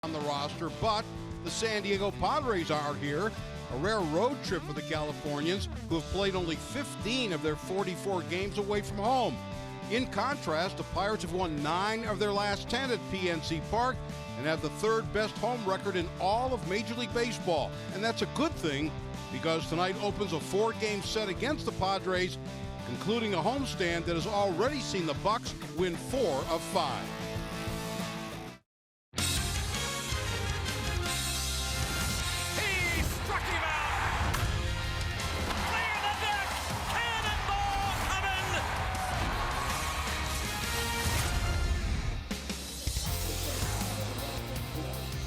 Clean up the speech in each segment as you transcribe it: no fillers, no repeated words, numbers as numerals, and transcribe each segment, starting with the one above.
on the roster, but the San Diego Padres are here. A rare road trip for the Californians, who have played only 15 of their 44 games away from home. In contrast, the Pirates have won 9 of their last 10 at PNC Park and have the third best home record in all of Major League Baseball. And that's a good thing, because tonight opens a 4-game set against the Padres, concluding a homestand that has already seen the Bucs win 4 of 5.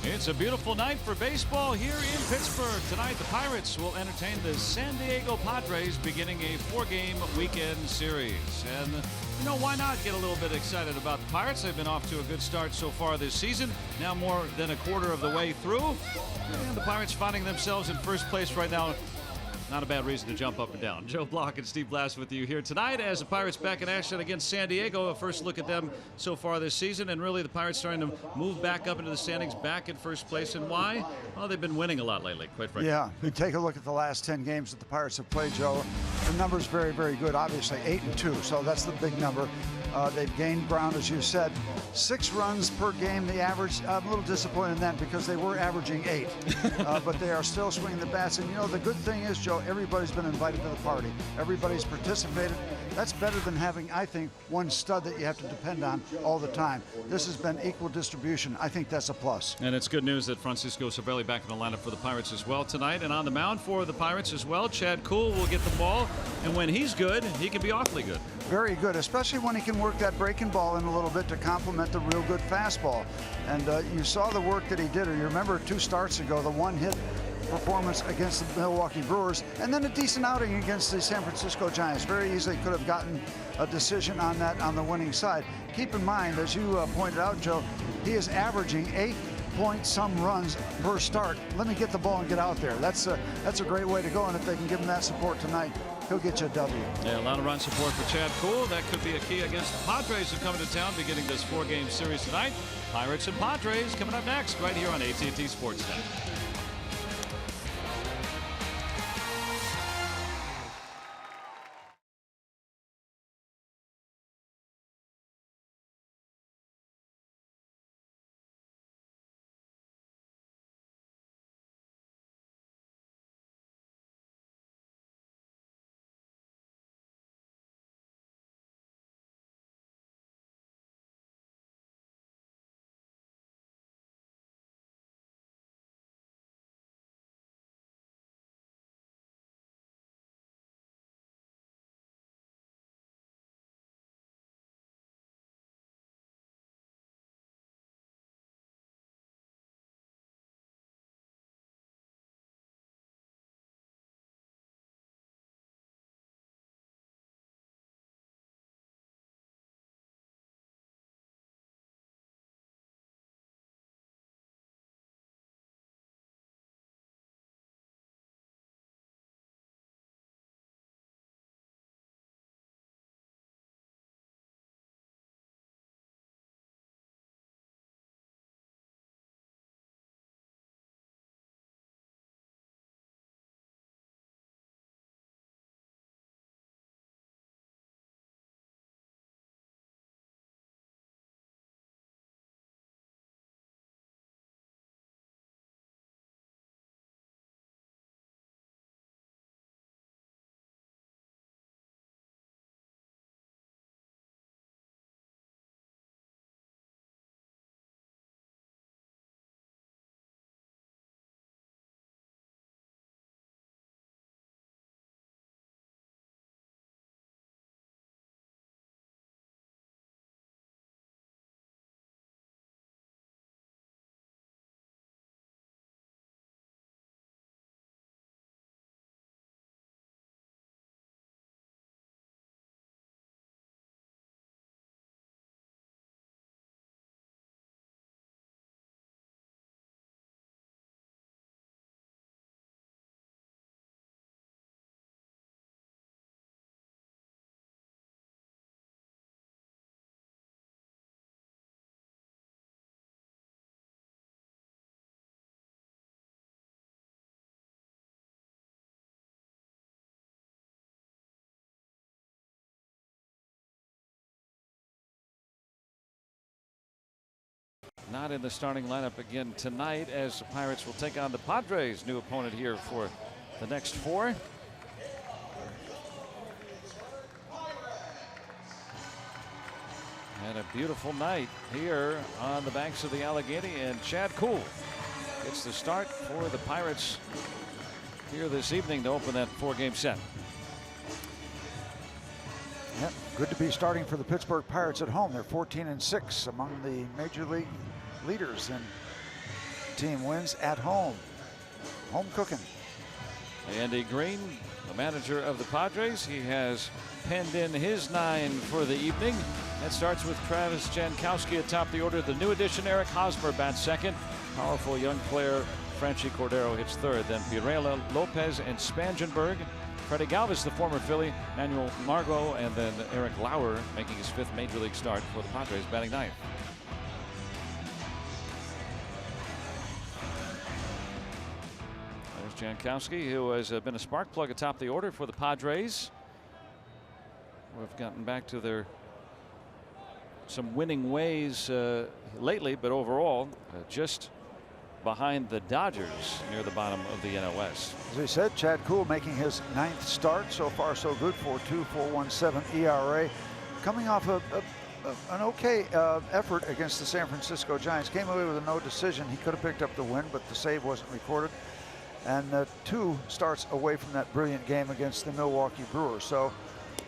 It's a beautiful night for baseball here in Pittsburgh. Tonight, the Pirates will entertain the San Diego Padres, beginning a 4-game weekend series. And, you know, why not get a little bit excited about the Pirates? They've been off to a good start so far this season, now more than a quarter of the way through. And the Pirates finding themselves in first place right now. Not a bad reason to jump up and down. Joe Block and Steve Blass with you here tonight as the Pirates back in action against San Diego. A first look at them so far this season, and really the Pirates starting to move back up into the standings, back in first place. And why? Well, they've been winning a lot lately, quite frankly. Yeah, you take a look at the last 10 games that the Pirates have played, Joe. The number's very, very good. Obviously, 8-2, so that's the big number. They've gained ground, as you said. 6 runs per game, the average. I'm a little disappointed in that because they were averaging 8. But they are still swinging the bats. And, you know, the good thing is, Joe, everybody's been invited to the party. Everybody's participated. That's better than having, I think, one stud that you have to depend on all the time. This has been equal distribution. I think that's a plus. And it's good news that Francisco Cervelli back in the lineup for the Pirates as well tonight. And on the mound for the Pirates as well, Chad Kuhl will get the ball. And when he's good, he can be awfully good. Very good, especially when he can work that breaking ball in a little bit to complement the real good fastball. And you saw the work that he did. Or you remember 2 starts ago, the one-hit performance against the Milwaukee Brewers, and then a decent outing against the San Francisco Giants. Very easily could have gotten a decision on that on the winning side. Keep in mind, as you pointed out, Joe, he is averaging 8-point-some runs per start. Let me get the ball and get out there. That's a great way to go, and if they can give him that support tonight, he'll get you a W. Yeah, a lot of run support for Chad Kuhl. That could be a key against the Padres who come into town beginning this 4-game series tonight. Pirates and Padres coming up next right here on AT&T Sports Net. not in the starting lineup again tonight, as the Pirates will take on the Padres, new opponent here for the next 4. And a beautiful night here on the banks of the Allegheny, and Chad Kuhl gets the start for the Pirates here this evening to open that 4-game set. Yep, good to be starting for the Pittsburgh Pirates at home. They're 14-6 among the major league leaders in team wins at home. Home cooking. Andy Green, the manager of the Padres, he has penned in his 9 for the evening. That starts with Travis Jankowski atop the order. The new addition, Eric Hosmer, bats second. Powerful young player Franchi Cordero hits third. Then Pirela, Lopez, and Spangenberg. Freddie Galvis, the former Philly, Manuel Margot, and then Eric Lauer making his 5th major league start for the Padres, batting 9th. There's Jankowski, who has been a spark plug atop the order for the Padres, who have gotten back to some winning ways lately, but overall just behind the Dodgers near the bottom of the NL West. As we said, Chad Kuhl making his 9th start. So far so good. 4.2, 4.17 ERA. Coming off an okay effort against the San Francisco Giants. Came away with a no decision. He could have picked up the win, but the save wasn't recorded. And 2 starts away from that brilliant game against the Milwaukee Brewers. So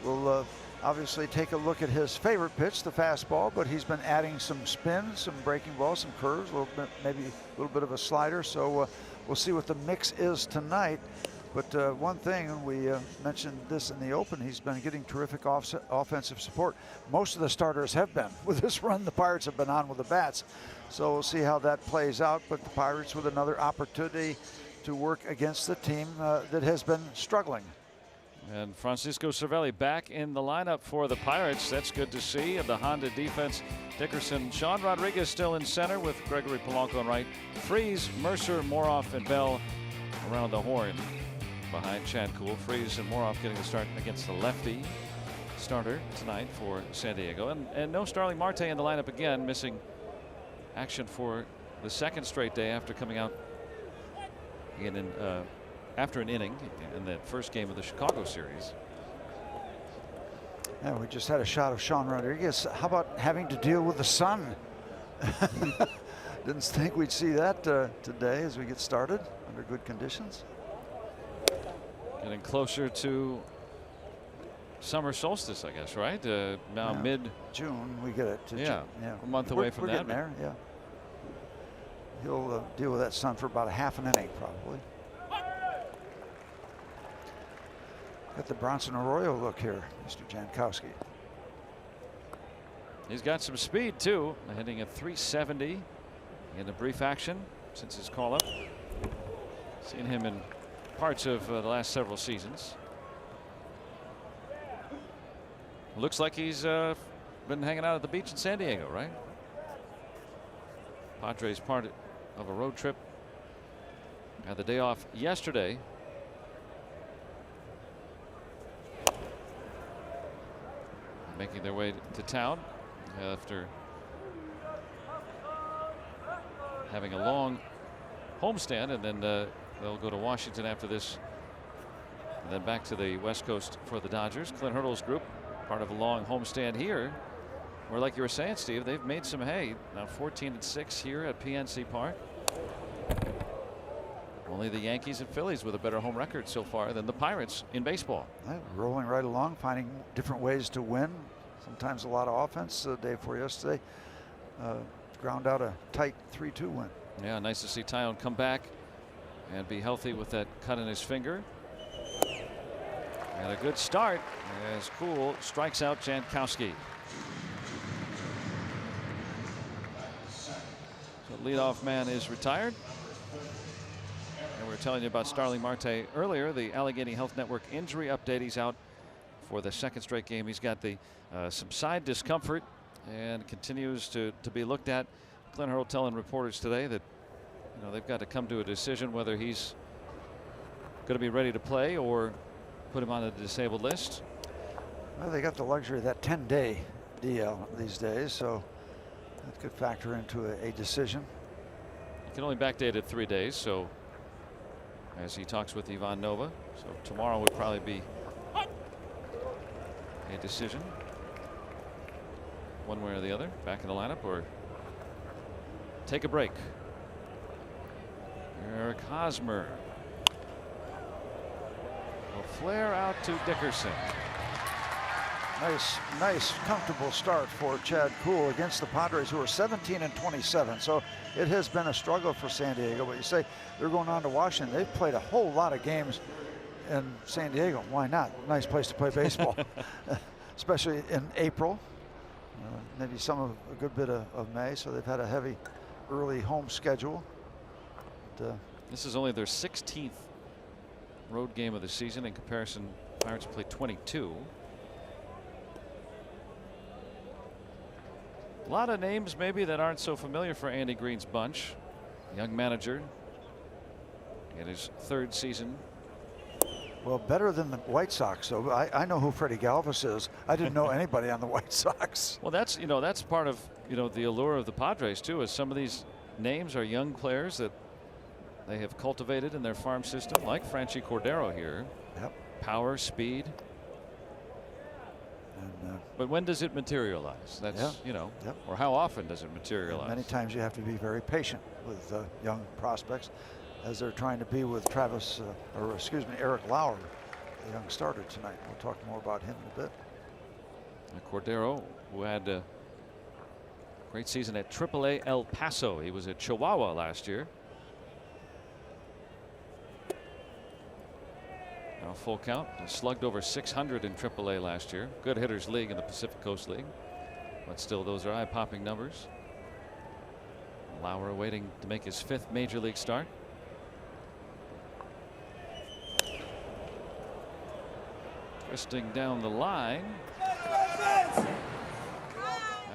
we'll obviously take a look at his favorite pitch, the fastball, but he's been adding some spin, some breaking balls, some curves, a little bit, maybe a little bit of a slider. So we'll see what the mix is tonight. But one thing, we mentioned this in the open, he's been getting terrific offensive support. Most of the starters have been. With this run, the Pirates have been on with the bats. So we'll see how that plays out. But the Pirates with another opportunity to work against the team that has been struggling. And Francisco Cervelli back in the lineup for the Pirates. That's good to see. And the Honda defense, Dickerson, Sean Rodriguez still in center with Gregory Polanco on right. Freese, Mercer, Moroff, and Bell around the horn behind Chad Kuhl. Freese and Moroff getting the start against the lefty starter tonight for San Diego. And no Starling Marte in the lineup again, missing action for the 2nd straight day after coming out after an inning in that first game of the Chicago series. Yeah, we just had a shot of Sean Rodriguez. How about having to deal with the sun? Didn't think we'd see that today as we get started under good conditions. Getting closer to summer solstice, I guess, right? Now mid-June we get it. Yeah, a month away from we're that. Getting there, yeah. He'll deal with that sun for about a half an inning, probably. Got the Bronson Arroyo look here, Mr. Jankowski. He's got some speed too, hitting at 370 in a brief action since his call-up. Seen him in parts of the last several seasons. Looks like he's been hanging out at the beach in San Diego, right? Padres part of a road trip. Had the day off yesterday. Making their way to town after having a long homestand, and then they'll go to Washington after this, and then back to the West Coast for the Dodgers. Clint Hurdle's group, part of a long homestand here, where, like you were saying, Steve, they've made some hay. Now 14-6 here at PNC Park. Only the Yankees and Phillies with a better home record so far than the Pirates in baseball. Rolling right along, finding different ways to win. Sometimes a lot of offense. The day before yesterday, ground out a tight 3-2 win. Yeah, nice to see Tyone come back and be healthy with that cut in his finger. And a good start as Kuhl strikes out Jankowski. So leadoff man is retired. And we were telling you about Starling Marte earlier, the Allegheny Health Network injury update. He's out for the 2nd straight game. He's got the some side discomfort and continues to be looked at. Clint Hurdle telling reporters today that they've got to come to a decision whether he's going to be ready to play or put him on the disabled list. Well, they got the luxury of that 10-day DL these days, so That could factor into a decision. You can only backdate it 3 days, so as he talks with Ivan Nova, so tomorrow would probably be a decision one way or the other, back in the lineup or take a break. Eric Hosmer will flare out to Dickerson. Nice, comfortable start for Chad Kuhl against the Padres, who are 17-27. So it has been a struggle for San Diego. But you say they're going on to Washington. They've played a whole lot of games in San Diego. Why not? Nice place to play baseball, especially in April. Maybe a good bit of May. So they've had a heavy early home schedule. But, this is only their 16th road game of the season. In comparison, Pirates played 22. A lot of names maybe that aren't so familiar for Andy Green's bunch. Young manager in his 3rd season. well, better than the White Sox. So I know who Freddie Galvis is. I didn't know anybody on the White Sox. Well, that's that's part of the allure of the Padres too, is some of these names are young players that they have cultivated in their farm system, like Franchi Cordero here. Yep. Power, speed. And, but when does it materialize? That's Yep. or how often does it materialize? Many times you have to be very patient with young prospects, as they're trying to be with Eric Lauer, the young starter tonight. We'll talk more about him in a bit. Cordero, who had a great season at AAA El Paso. He was at Chihuahua last year. Now full count. Slugged over 600 in AAA last year. Good hitters league in the Pacific Coast League. But still, those are eye-popping numbers. Lauer waiting to make his 5th major league start. Twisting down the line.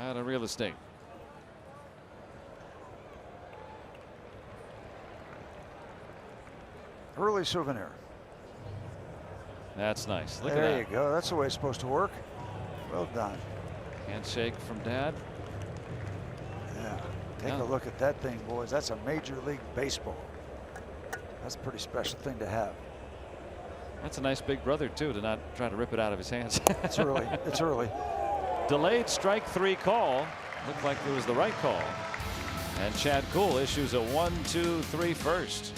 Out of real estate. Early souvenir. That's nice. Look at that. There you go. That's the way it's supposed to work. Well done. Handshake from Dad. Yeah. Take a look at that thing, boys. That's a Major League Baseball. That's a pretty special thing to have. That's a nice big brother too, to not try to rip it out of his hands. It's early. It's early. Delayed strike 3 call. Looked like it was the right call. And Chad Kuhl issues a 1-2-3 first.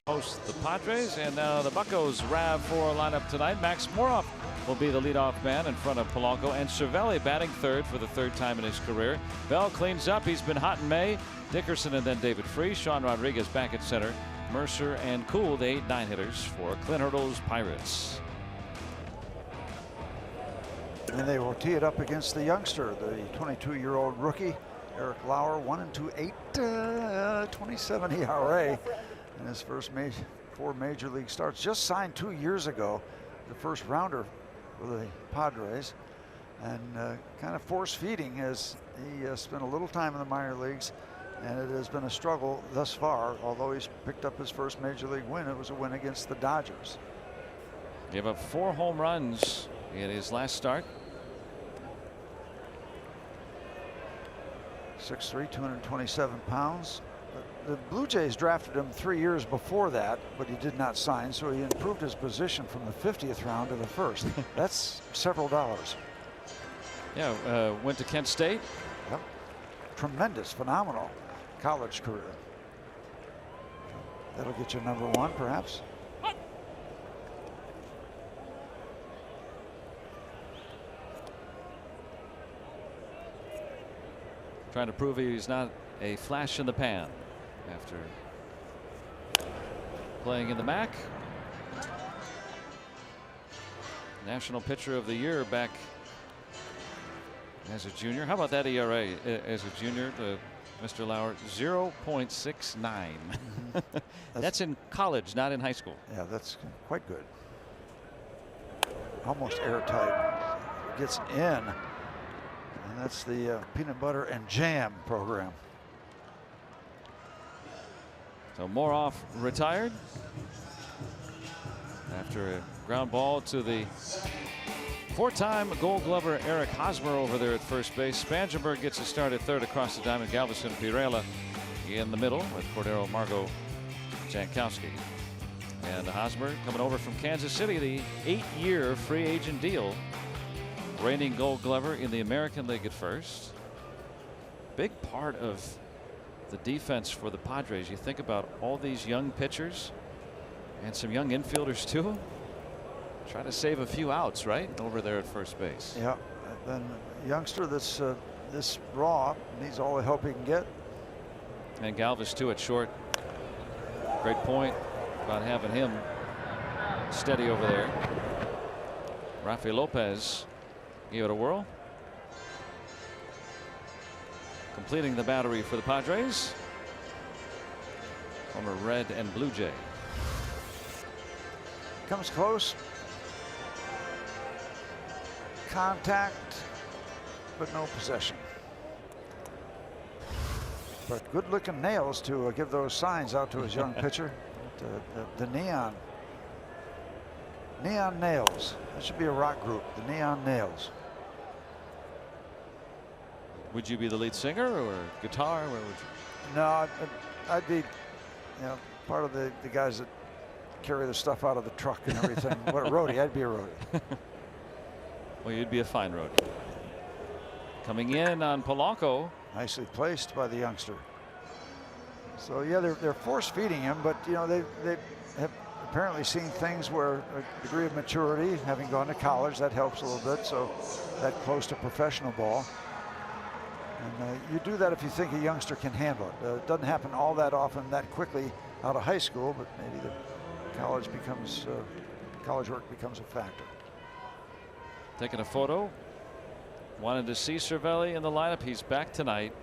Host the Padres, and now the Buccos RAV4 lineup tonight. Max Moroff will be the leadoff man in front of Polanco, and Cervelli batting 3rd for the 3rd time in his career. Bell cleans up. He's been hot in May. Dickerson and then David Freese. Sean Rodriguez back at center. Mercer and Kuhl, the 8-9 hitters for Clint Hurdle's Pirates. And they will tee it up against the youngster, the 22-year-old rookie, Eric Lauer, 1 and 2/8, 27 ERA. In his first 4 major league starts. Just signed 2 years ago, the first rounder for the Padres, and kind of force feeding as he spent a little time in the minor leagues, and it has been a struggle thus far. Although he's picked up his first major league win, it was a win against the Dodgers. Gave up 4 home runs in his last start. 6'3", 227 pounds. The Blue Jays drafted him 3 years before that, but he did not sign, so he improved his position from the 50th round to the 1st. That's several dollars. Yeah, went to Kent State. Yep. Tremendous, phenomenal college career. That'll get you number 1, perhaps. Trying to prove he's not a flash in the pan after playing in the MAC. National Pitcher of the Year back as a junior. How about that ERA as a junior? Mr. Lauer, 0.69. That's in college, not in high school. Yeah, that's quite good. Almost airtight. Gets in. And that's the peanut butter and jam program. So Moroff retired after a ground ball to the 4-time Gold Glover Eric Hosmer over there at first base. Spangenberg gets a start at third across the diamond. Galveston Pirela in the middle with Cordero Margot Jankowski. And Hosmer coming over from Kansas City, the 8-year free agent deal. Reigning Gold Glover in the American League at first. Big part of the defense for the Padres. You think about all these young pitchers and some young infielders too. Try to save a few outs right over there at first base. Yeah, and a youngster that's this raw needs all the help he can get. And Galvis too at short. Great point about having him steady over there. Rafael Lopez gave it a whirl. Completing the battery for the Padres. Former Red and Blue Jay. Comes close. Contact, but no possession. But good looking nails to give those signs out to his young pitcher. The neon nails. That should be a rock group, the Neon Nails. Would you be the lead singer or guitar? Where would you? No, I'd be, part of the guys that carry the stuff out of the truck and everything. What a roadie? I'd be a roadie. Well, you'd be a fine roadie. Coming in on Polanco. Nicely placed by the youngster. So yeah, they're force feeding him, but they have apparently seen things where a degree of maturity, having gone to college, that helps a little bit. So that close to professional ball. And you do that if you think a youngster can handle it. It doesn't happen all that often, that quickly out of high school, but maybe the college work becomes a factor. Taking a photo. Wanted to see Cervelli in the lineup. He's back tonight.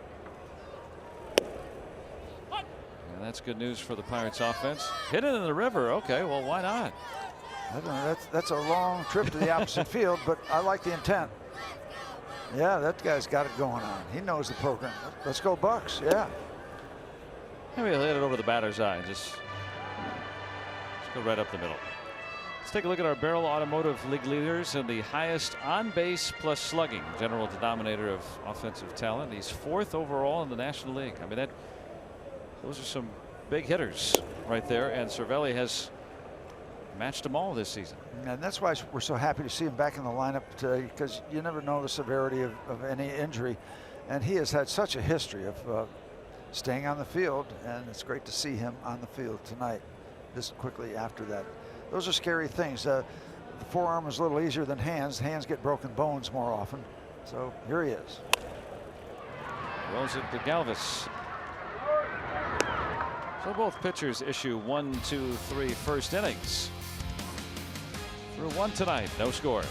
And that's good news for the Pirates offense. Hit it in the river. Okay, well, why not? I don't know, that's a long trip to the opposite field, but I like the intent. Yeah, that guy's got it going on. He knows the program. Let's go Bucks. Yeah. Maybe he'll hit it over the batter's eye. Just go right up the middle. Let's take a look at our Barrel Automotive League leaders and the highest on base plus slugging general denominator of offensive talent. He's 4th overall in the National League. I mean, those are some big hitters right there, and Cervelli has matched them all this season. And that's why we're so happy to see him back in the lineup today, because you never know the severity of any injury, and he has had such a history of staying on the field, and it's great to see him on the field tonight this quickly after that. Those are scary things. The forearm is a little easier than hands. Hands get broken bones more often. So here he is. Rolls it to Galvis. So both pitchers issue 1, 2, 3 first innings. Through 1 tonight, no score.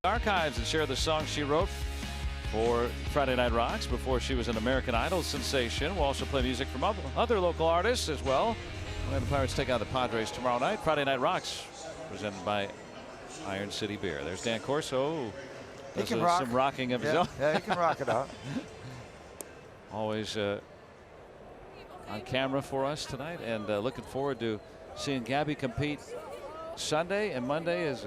archives and share the song she wrote for Friday Night Rocks before she was an American Idol sensation. We'll also play music from other local artists as well. When the Pirates take on the Padres tomorrow night. Friday Night Rocks presented by Iron City Beer. There's Dan Corso. He can rock. Some rocking of his own. Yeah, he can rock it out. Always on camera for us tonight, and looking forward to seeing Gabby compete Sunday and Monday as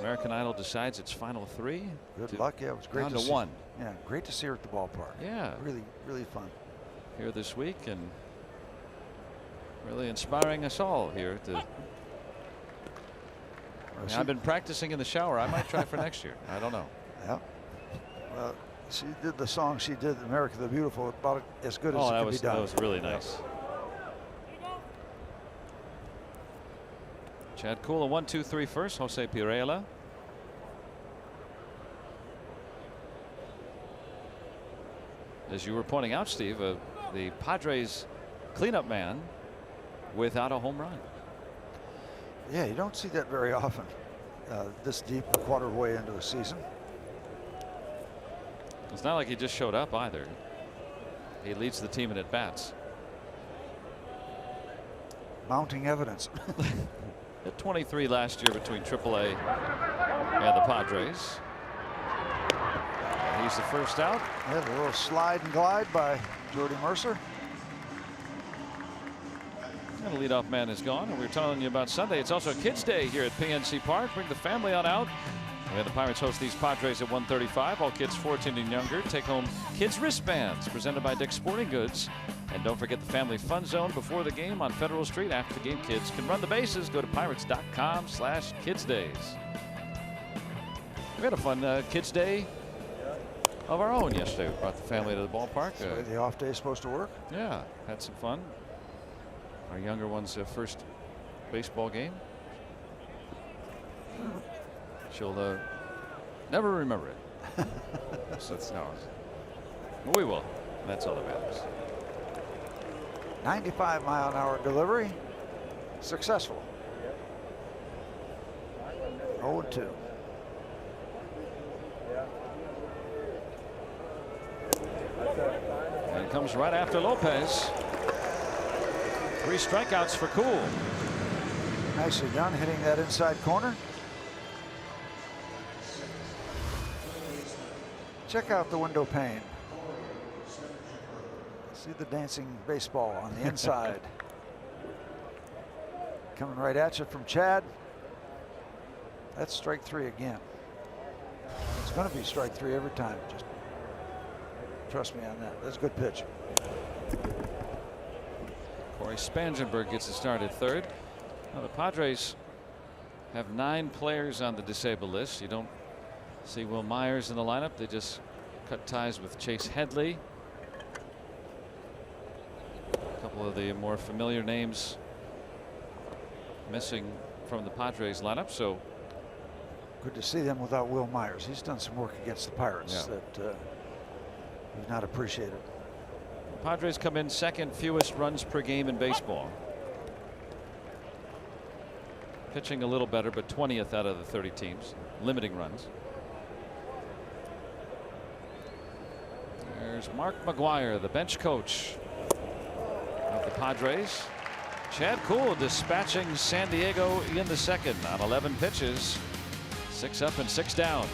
American Idol decides its final 3. Good luck. Yeah, it was great down to to see. 1. Yeah, great to see her at the ballpark. Yeah. Really, really fun. Here this week, and really inspiring us all here. I've been practicing in the shower. I might try for next year. I don't know. Yeah. Well, she did the song she did, America the Beautiful, about as good as it can be done. That was really nice. Chad Kula, 1-2-3 first. Jose Pirela. As you were pointing out, Steve, the Padres cleanup man without a home run. Yeah, you don't see that very often this deep, a quarter way into a season. It's not like he just showed up either. He leads the team in at bats. Mounting evidence. Hit 23 last year between AAA and the Padres. He's the first out. Yeah, a little slide and glide by Jordy Mercer. And the leadoff man is gone. And we were telling you about Sunday. It's also Kids Day here at PNC Park. Bring the family on out. And the Pirates host these Padres at 1:35. All kids 14 and younger take home kids wristbands presented by Dick's Sporting Goods. And don't forget the family fun zone before the game on Federal Street. After the game, kids can run the bases. Go to pirates.com/kidsdays. We had a fun Kids Day of our own yesterday. We brought the family to the ballpark. The off day is supposed to work. Yeah, had some fun. Our younger one's first baseball game. She'll never remember it. So it's no. We will. That's all that matters. 95-mile-an-hour delivery. Successful. 0-2. And it comes right after Lopez. 3 strikeouts for Cool. Nicely done, hitting that inside corner. Check out the window pane. See the dancing baseball on the inside. Coming right at you from Chad. That's strike 3 again. It's going to be strike 3 every time. Just trust me on that. That's a good pitch. Corey Spangenberg gets the start at third. Now the Padres have 9 players on the disabled list. You don't see Will Myers in the lineup. They just cut ties with Chase Headley. A couple of the more familiar names missing from the Padres lineup. So good to see them without Will Myers. He's done some work against the Pirates that we've not appreciated. The Padres come in second fewest runs per game in baseball. Pitching a little better, but 20th out of the 30 teams, limiting runs. There's Mark McGuire, the bench coach of the Padres. Chad Kuhl dispatching San Diego in the second on 11 pitches. 6 up and 6 down.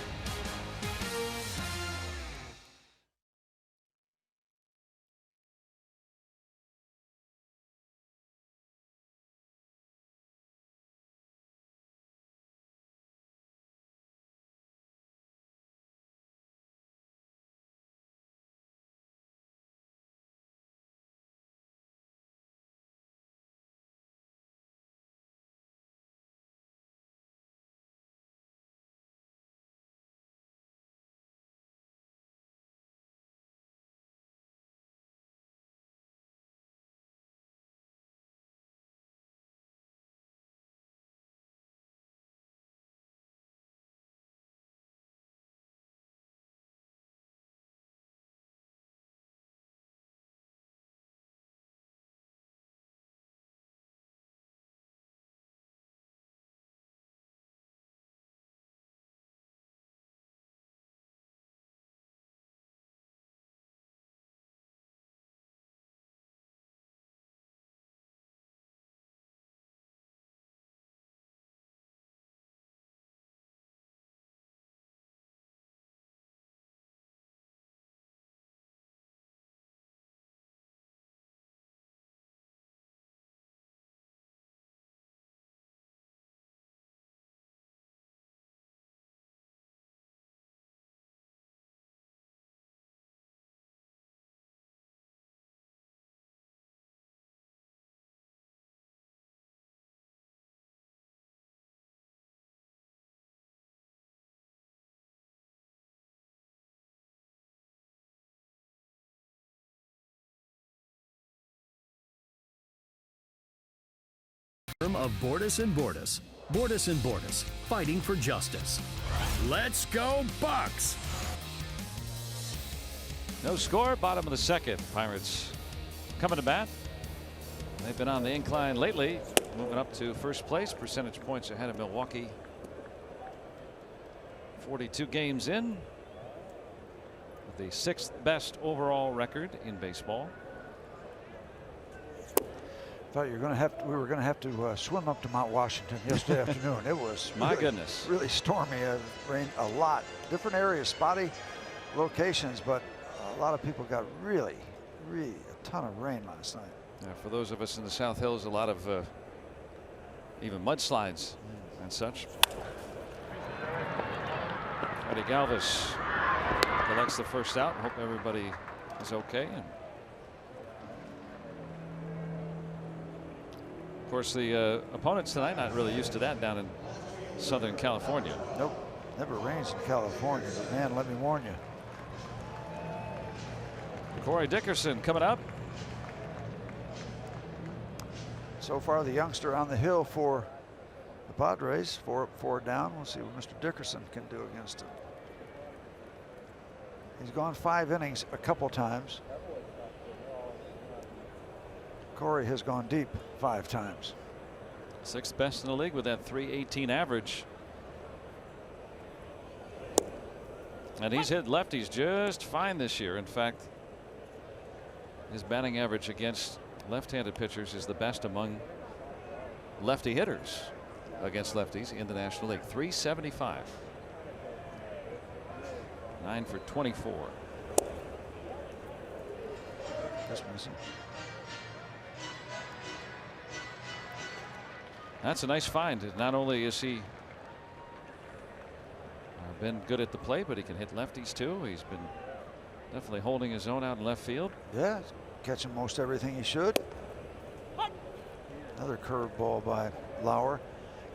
team of Bordas and Bordas. Bordas and Bordas, fighting for justice. Let's go Bucks! No score, bottom of the second. Pirates coming to bat. They've been on the incline lately, moving up to first place, percentage points ahead of Milwaukee. 42 games in, with the 6th best overall record in baseball. Thought we were going to have to swim up to Mount Washington yesterday afternoon. It was My really, goodness, really stormy. Rained a lot, different areas, spotty locations, but a lot of people got really a ton of rain last night. yeah, for those of us in the South Hills, a lot of even mudslides and such. Freddie Galvis collects the first out. Hope everybody is okay. And of course, the opponents tonight not really used to that down in Southern California. Nope, never rains in California, but man, let me warn you. Corey Dickerson coming up. So far, the youngster on the hill for the Padres, 4 up, 4 down. We'll see what Mr. Dickerson can do against him. He's gone 5 innings a couple times. Corey has gone deep 5 times. 6th best in the league with that .318 average. And he's hit lefties just fine this year. In fact, his batting average against left-handed pitchers is the best among lefty hitters against lefties in the National League. .375. 9 for 24. Just missing. That's a nice find. Not only is he been good at the plate, but he can hit lefties too. He's been definitely holding his own out in left field. Yeah, catching most everything he should. Another curveball by Lauer.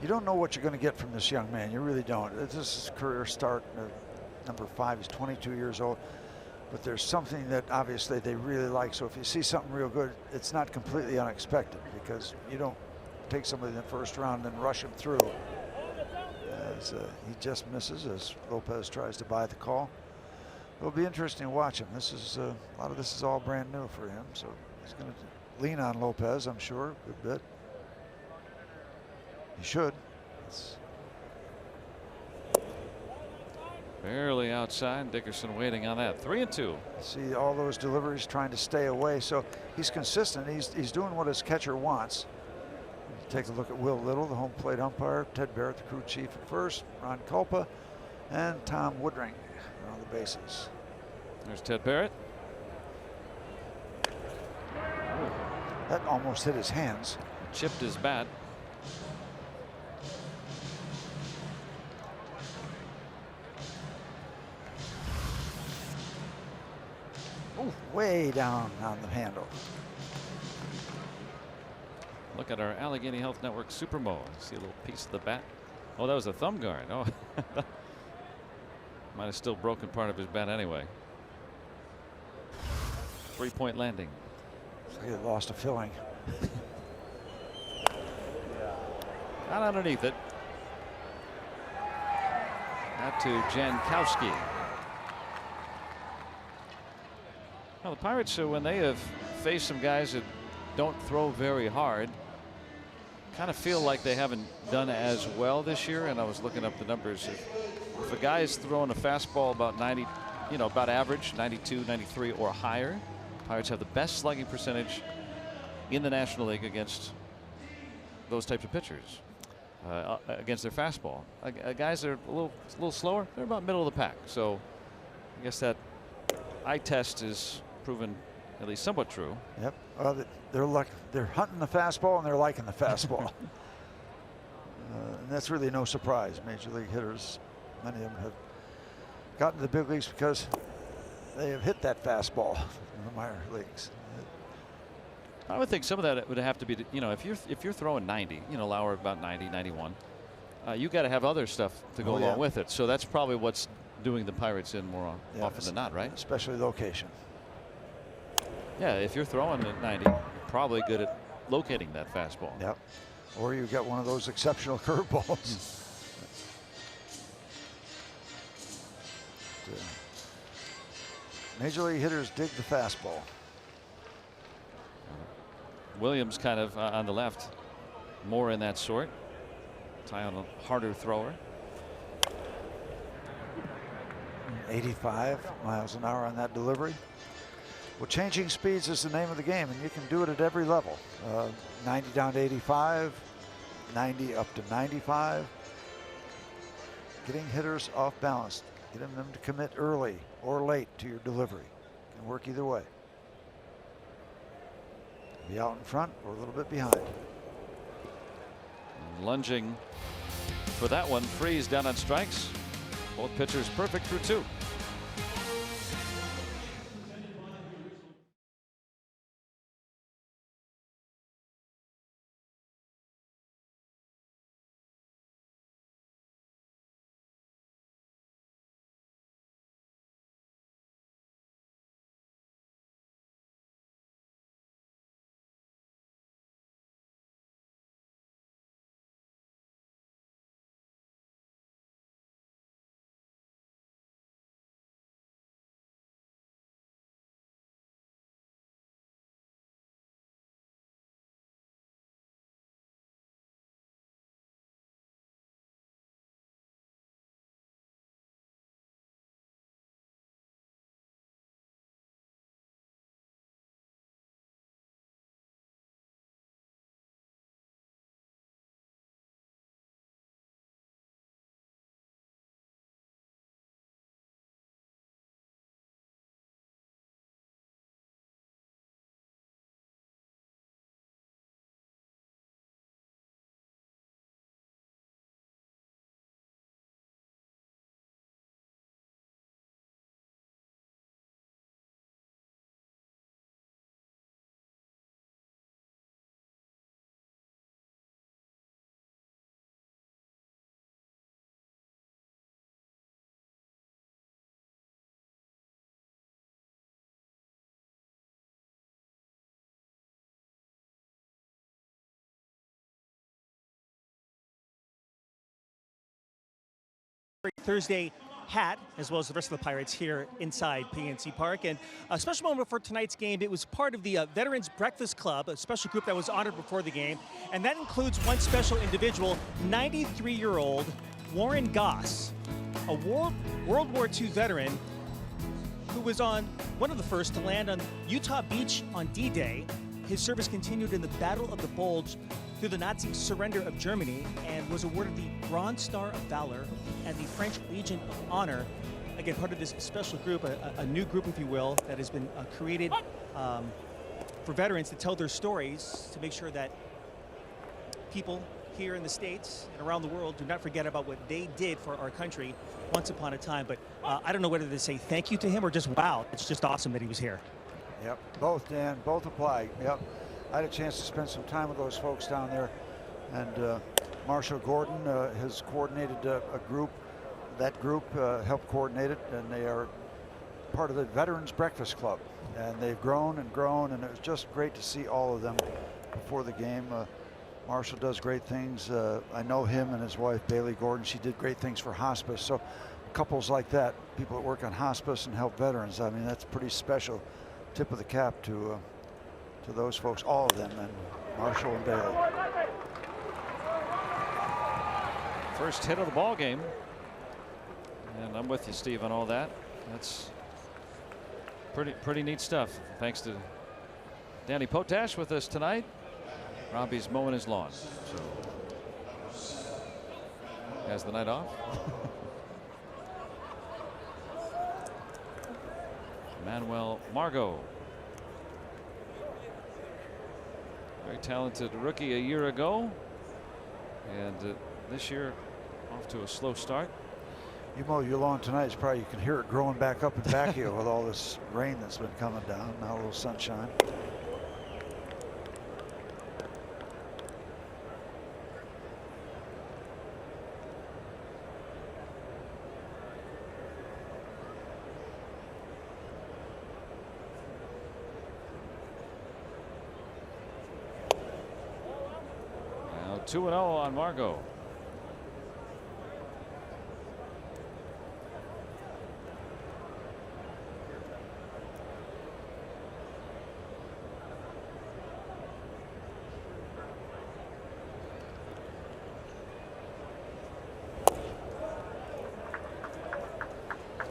You don't know what you're going to get from this young man. You really don't. This is his career start. Number 5. He's 22 years old. But there's something that obviously they really like. So if you see something real good, it's not completely unexpected, because you don't take somebody in the first round and rush him through. As he just misses as Lopez tries to buy the call. It'll be interesting to watch him. This is a lot of this is all brand new for him, so he's going to lean on Lopez, I'm sure, a good bit. He should. Barely outside. Dickerson waiting on that. 3-2. See all those deliveries, trying to stay away. So he's consistent. He's doing what his catcher wants. Take a look at Will Little, the home plate umpire, Ted Barrett, the crew chief at first, Ron Culpa, and Tom Woodring around the bases. There's Ted Barrett. That almost hit his hands. Chipped his bat. Ooh, way down on the handle. Look at our Allegheny Health Network Supermo. See a little piece of the bat. Oh, that was a thumb guard. Oh, might have still broken part of his bat anyway. 3-point landing. He lost a filling. Not underneath it. Out to Jankowski. Well, the Pirates, when they have faced some guys that don't throw very hard, kind of feel like they haven't done as well this year. And I was looking up the numbers. If a guy is throwing a fastball about 90, about average, 92, 93 or higher, Pirates have the best slugging percentage in the National League against those types of pitchers, against their fastball. Guys that are a little slower, they're about middle of the pack. So I guess that eye test is proven at least somewhat true. Yep. Well, they're hunting the fastball and they're liking the fastball. And that's really no surprise. Major league hitters, many of them have gotten to the big leagues because they have hit that fastball in the minor leagues. I would think some of that would have to be, if you're throwing 90, Lauer about 90, 91, you got to have other stuff to go along with it. So that's probably what's doing the Pirates in more often than not, right? Especially location. Yeah, if you're throwing at 90, you're probably good at locating that fastball. Yep. Or you get one of those exceptional curveballs. Major league hitters dig the fastball. Williams kind of on the left, more in that sort. Ty on a harder thrower. 85 miles an hour on that delivery. Well, changing speeds is the name of the game, and you can do it at every level. 90 down to 85, 90 up to 95. Getting hitters off balance, getting them to commit early or late to your delivery. Can work either way. Be out in front or a little bit behind. Lunging for that one. Freeze down on strikes. Both pitchers perfect through 2. Thursday hat, as well as the rest of the Pirates here inside PNC Park. And a special moment for tonight's game. It was part of the Veterans Breakfast Club, a special group that was honored before the game. And that includes one special individual, 93-year-old Warren Goss, a World War II veteran who was one of the first to land on Utah Beach on D-Day. His service continued in the Battle of the Bulge through the Nazi surrender of Germany and was awarded the Bronze Star of Valor and the French Legion of Honor. Again, part of this special group, a new group, if you will, that has been created for veterans to tell their stories, to make sure that people here in the States and around the world do not forget about what they did for our country once upon a time. But I don't know whether to say thank you to him or just wow, it's just awesome that he was here. Yep, both, Dan, both apply. Yep, I had a chance to spend some time with those folks down there, and Marshall Gordon has coordinated a group. That group helped coordinate it, and they are part of the Veterans Breakfast Club, and they've grown and grown, and it was just great to see all of them before the game. Marshall does great things. I know him and his wife Bailey Gordon. She did great things for hospice. So couples like that, people that work on hospice and help veterans, I mean, that's pretty special. Tip of the cap to those folks, all of them, and Marshall and Bailey. First hit of the ball game, and I'm with you, Steve, on all that. That's pretty neat stuff. Thanks to Danny Potash with us tonight. Robbie's mowing his lawn, so has the night off. Manuel Margot, very talented rookie a year ago, and this year off to a slow start. You mow your lawn tonight, it's probably, you can hear it growing back up and back here with all this rain that's been coming down. Now a little sunshine. 2-0 on Margot.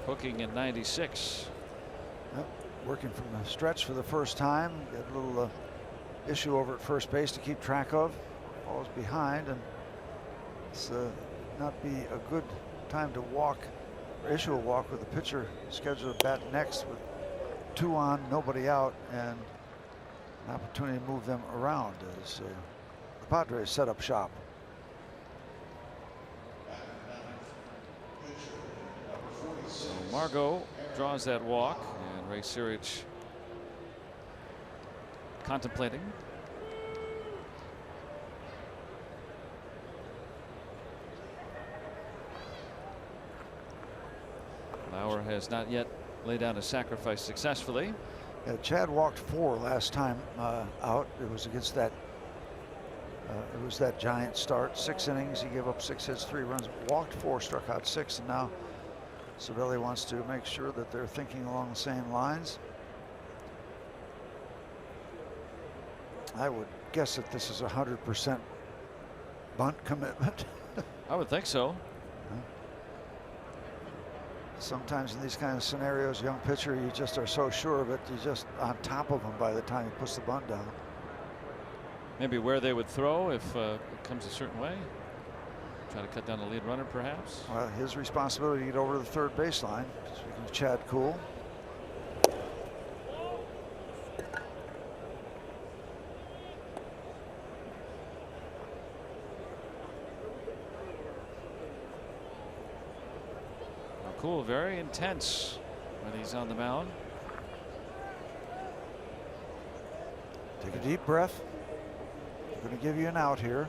Hooking in 96. Yep, working from the stretch for the first time. Got a little issue over at first base to keep track of. Falls behind, and it's not be a good time to walk or issue a walk with the pitcher scheduled to bat next with 2 on, nobody out, and an opportunity to move them around as the Padres set up shop. So Margot draws that walk, and Ray Searage contemplating. Lauer has not yet laid down a sacrifice successfully. Yeah, Chad walked 4 last time out. It was against that. It was that giant start. 6 innings. He gave up 6 hits, 3 runs. Walked 4, struck out 6, and now Cervelli wants to make sure that they're thinking along the same lines. I would guess that this is 100% bunt commitment. I would think so. Sometimes in these kind of scenarios, young pitcher, you just are so sure of it, you're just on top of him by the time he puts the bunt down. Maybe where they would throw if it comes a certain way. Try to cut down the lead runner, perhaps. Well, his responsibility to get over to the third baseline. Speaking of Chad Kuhl. Kuhl very intense when he's on the mound. Take a deep breath. I'm going to give you an out here.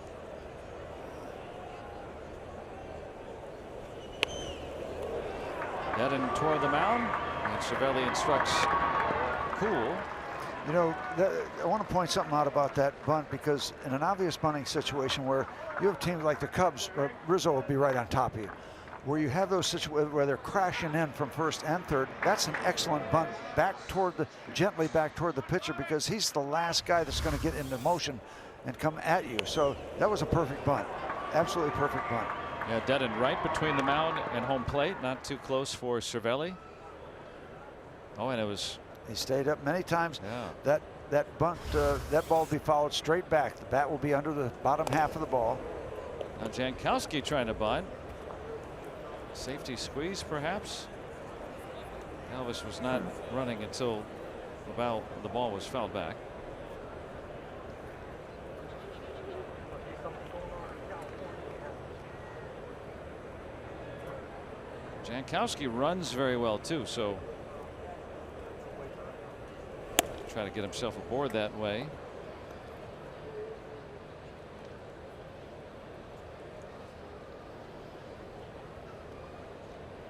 Dead toward the mound, and Cervelli instructs Kuhl. You know, I want to point something out about that bunt, because in an obvious bunting situation where you have teams like the Cubs, Rizzo will be right on top of you. Where you have those situations where they're crashing in from first and third, that's an excellent bunt gently back toward the pitcher, because he's the last guy that's going to get into motion and come at you. So that was a perfect bunt, absolutely perfect bunt. Yeah, dead and right between the mound and home plate, not too close for Cervelli. Oh, and it was. He stayed up many times. Yeah. That bunt, that ball will be followed straight back. The bat will be under the bottom half of the ball. Now Jankowski trying to bunt. Safety squeeze, perhaps. Elvis was not running until the ball was fouled back. Jankowski runs very well too, so try to get himself aboard that way.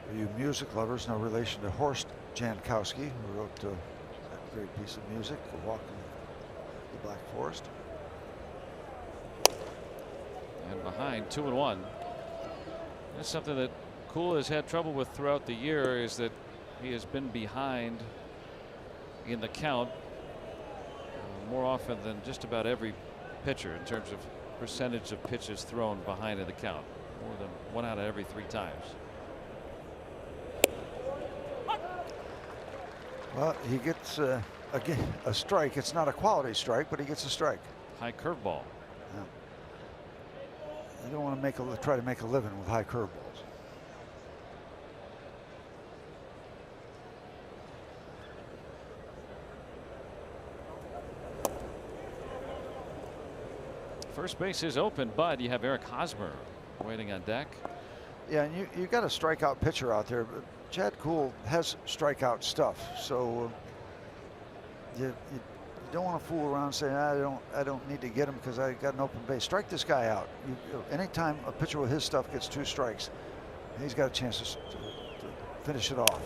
For you music lovers, no relation to Horst Jankowski, who wrote that great piece of music, A Walk in the Black Forest. And behind, 2-1. That's something that Kuhl has had trouble with throughout the year, is that he has been behind in the count more often than just about every pitcher in terms of percentage of pitches thrown behind in the count. More than 1 out of every 3 times. Well, he gets again a strike. It's not a quality strike, but he gets a strike. High curveball. Yeah. You don't want to try to make a living with high curveballs. First base is open, but you have Eric Hosmer waiting on deck. Yeah, and you got a strikeout pitcher out there. But Chad Kuhl has strikeout stuff, so you don't want to fool around and say, I don't need to get him because I got an open base. Strike this guy out. Anytime a pitcher with his stuff gets 2 strikes, he's got a chance to finish it off.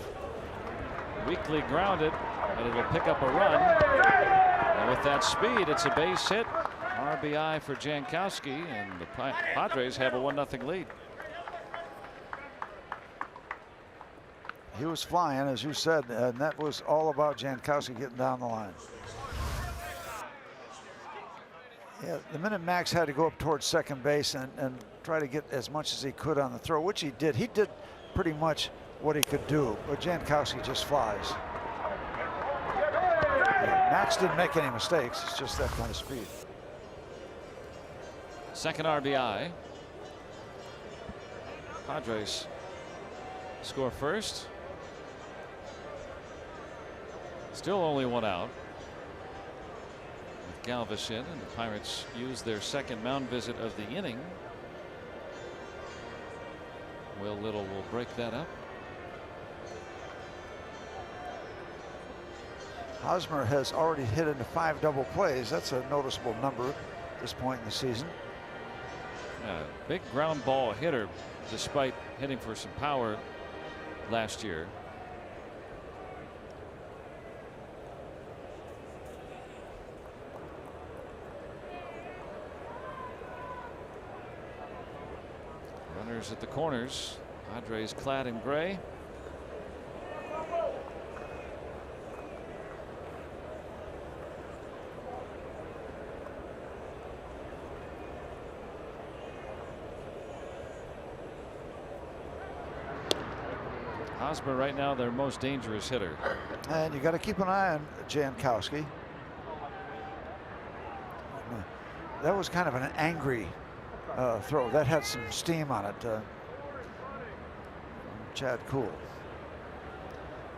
Weakly grounded, but it'll pick up a run. And with that speed, it's a base hit. RBI for Jankowski, and the Padres have a 1-0 lead. He was flying, as you said, and that was all about Jankowski getting down the line. Yeah, the minute Max had to go up towards second base and try to get as much as he could on the throw, which he did. He did pretty much what he could do, but Jankowski just flies. Yeah, Max didn't make any mistakes. It's just that kind of speed. Second RBI. Padres score first. Still only one out with Galvis in, and the Pirates use their second mound visit of the inning. Will Little will break that up. Hosmer has already hit into 5 double plays. That's a noticeable number at this point in the season. Yeah, big ground ball hitter, despite hitting for some power last year. Runners at the corners. Padres clad in gray. Hosmer right now their most dangerous hitter. And you got to keep an eye on Jankowski. That was kind of an angry throw. That had some steam on it. Chad Kuhl.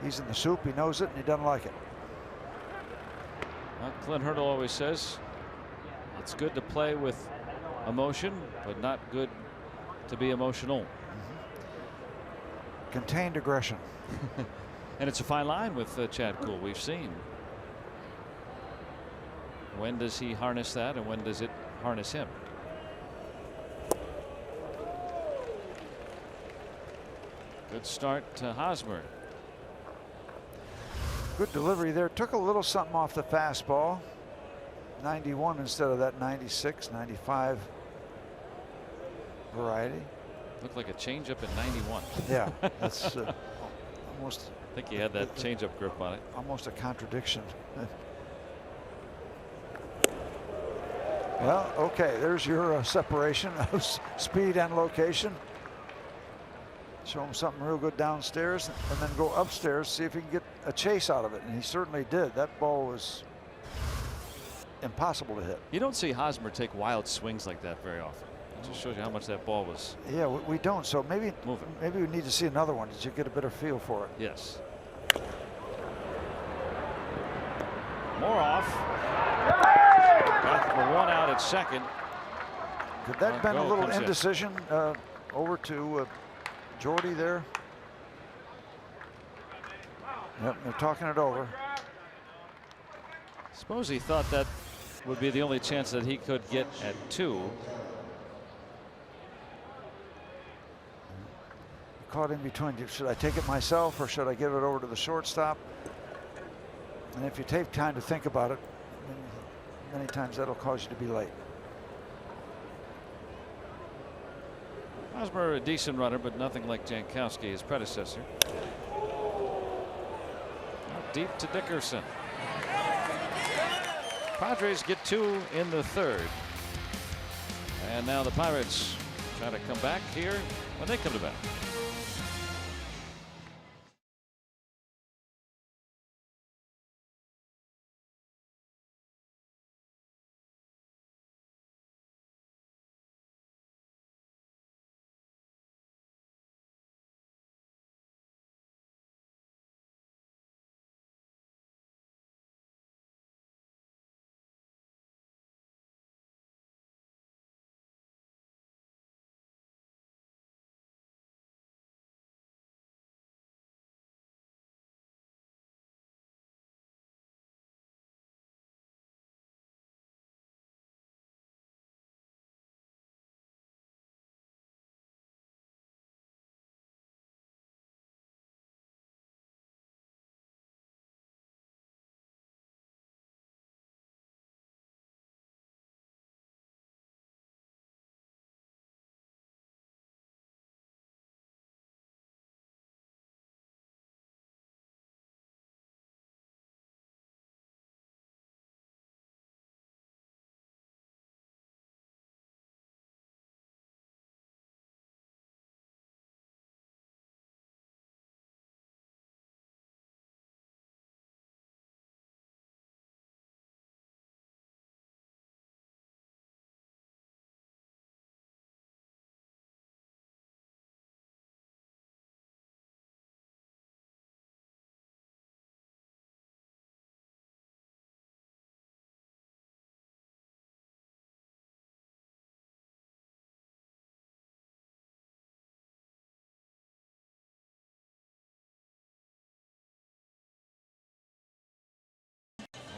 He's in the soup. He knows it, and he doesn't like it. Well, Clint Hurdle always says it's good to play with emotion, but not good to be emotional. Contained aggression. And it's a fine line with Chad Kuhl. We've seen. When does he harness that, and when does it harness him? Good start to Hosmer. Good delivery there. Took a little something off the fastball. 91 instead of that 96, 95 variety. Looked like a changeup at 91. Yeah, that's almost. I think he had that changeup grip on it. Almost a contradiction. Well, okay, there's your separation of speed and location. Show him something real good downstairs and then go upstairs, see if he can get a chase out of it. And he certainly did. That ball was impossible to hit. You don't see Hosmer take wild swings like that very often. It just shows you how much that ball was. Yeah, we don't. So maybe moving. Maybe we need to see another one. Did you get a better feel for it? Yes. More off. Got the one out at second. Could that have been a little indecision over to Jordy there? Yep, they're talking it over. Suppose he thought that would be the only chance that he could get at 2. Caught in between. Should I take it myself or should I give it over to the shortstop? And if you take time to think about it, many times that'll cause you to be late. Hosmer a decent runner, but nothing like Jankowski, his predecessor. Out deep to Dickerson. Padres get 2 in the 3rd. And now the Pirates try to come back here when they come to bat.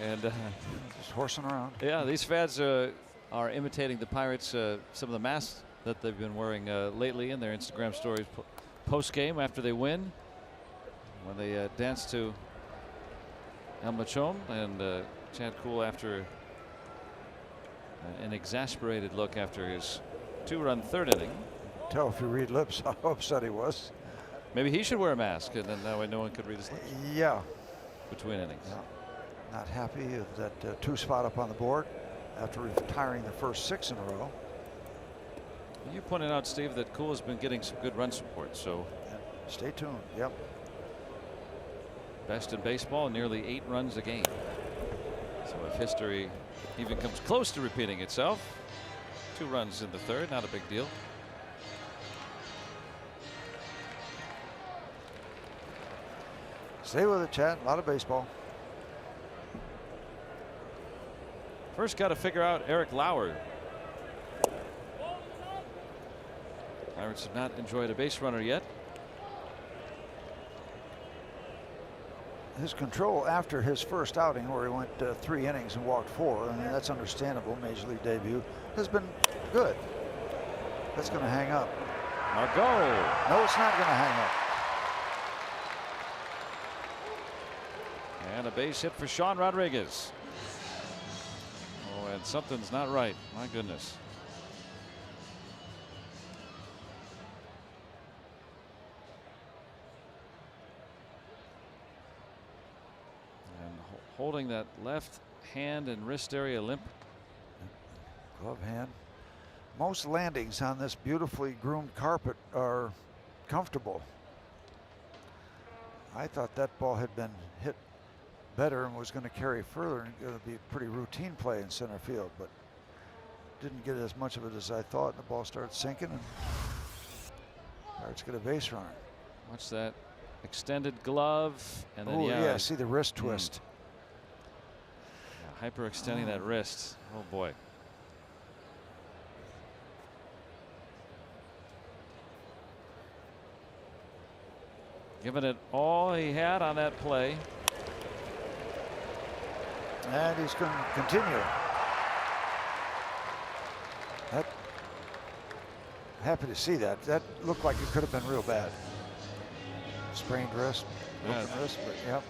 And just horsing around. yeah, these fans are imitating the Pirates, some of the masks that they've been wearing lately in their Instagram stories post game after they win, when they dance to El Machón, and Chad Kuhl after an exasperated look after his 2-run third inning. Tell if you read lips how upset he was. Maybe he should wear a mask, and then that way no one could read his lips. Yeah. Between innings. Yeah. Not happy with that 2 spot up on the board after retiring the first 6 in a row. You pointed out, Steve, that Kuhl has been getting some good run support, so stay tuned. Yep. Best in baseball, nearly 8 runs a game. So if history even comes close to repeating itself, 2 runs in the third, not a big deal. Stay with it, Chad. A lot of baseball. First, got to figure out Eric Lauer. Pirates have not enjoyed a base runner yet. His control after his first outing, where he went 3 innings and walked 4, I mean, that's understandable. Major League debut has been good. That's going to hang up. Margot. No, it's not going to hang up. And a base hit for Sean Rodriguez. Oh, and something's not right. My goodness. Holding that left hand and wrist area limp. Glove hand. Most landings on this beautifully groomed carpet are comfortable. I thought that ball had been hit better and was going to carry further and going to be pretty routine play in center field, but didn't get as much of it as I thought. The ball started sinking, and Pirates get a base runner. Watch that extended glove, and then oh yeah, see the wrist twist. Hyperextending that wrist. Oh boy. Giving it all he had on that play. And he's going to continue. Happy to see that. That looked like it could have been real bad. Sprained wrist, broken wrist, but yep.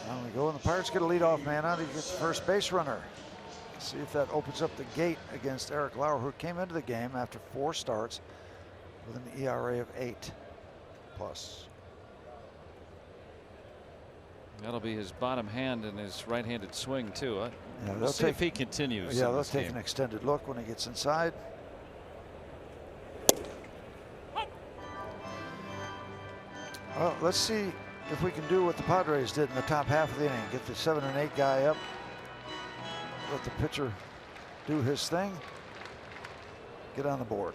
On we go, and the Pirates get a leadoff man out. He gets the first base runner. See if that opens up the gate against Eric Lauer, who came into the game after 4 starts with an ERA of 8+. That'll be his bottom hand in his right-handed swing too. Yeah, we'll see if he continues. Yeah, they'll take an extended look when he gets inside. Well, let's see if we can do what the Padres did in the top half of the inning. Get the 7 and 8 guy up. Let the pitcher do his thing. Get on the board.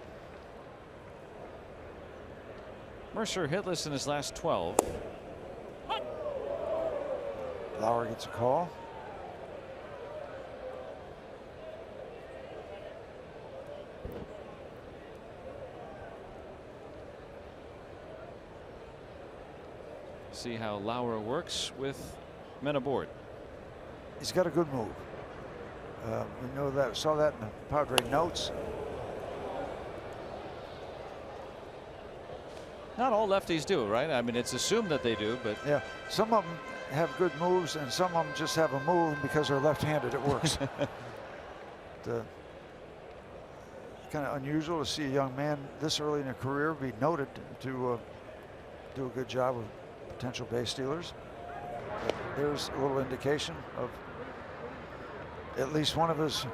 Mercer hitless in his last 12. Lauer gets a call. See how Lauer works with men aboard. He's got a good move. We know that. Saw that in the Padre notes. Not all lefties do, right? I mean, it's assumed that they do, but yeah, some of them have good moves, and some of them just have a move, and because they're left-handed, it works. Kind of unusual to see a young man this early in a career be noted to do a good job with potential base stealers. But there's a little indication of at least one of his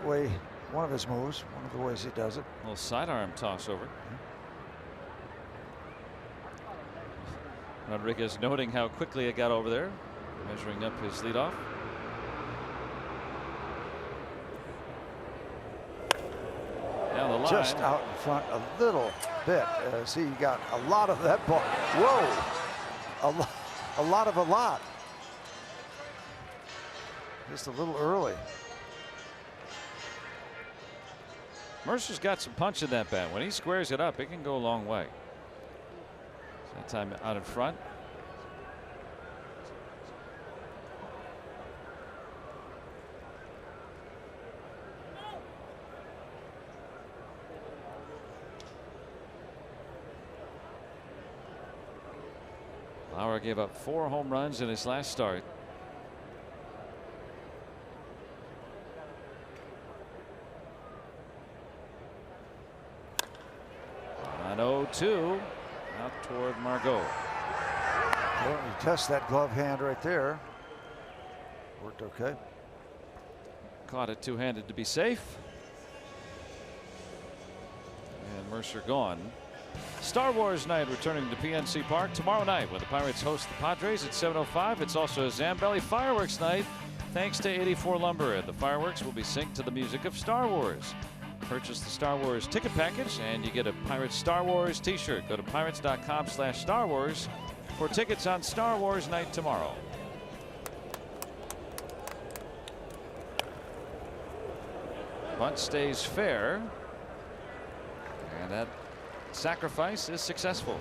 moves, one of the ways he does it. A little sidearm toss over. Rodriguez noting how quickly it got over there, measuring up his leadoff. Down the line. Just out in front a little bit. See, you got a lot of that ball. Whoa! A lot of a lot. Just a little early. Mercer's got some punch in that bat. When he squares it up, it can go a long way. That time out in front. gave up 4 home runs in his last start. On 0-2 out toward Margot. Well, you test that glove hand right there. Worked okay. Caught it two-handed to be safe. And Mercer gone. Star Wars night returning to PNC Park tomorrow night when the Pirates host the Padres at 7:05. It's also a Zambelli fireworks night thanks to 84 Lumber, and the fireworks will be synced to the music of Star Wars. Purchase the Star Wars ticket package and you get a Pirates Star Wars t-shirt. Go to pirates.com/Star Wars for tickets on Star Wars night tomorrow. Bunt stays fair, and that sacrifice is successful.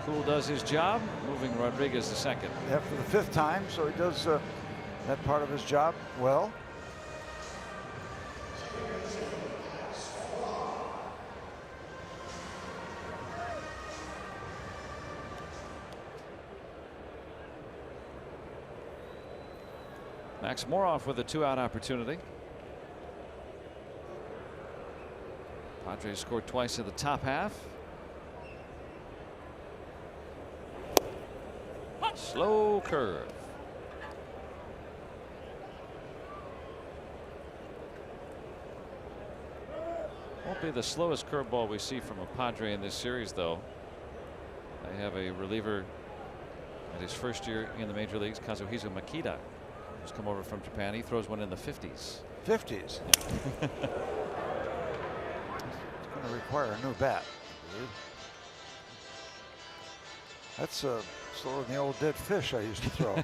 Cool does his job, moving Rodriguez to second. Yeah, for the 5th time, so he does that part of his job well. Max Moroff with a 2-out opportunity. Padres scored twice in the top half. Slow curve. Won't be the slowest curveball we see from a Padre in this series, though. They have a reliever at his first year in the major leagues, Kazuhisa Makita, who's come over from Japan. He throws one in the 50s. 50s. It's going to require a new bat. That's slower than the old dead fish I used to throw.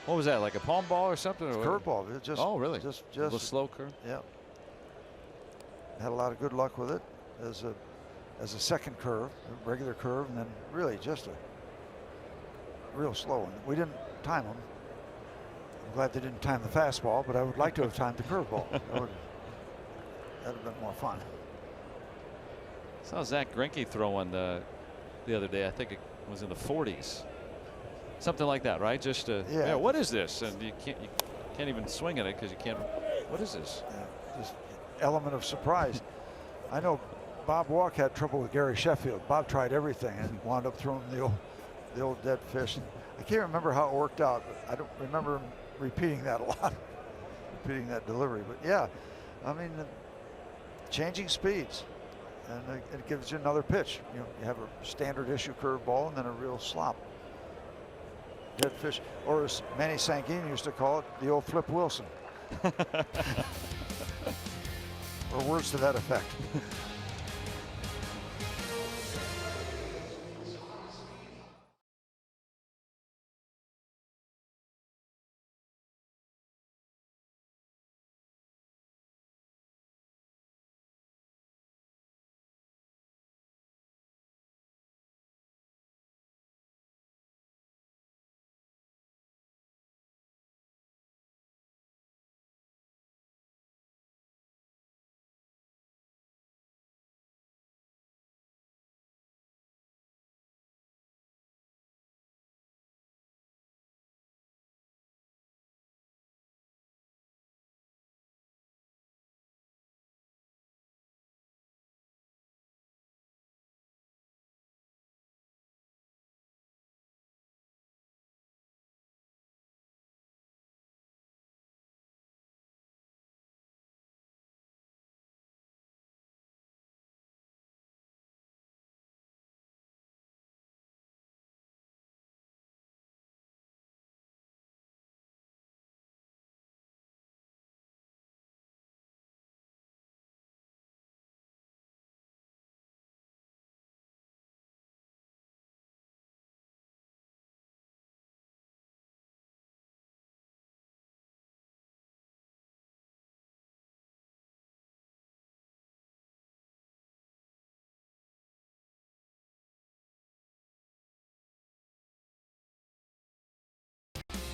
What was that, like a palm ball or something? Curveball. It just, oh, really? Just a slow curve? Yeah. Had a lot of good luck with it as a second curve, a regular curve, and then really just a real slow one. We didn't time them. I'm glad they didn't time the fastball, but I would like to have timed the curveball. That'd have been more fun. Saw Zach Greinke throw one the other day. I think it was in the 40s. Something like that, right? Just yeah. What is this? And you can't even swing at it because you can't. What is this? Yeah, just element of surprise. I know Bob Walk had trouble with Gary Sheffield. Bob tried everything and wound up throwing the old dead fish. I can't remember how it worked out. But I don't remember him repeating that a lot, repeating that delivery. But yeah, I mean, changing speeds, and it gives you another pitch. You know, you have a standard issue curveball and then a real slop. Dead fish, or as Manny Sanguine used to call it, the old Flip Wilson. Or words to that effect.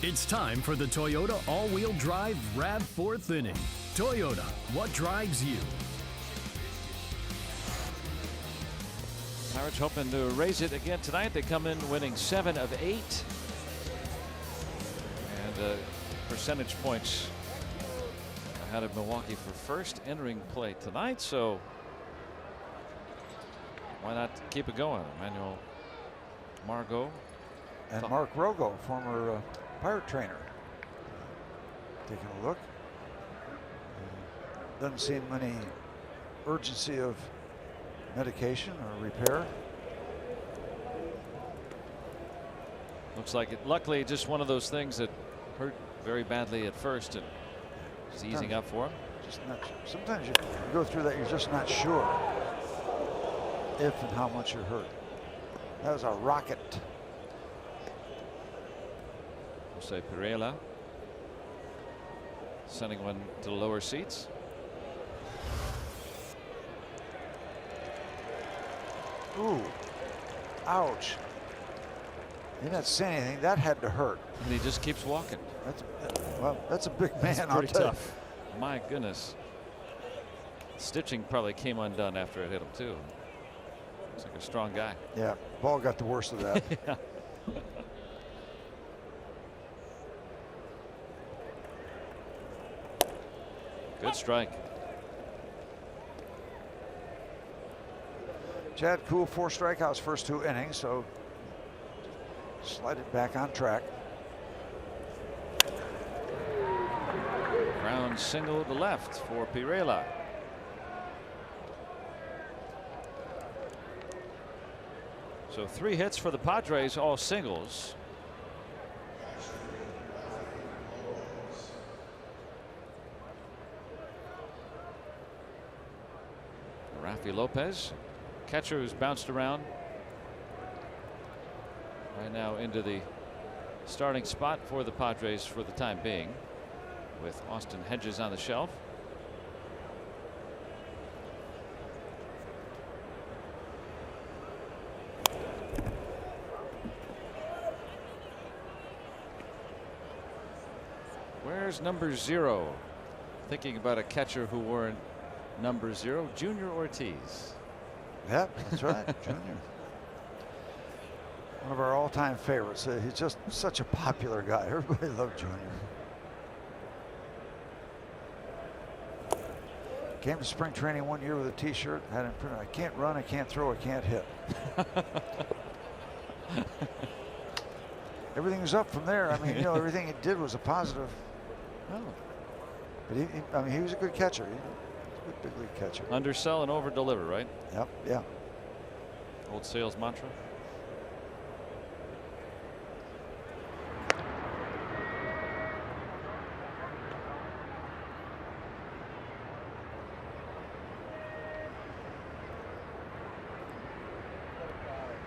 It's time for the Toyota all-wheel drive RAV4th inning. Toyota, what drives you? Pirates hoping to raise it again tonight. They come in winning 7 of 8. And percentage points ahead of Milwaukee for first entering play tonight. So why not keep it going? Emmanuel Margot. And Mark Rogo, former Pirate trainer. Taking a look. Doesn't seem any urgency of medication or repair. Looks like it. Luckily, just one of those things that hurt very badly at first and is easing up for him. Just not, sometimes you go through that, you're just not sure if and how much you're hurt. That was a rocket. Jose Pereira sending one to the lower seats. Ooh, ouch. He didn't say anything. That had to hurt. And he just keeps walking. That's a big man. That's pretty tough. My goodness. Stitching probably came undone after it hit him too. Looks like a strong guy. Yeah, ball got the worst of that. Yeah. Good strike. Chad Kuhl, 4 strikeouts first 2 innings, so slide it back on track. Ground single to left for Pereira. So 3 hits for the Padres, all singles. Rafi Lopez, catcher who's bounced around right now into the starting spot for the Padres for the time being, with Austin Hedges on the shelf. Where's number 0? Thinking about a catcher who wore number 0, Junior Ortiz. Yep, that's right, Junior. One of our all-time favorites. He's just such a popular guy. Everybody loved Junior. Came to spring training one year with a T-shirt. Had him printed, I can't run, I can't throw, I can't hit. Everything was up from there. I mean, you know, everything he did was a positive. Oh. But I mean, he was a good catcher. He was a good big league catcher. Undersell and over deliver, right? Yep, yeah. Old sales mantra.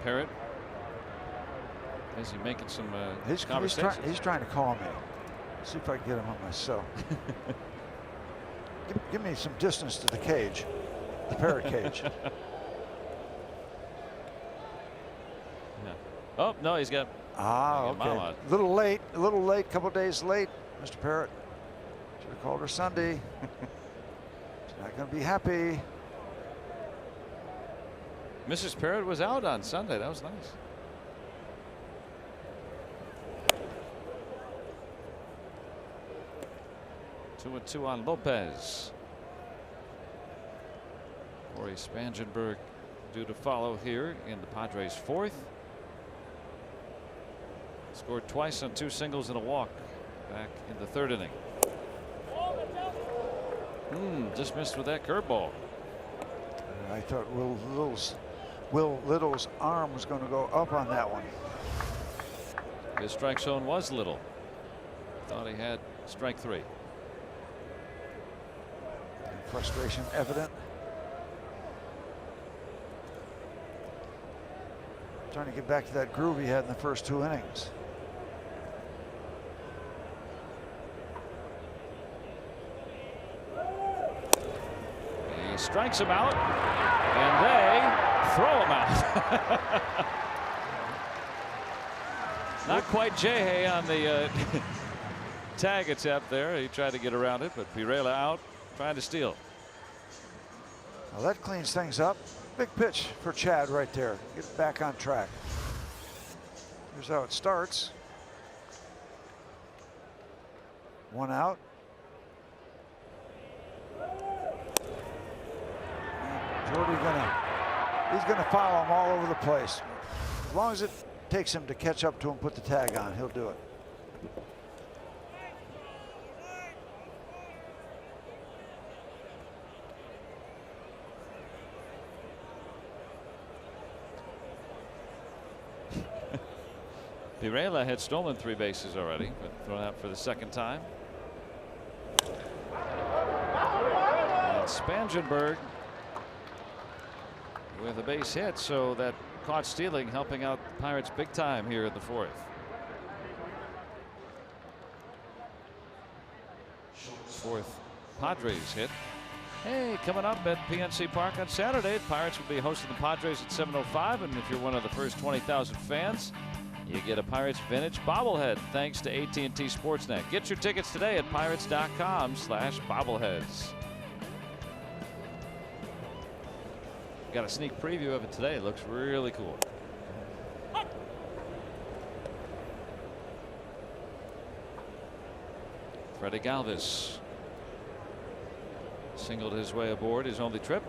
Parrott. Is he making some conversations? He's trying to call me. See if I can get him on my cell. give me some distance to the cage, the Parrot cage. Yeah. Oh no, he's got. Okay. A little late. Couple days late, Mr. Parrott. Should have called her Sunday. She's not going to be happy. Mrs. Parrott was out on Sunday. That was nice. Two and 2 on Lopez. Corey Spangenberg due to follow here in the Padres' 4th. Scored twice on 2 singles and a walk back in the 3rd inning. Just missed with that curveball. I thought Will Little's arm was going to go up on that one. His strike zone was Little. Thought he had strike 3. Frustration evident. Trying to get back to that groove he had in the first 2 innings. He strikes him out, and they throw him out. Not quite Jehe on the tag attempt there. He tried to get around it, but Pereira out, trying to steal. Well, that cleans things up. Big pitch for Chad right there. Get back on track. Here's how it starts. 1 out. Jordy he's gonna follow him all over the place. As long as it takes him to catch up to him, put the tag on, he'll do it. Pirela had stolen 3 bases already, but thrown out for the second time. And Spangenberg with a base hit, so that caught stealing helping out the Pirates big time here in the 4th. Fourth Padres hit. Hey, coming up at PNC Park on Saturday, Pirates will be hosting the Padres at 7:05, and if you're one of the first 20,000 fans, you get a Pirates vintage bobblehead thanks to AT&T Sportsnet. Get your tickets today at pirates.com/bobbleheads. Got a sneak preview of it today. It looks really cool. Freddie Galvis singled his way aboard his only trip.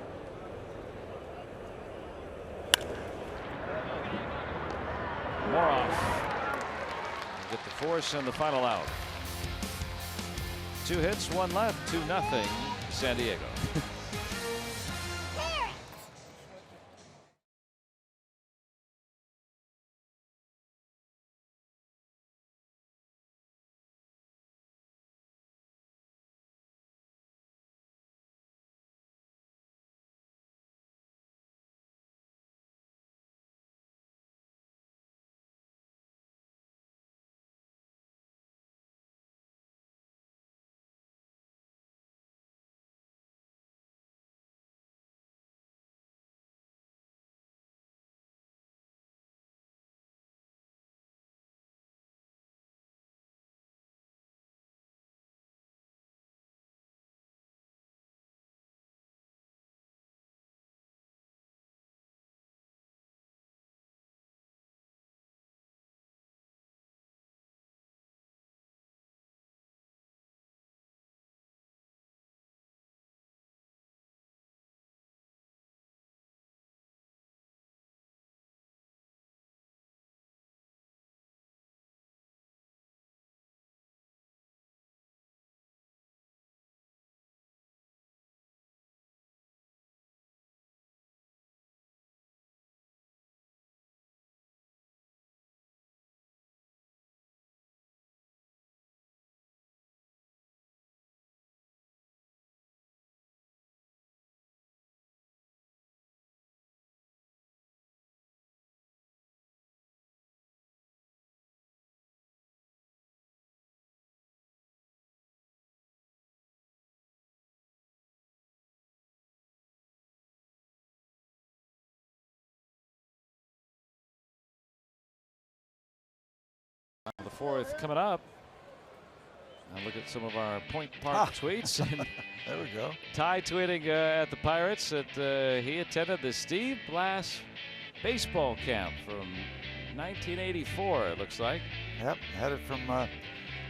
Moroff get the force and the final out. 2 hits, 1 left, 2-0 San Diego. The 4th coming up. Now look at some of our Point Park tweets. And there we go. Ty tweeting at the Pirates that he attended the Steve Blass baseball camp from 1984, it looks like. Yep, had it from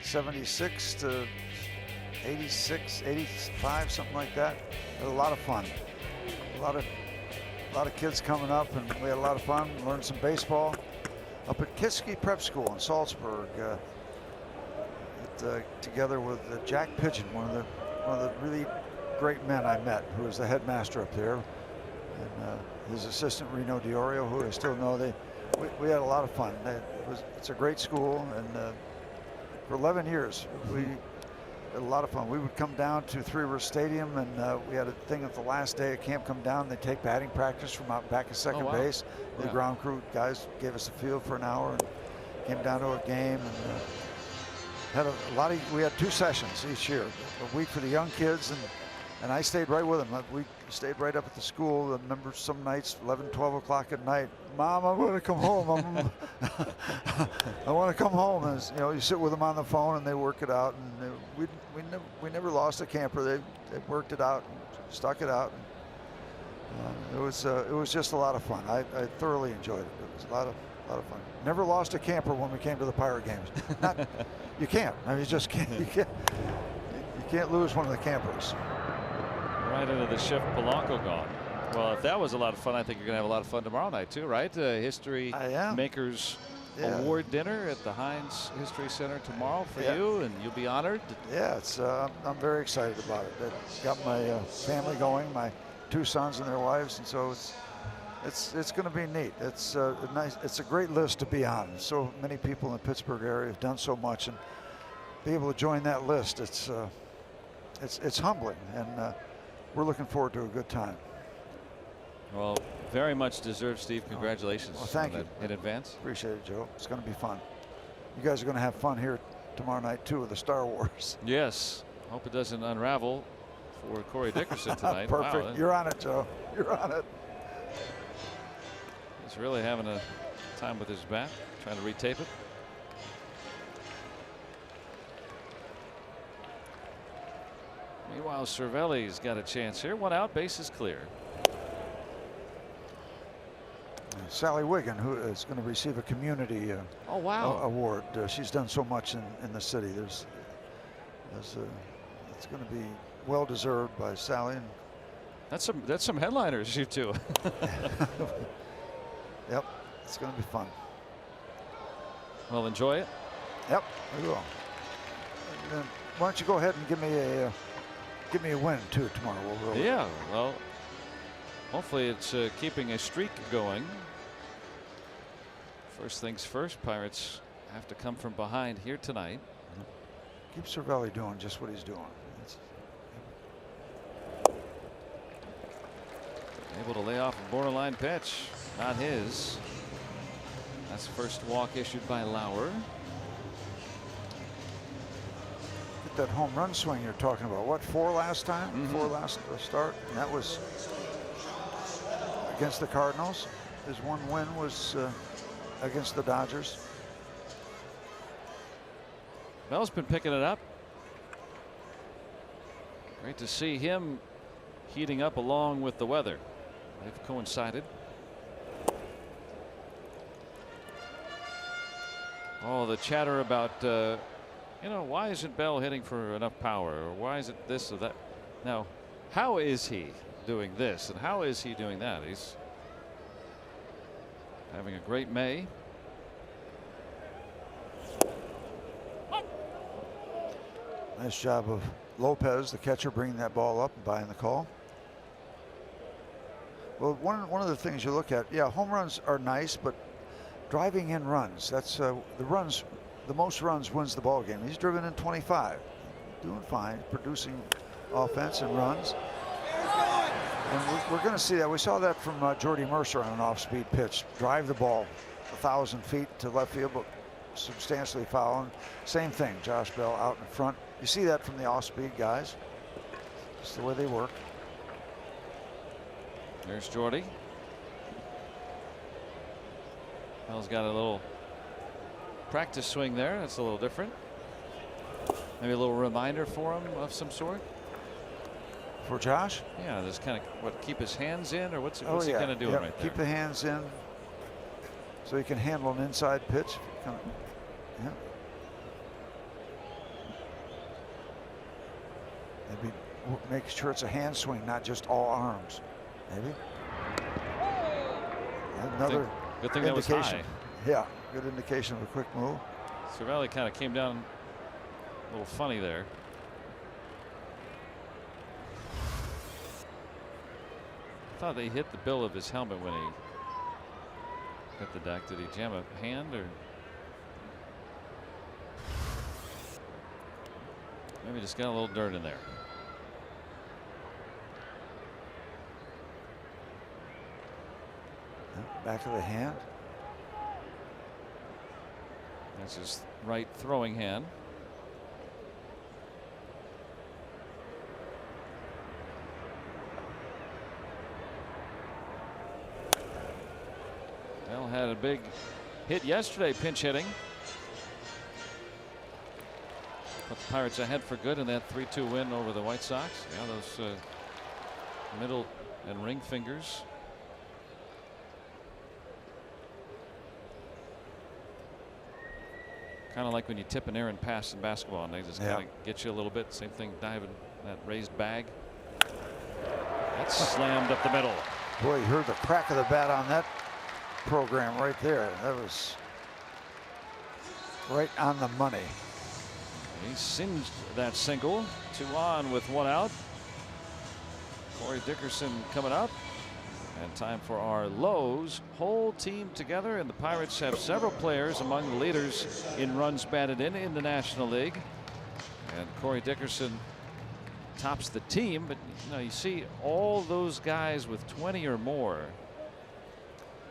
76 to 86, 85, something like that. Had a lot of fun. A lot of kids coming up, and we had a lot of fun. Learned some baseball up at Kiski Prep School in Salzburg. Together with Jack Pigeon, one of the really great men I met, who was the headmaster up there, and his assistant Reno Diorio, who I still know. We had a lot of fun. It's a great school, and for 11 years we had a lot of fun. We would come down to Three River Stadium, and we had a thing at the last day of camp come down. They take batting practice from out back at second base. The ground crew guys gave us a field for an hour and came down to a game, and had a lot of. We had 2 sessions each year, a week for the young kids, and I stayed right with them. We stayed right up at the school. I remember some nights 11, 12 o'clock at night. Mom, I want to come home. I want to come home. And you know, you sit with them on the phone and they work it out. And we never lost a camper. They worked it out, and stuck it out. It was just a lot of fun. I thoroughly enjoyed it. It was a lot of fun. Never lost a camper when we came to the Pirate games. You can't. I mean, you just can't. You can't lose one of the campers. Right into the Chef Polanco gone. Well, if that was a lot of fun, I think you're going to have a lot of fun tomorrow night too, right? History Makers Award dinner at the Heinz History Center tomorrow for you, and you'll be honored. Yeah, it's I'm very excited about it. It got my family going, my 2 sons and their wives, and so it's going to be neat. It's nice. It's a great list to be on. So many people in the Pittsburgh area have done so much, and be able to join that list, it's humbling, and we're looking forward to a good time. Well, very much deserved, Steve. Congratulations. Well, thank you in advance. Appreciate it, Joe. It's going to be fun. You guys are going to have fun here tomorrow night too with the Star Wars. Yes. Hope it doesn't unravel for Corey Dickerson tonight. Perfect. Wow. You're on it, Joe. You're on it. He's really having a time with his bat, trying to retape it. Meanwhile, Cervelli's got a chance here. 1 out, base is clear. Sally Wiggin, who is going to receive a community award. She's done so much in the city. It's going to be well deserved by Sally. And that's some headliners, you two. Yep, it's going to be fun. Well, enjoy it. Yep, we will. And why don't you go ahead and give me a win too tomorrow? Yeah, well, hopefully it's keeping a streak going. First things first, Pirates have to come from behind here tonight. Keep Cervelli doing just what he's doing. Able to lay off a borderline pitch. Not his. That's the first walk issued by Lauer. Get that home run swing you're talking about. What, 4 last time? Mm-hmm. 4 last start. And that was against the Cardinals. His 1 win was against the Dodgers. Bell's been picking it up. Great to see him heating up along with the weather. They've coincided. Oh, the chatter about, why isn't Bell hitting for enough power? Or why is it this or that? Now, how is he doing this? And how is he doing that? He's having a great May. Nice job of Lopez, the catcher, bringing that ball up and buying the call. Well, one of the things you look at, home runs are nice, but driving in runs, that's the most runs wins the ball game. He's driven in 25, doing fine, producing offense and runs. And we're going to see that. We saw that from Jordy Mercer on an off-speed pitch. Drive the ball 1,000 feet to left field, but substantially fouling. Same thing, Josh Bell out in front. You see that from the off-speed guys. It's the way they work. There's Jordy. Bell's got a little practice swing there. That's a little different. Maybe a little reminder for him of some sort. For Josh? Yeah, just kind of keep his hands in, or what's he kind of doing right there? Keep the hands in so he can handle an inside pitch. Maybe make sure it's a hand swing, not just all arms. Maybe. Another good thing that was high. Yeah, good indication of a quick move. Cervelli kind of came down a little funny there. I thought they hit the bill of his helmet when he hit the deck. Did he jam a hand or maybe just got a little dirt in there? Back of the hand. That's his right throwing hand. Bell had a big hit yesterday, pinch hitting. Put the Pirates ahead for good in that 3-2 win over the White Sox. Yeah, those middle and ring fingers. Kind of like when you tip an errant pass in basketball and they just kind of get you a little bit. Same thing diving that raised bag. That's slammed up the middle. Boy, you heard the crack of the bat on that program right there. That was right on the money. He singed that single. 2 on with 1 out. Corey Dickerson coming up. And time for our lows. Whole team together, and the Pirates have several players among the leaders in runs batted in the National League. And Corey Dickerson tops the team, but you see all those guys with 20 or more.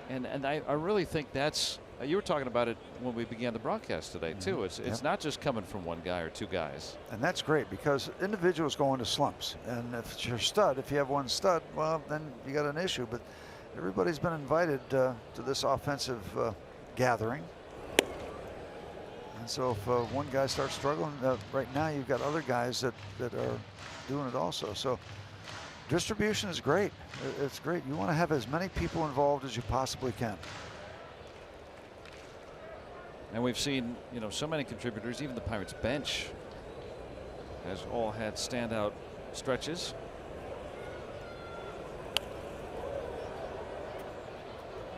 And I really think that's, you were talking about it when we began the broadcast today too. It's not just coming from 1 guy or 2 guys. And that's great, because individuals go into slumps, and if it's your stud, if you have 1 stud, well, then you got an issue. But everybody's been invited to this offensive gathering, and so if 1 guy starts struggling, right now you've got other guys that are doing it also. So distribution is great. It's great. You want to have as many people involved as you possibly can. And we've seen, so many contributors. Even the Pirates bench has all had standout stretches.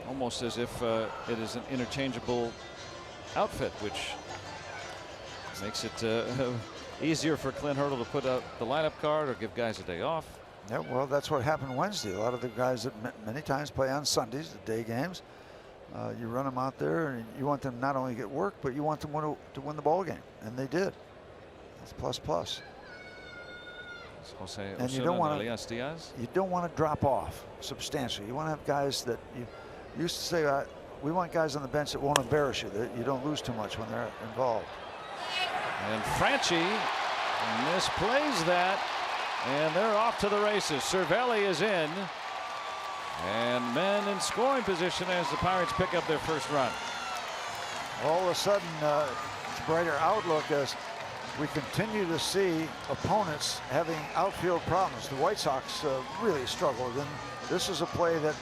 Almost as if it is an interchangeable outfit, which makes it easier for Clint Hurdle to put out the lineup card or give guys a day off. Yeah, well, that's what happened Wednesday. A lot of the guys that many times play on Sundays, the day games, you run them out there, and you want them not only to get work, but you want them to win the ball game, and they did. That's plus. And you don't want to drop off substantially. You want to have guys that you used to say, we want guys on the bench that won't embarrass you, that you don't lose too much when they're involved. And Franchi misplays that, and they're off to the races. Cervelli is in, and men in scoring position as the Pirates pick up their first run. All of a sudden, it's a brighter outlook as we continue to see opponents having outfield problems. The White Sox really struggled, and this is a play that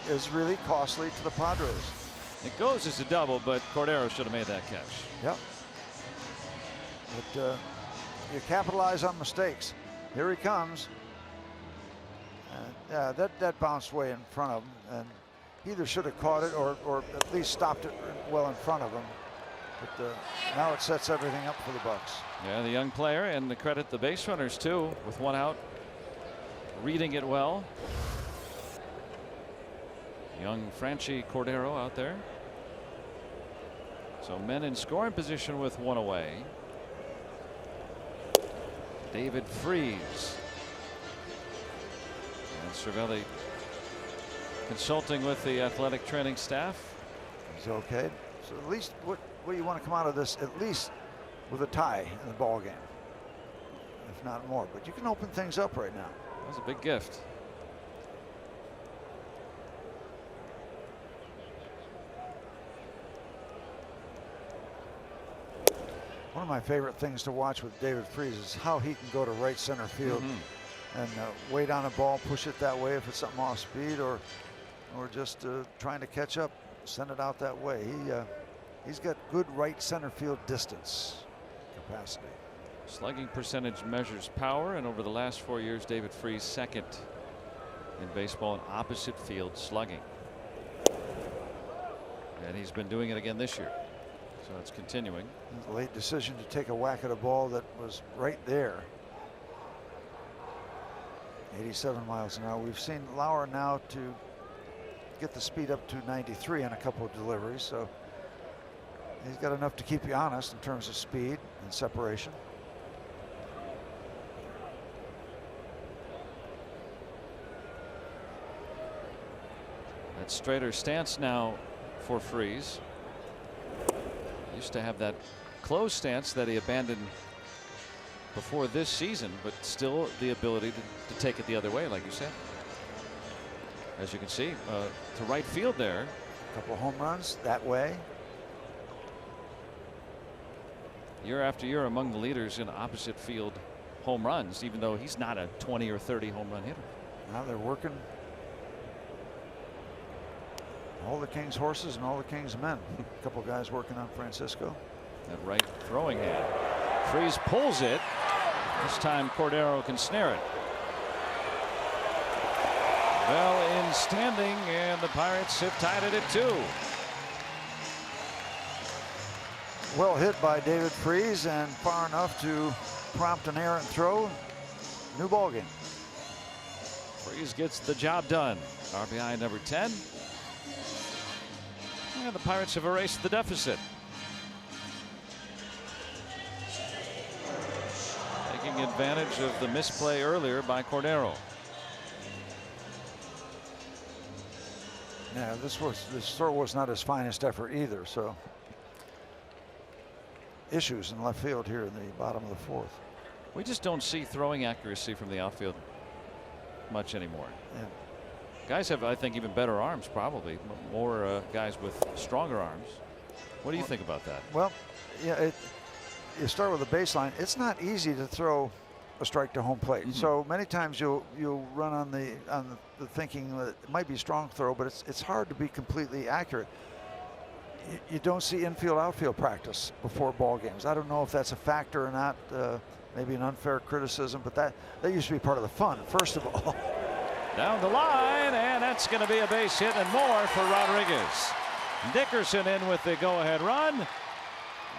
is really costly to the Padres. It goes as a double, but Cordero should have made that catch. Yep. But you capitalize on mistakes. Here he comes. Yeah, that bounced way in front of him, and he either should have caught it or at least stopped it well in front of him. But now it sets everything up for the Bucks. Yeah, the young player, and the credit the base runners too, with 1 out, reading it well. Young Franchi Cordero out there. So men in scoring position with 1 away. David Freese. And Cervelli consulting with the athletic training staff. He's okay. So at least what you want to come out of this, at least with a tie in the ball game, if not more. But you can open things up right now. That was a big gift. One of my favorite things to watch with David Freese is how he can go to right center field and wait on a ball, push it that way if it's something off speed, or just trying to catch up, send it out that way. He's got good right center field distance capacity. Slugging percentage measures power, and over the last 4 years, David Freese second in baseball in opposite field slugging. And he's been doing it again this year. So it's continuing. A late decision to take a whack at a ball that was right there. 87 miles an hour. We've seen Lauer now to get the speed up to 93 on a couple of deliveries. So he's got enough to keep you honest in terms of speed and separation. That straighter stance now for Freese. Used to have that closed stance that he abandoned before this season, but still the ability to take it the other way, like you said. As you can see, to right field there. A couple of home runs that way. Year after year among the leaders in opposite field home runs, even though he's not a 20 or 30 home run hitter. Now they're working all the King's horses and all the King's men. A couple guys working on Francisco. That right throwing hand. Freeze pulls it. This time Cordero can snare it. Well in standing, and the Pirates have tied it at 2. Well hit by David Freeze and far enough to prompt an errant throw. New ball game. Freeze gets the job done. RBI number 10. And the Pirates have erased the deficit. Taking advantage of the misplay earlier by Cordero. Yeah, this throw was not his finest effort either, so issues in left field here in the bottom of the 4th. We just don't see throwing accuracy from the outfield much anymore. Yeah. Guys have, I think, even better arms, probably more guys with stronger arms. What do you think about that? Well, yeah, you start with the baseline. It's not easy to throw a strike to home plate. So many times you'll run on the thinking that it might be a strong throw, but it's hard to be completely accurate. You don't see infield outfield practice before ball games. I don't know if that's a factor or not. Maybe an unfair criticism, but that used to be part of the fun. First of all. Down the line, and that's going to be a base hit and more for Rodriguez. Dickerson in with the go-ahead run.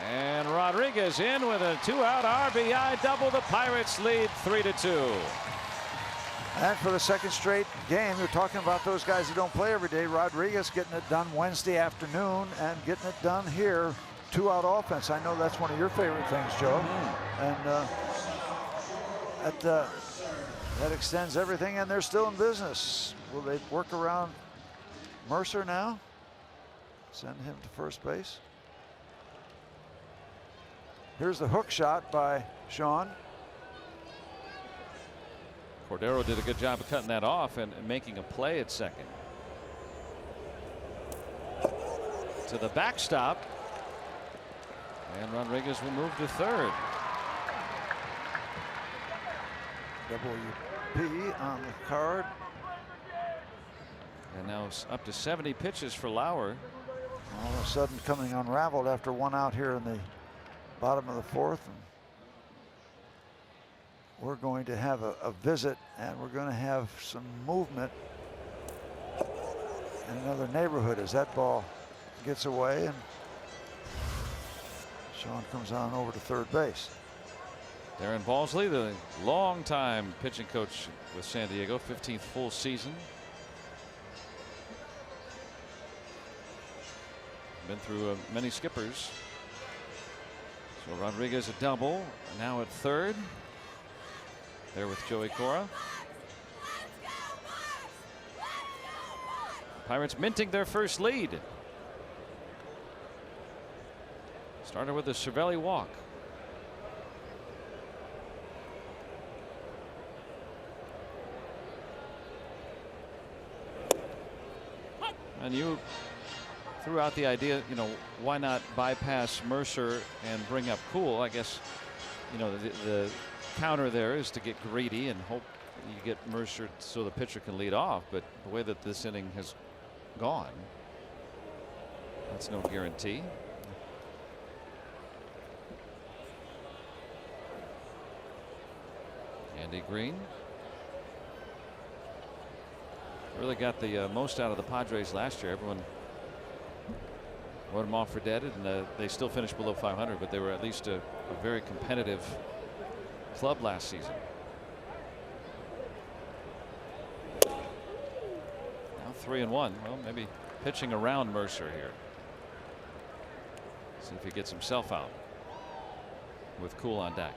And Rodriguez in with a 2-out RBI double. The Pirates lead 3-2. And for the second straight game, you're talking about those guys who don't play every day. Rodriguez getting it done Wednesday afternoon and getting it done here. 2-out offense. I know that's one of your favorite things, Joe. And that extends everything, and they're still in business. Will they work around Mercer now? Send him to first base. Here's the hook shot by Sean. Cordero did a good job of cutting that off and making a play at second. To the backstop. And Rodriguez will move to third. WP on the card. And now it's up to 70 pitches for Lauer. All of a sudden coming unraveled after 1 out here in the bottom of the 4th. And we're going to have a visit, and we're going to have some movement in another neighborhood as that ball gets away, and Sean comes on over to third base. Darren Balsley, the longtime pitching coach with San Diego, 15th full season. Been through many skippers. So Rodriguez a double, now at third. There with Joey Cora. Pirates minting their first lead. Started with a Cervelli walk. And you threw out the idea, you know, why not bypass Mercer and bring up Cool? I guess, you know, the counter there is to get greedy and hope you get Mercer so the pitcher can lead off. But the way that this inning has gone, that's no guarantee. Andy Green really got the most out of the Padres last year. Everyone wrote them off for dead, and they still finished below 500, but they were at least a very competitive club last season. Now 3-1. Well, maybe pitching around Mercer here. See if he gets himself out with Cool on deck.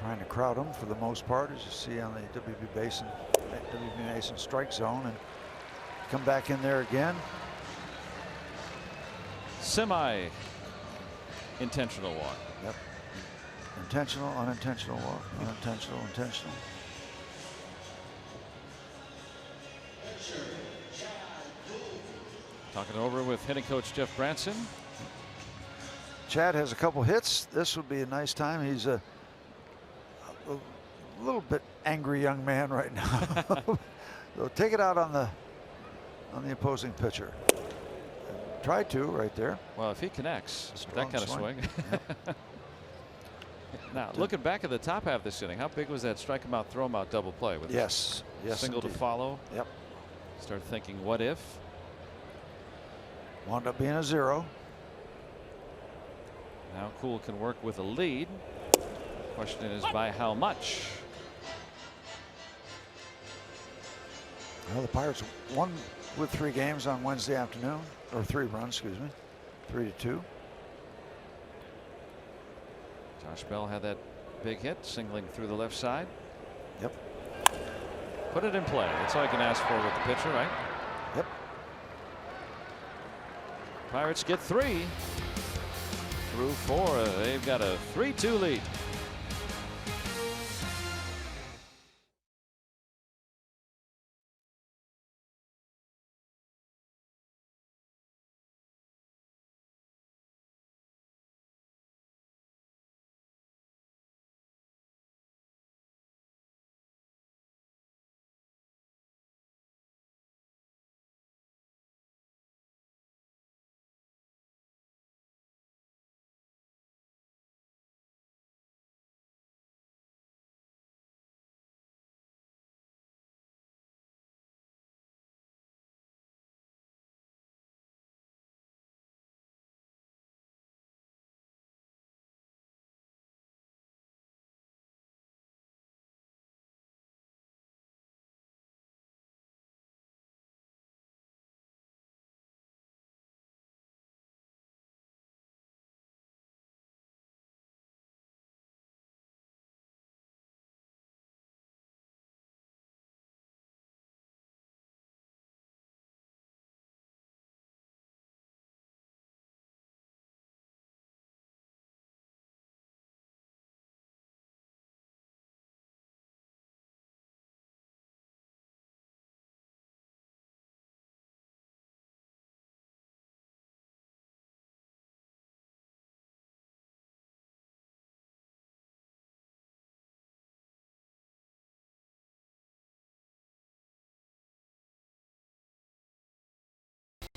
Trying to crowd him for the most part, as you see on the WB Mason strike zone, and come back in there again. Semi intentional walk. Yep. Intentional, unintentional walk, unintentional, intentional. Talking over with hitting coach Jeff Branson. Chad has a couple hits. This would be a nice time. He's a little bit angry young man right now. So take it out on the opposing pitcher. Tried to right there. Well, if he connects Strong that kind of swing. Yep. Now, looking back at the top half of this inning, how big was that strike him out, throw him out double play with yes, single indeed. to follow? Yep. Start thinking, what if? Wound up being a 0. Now Cool can work with a lead. Question is by how much? Well, the Pirates won with 3 games on Wednesday afternoon, or 3 runs, excuse me, 3-2. Josh Bell had that big hit, singling through the left side. Yep. Put it in play. That's all you can ask for with the pitcher, right? Yep. Pirates get 3 through 4. They've got a 3-2 lead.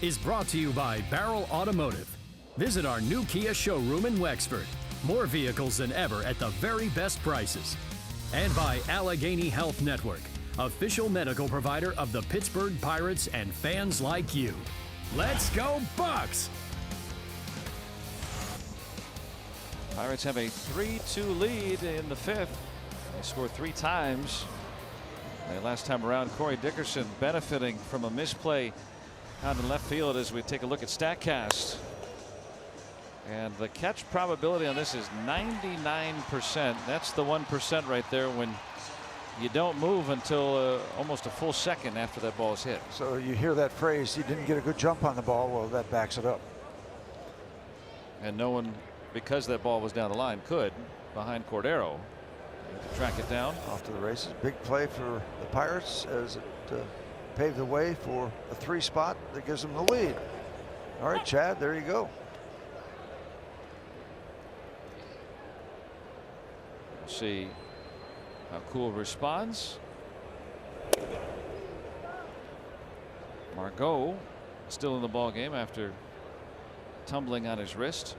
Is brought to you by Barrel Automotive. Visit our new Kia showroom in Wexford. More vehicles than ever at the very best prices. And by Allegheny Health Network, official medical provider of the Pittsburgh Pirates and fans like you. Let's go Bucks! Pirates have a 3-2 lead in the 5th. They scored 3 times. And last time around, Corey Dickerson benefiting from a misplay out in left field as we take a look at StatCast. And the catch probability on this is 99%. That's the 1% right there when you don't move until almost a full second after that ball is hit. So you hear that phrase, he didn't get a good jump on the ball. Well, that backs it up. And no one, because that ball was down the line, could behind Cordero track it down. Off to the races. Big play for the Pirates as it paved the way for a 3 spot that gives them the lead. All right, Chad, there you go. We'll see how Cool responds. Margot still in the ball game after tumbling on his wrist.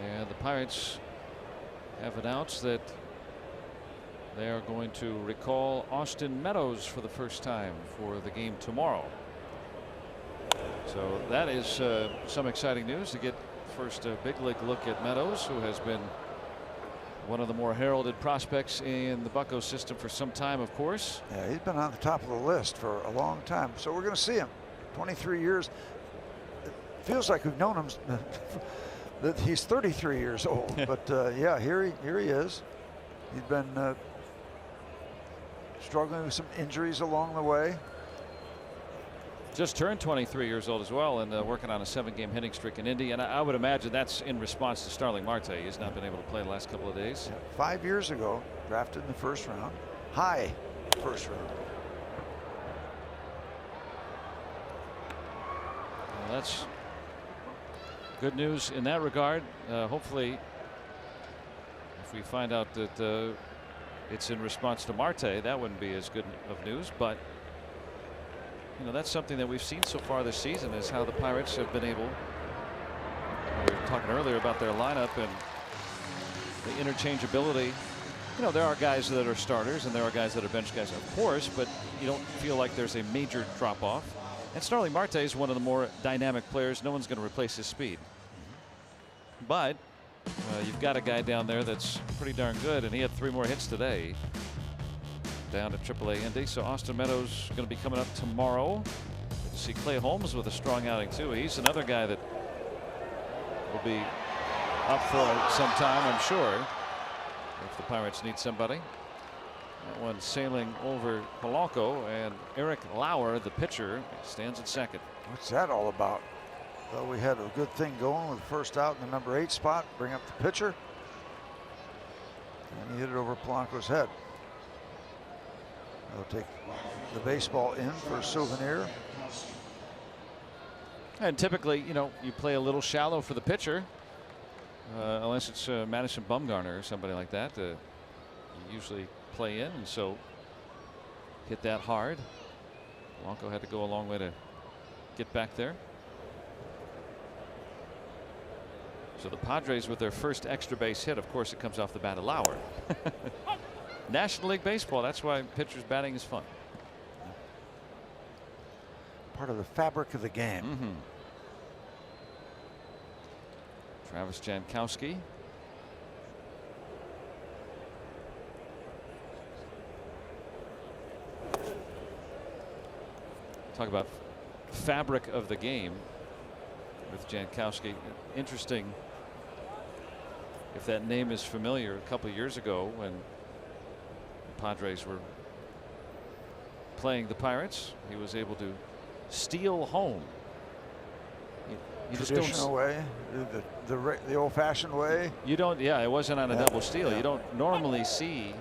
And the Pirates have announced that they are going to recall Austin Meadows for the first time for the game tomorrow. So that is some exciting news to get first a big league look at Meadows, who has been one of the more heralded prospects in the Bucco system for some time, of course. Yeah, he's been on the top of the list for a long time. So we're going to see him. 23 years. It feels like we've known him. That he's 33 years old, but yeah, here he is. He's been struggling with some injuries along the way. Just turned 23 years old as well, and working on a 7-game hitting streak in Indy. And I would imagine that's in response to Starling Marte. He's not been able to play the last couple of days. Yeah, 5 years ago, drafted in the 1st round, high 1st round. That's good news in that regard. Hopefully, if we find out that it's in response to Marte, that wouldn't be as good of news. But you know, that's something that we've seen so far this season, is how the Pirates have been able. We were talking earlier about their lineup and the interchangeability. You know, there are guys that are starters and there are guys that are bench guys, of course, but you don't feel like there's a major drop off. And Starling Marte is one of the more dynamic players. No one's going to replace his speed. But you've got a guy down there that's pretty darn good, and he had 3 more hits today down at AAA Indy. So Austin Meadows going to be coming up tomorrow. Good to see Clay Holmes with a strong outing too. He's another guy that will be up for some time, I'm sure, if the Pirates need somebody. That one sailing over Polanco, and Eric Lauer, the pitcher, stands at second. What's that all about? Well, we had a good thing going with the first out in the number 8 spot. Bring up the pitcher, and he hit it over Polanco's head. They'll take the baseball in for a souvenir. And typically, you know, you play a little shallow for the pitcher, unless it's Madison Bumgarner or somebody like that. You usually play in, and so hit that hard. Polanco had to go a long way to get back there. So the Padres with their first extra base hit, of course it comes off the bat of Lauer. National League Baseball, that's why pitchers batting is fun. Part of the fabric of the game. Travis Jankowski. Talk about fabric of the game with Jankowski. Interesting if that name is familiar. A couple of years ago when the Padres were playing the Pirates, he was able to steal home. You just Traditional way, the old-fashioned way. You don't. Yeah, it wasn't on a double steal. You don't normally see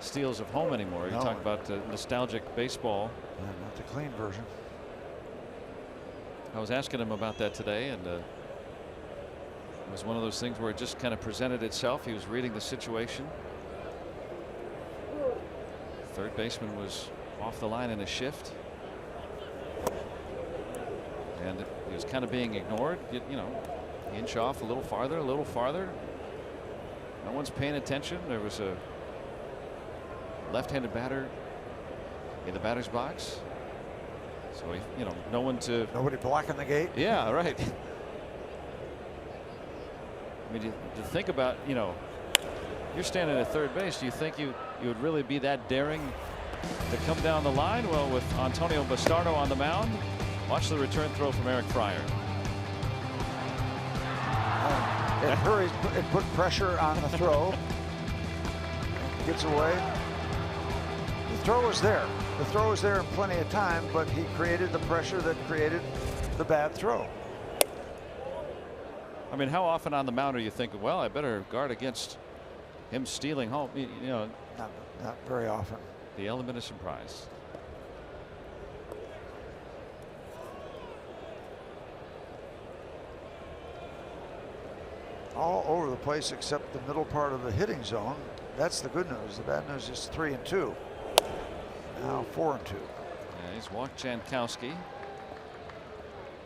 steals of home anymore. You talk about nostalgic baseball. Yeah, not the clean version. I was asking him about that today, and it was one of those things where it just kind of presented itself. He was reading the situation. Third baseman was off the line in a shift, and he was kind of being ignored. You know, inch off a little farther, a little farther. No one's paying attention. There was a left-handed batter in the batter's box. So, you know, nobody blocking the gate. Yeah, right. I mean, to think about, you know, you're standing at third base. Do you think you would really be that daring to come down the line? Well, with Antonio Bastardo on the mound, watch the return throw from Eric Fryer. It hurries. It put pressure on the throw. Gets away. The throw was there. The throw was there in plenty of time, but he created the pressure that created the bad throw. I mean, how often on the mound are you thinking, well, I better guard against him stealing home? You know, not very often. The element of surprise. All over the place except the middle part of the hitting zone. That's the good news. The bad news is 3-2. Now 4-2. Yeah, he's walked Jankowski.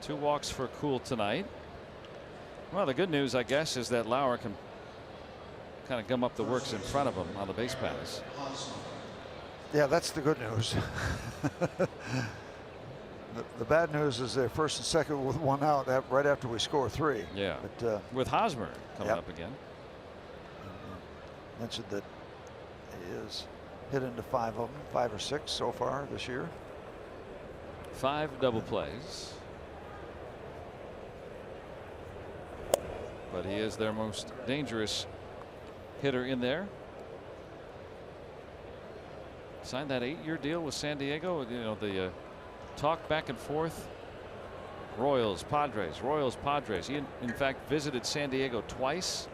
2 walks for Cool tonight. Well, the good news, I guess, is that Lauer can kind of gum up the works in front of him on the base paths. Yeah, that's the good news. The bad news is they're first and second with 1 out right after we score 3. Yeah. But, with Hosmer coming up again. Mentioned that he is hit into 5 of them, 5 or 6 so far this year. 5 double plays. But he is their most dangerous hitter in there. Signed that 8-year deal with San Diego. You know, the talk back and forth. Royals, Padres, Royals, Padres. He in fact visited San Diego twice.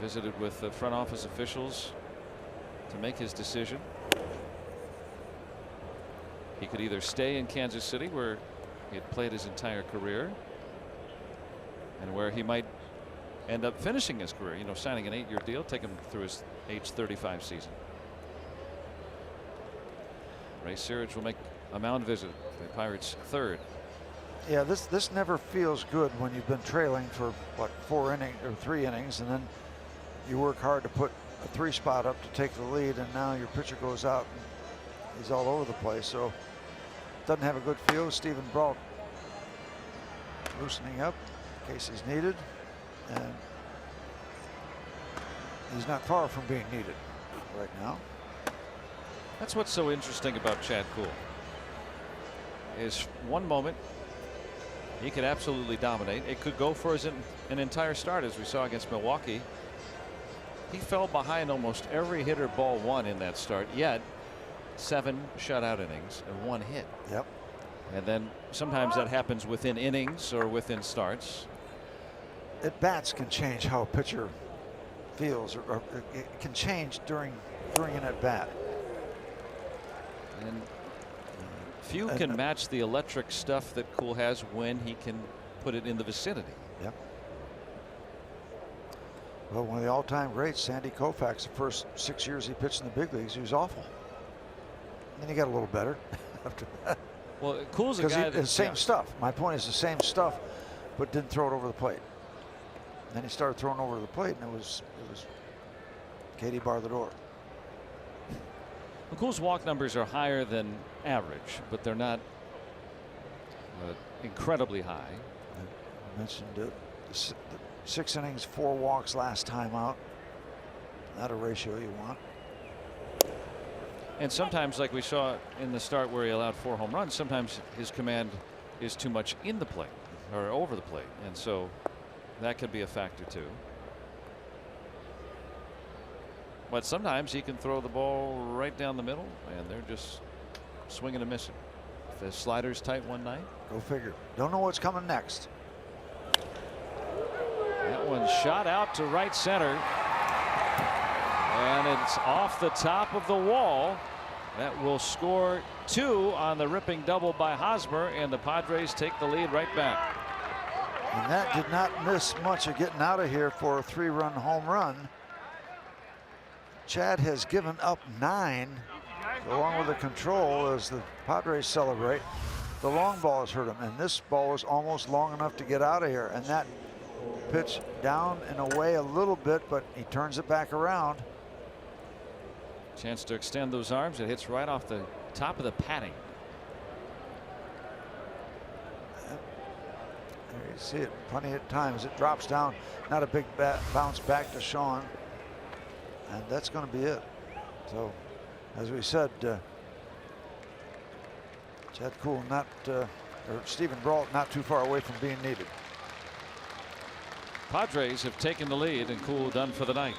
Visited with the front office officials to make his decision. He could either stay in Kansas City, where he had played his entire career and where he might end up finishing his career. You know, signing an 8-year deal, take him through his age 35 season. Ray Searage will make a mound visit. The Pirates' third. Yeah, this never feels good when you've been trailing for what, 3 innings, and then you work hard to put a 3 spot up to take the lead, and now your pitcher goes out and he's all over the place. So doesn't have a good feel. Stephen Brault loosening up in case he's needed, and he's not far from being needed right now. That's what's so interesting about Chad Kuhl. Is one moment he could absolutely dominate. It could go for an entire start, as we saw against Milwaukee. He fell behind almost every hitter ball 1 in that start, yet 7 shutout innings and 1 hit. Yep. And then sometimes that happens within innings or within starts. At bats can change how a pitcher feels, or it can change during an at bat. And few can match the electric stuff that Kuhl has when he can put it in the vicinity. Yep. Well, one of the all-time greats, Sandy Koufax, the first 6 years he pitched in the big leagues, he was awful. Then he got a little better after that. Well, Kuhl's a guy the same stuff. My point is the same stuff, but didn't throw it over the plate. And then he started throwing over the plate, and it was Katie bar the door. Kuhl's walk numbers are higher than average, but they're not incredibly high. I mentioned it. 6 innings, 4 walks last time out. Not a ratio you want. And sometimes, like we saw in the start where he allowed 4 home runs, sometimes his command is too much in the plate or over the plate, and so that could be a factor too. But sometimes he can throw the ball right down the middle, and they're just swinging and missing. If the slider's tight one night. Go figure. Don't know what's coming next. That one shot out to right center. And it's off the top of the wall. That will score 2 on the ripping double by Hosmer, and the Padres take the lead right back. And that did not miss much of getting out of here for a 3-run home run. Chad has given up 9, along with the control as the Padres celebrate. The long ball has hurt him, and this ball was almost long enough to get out of here. And that pitch down and away a little bit, but he turns it back around. Chance to extend those arms. It hits right off the top of the padding. There you see it plenty of times. It drops down. Not a big bounce back to Sean. And that's going to be it. So, as we said, Chad Kuhl or Stephen Brault not too far away from being needed. Padres have taken the lead, and Kuhl done for the night.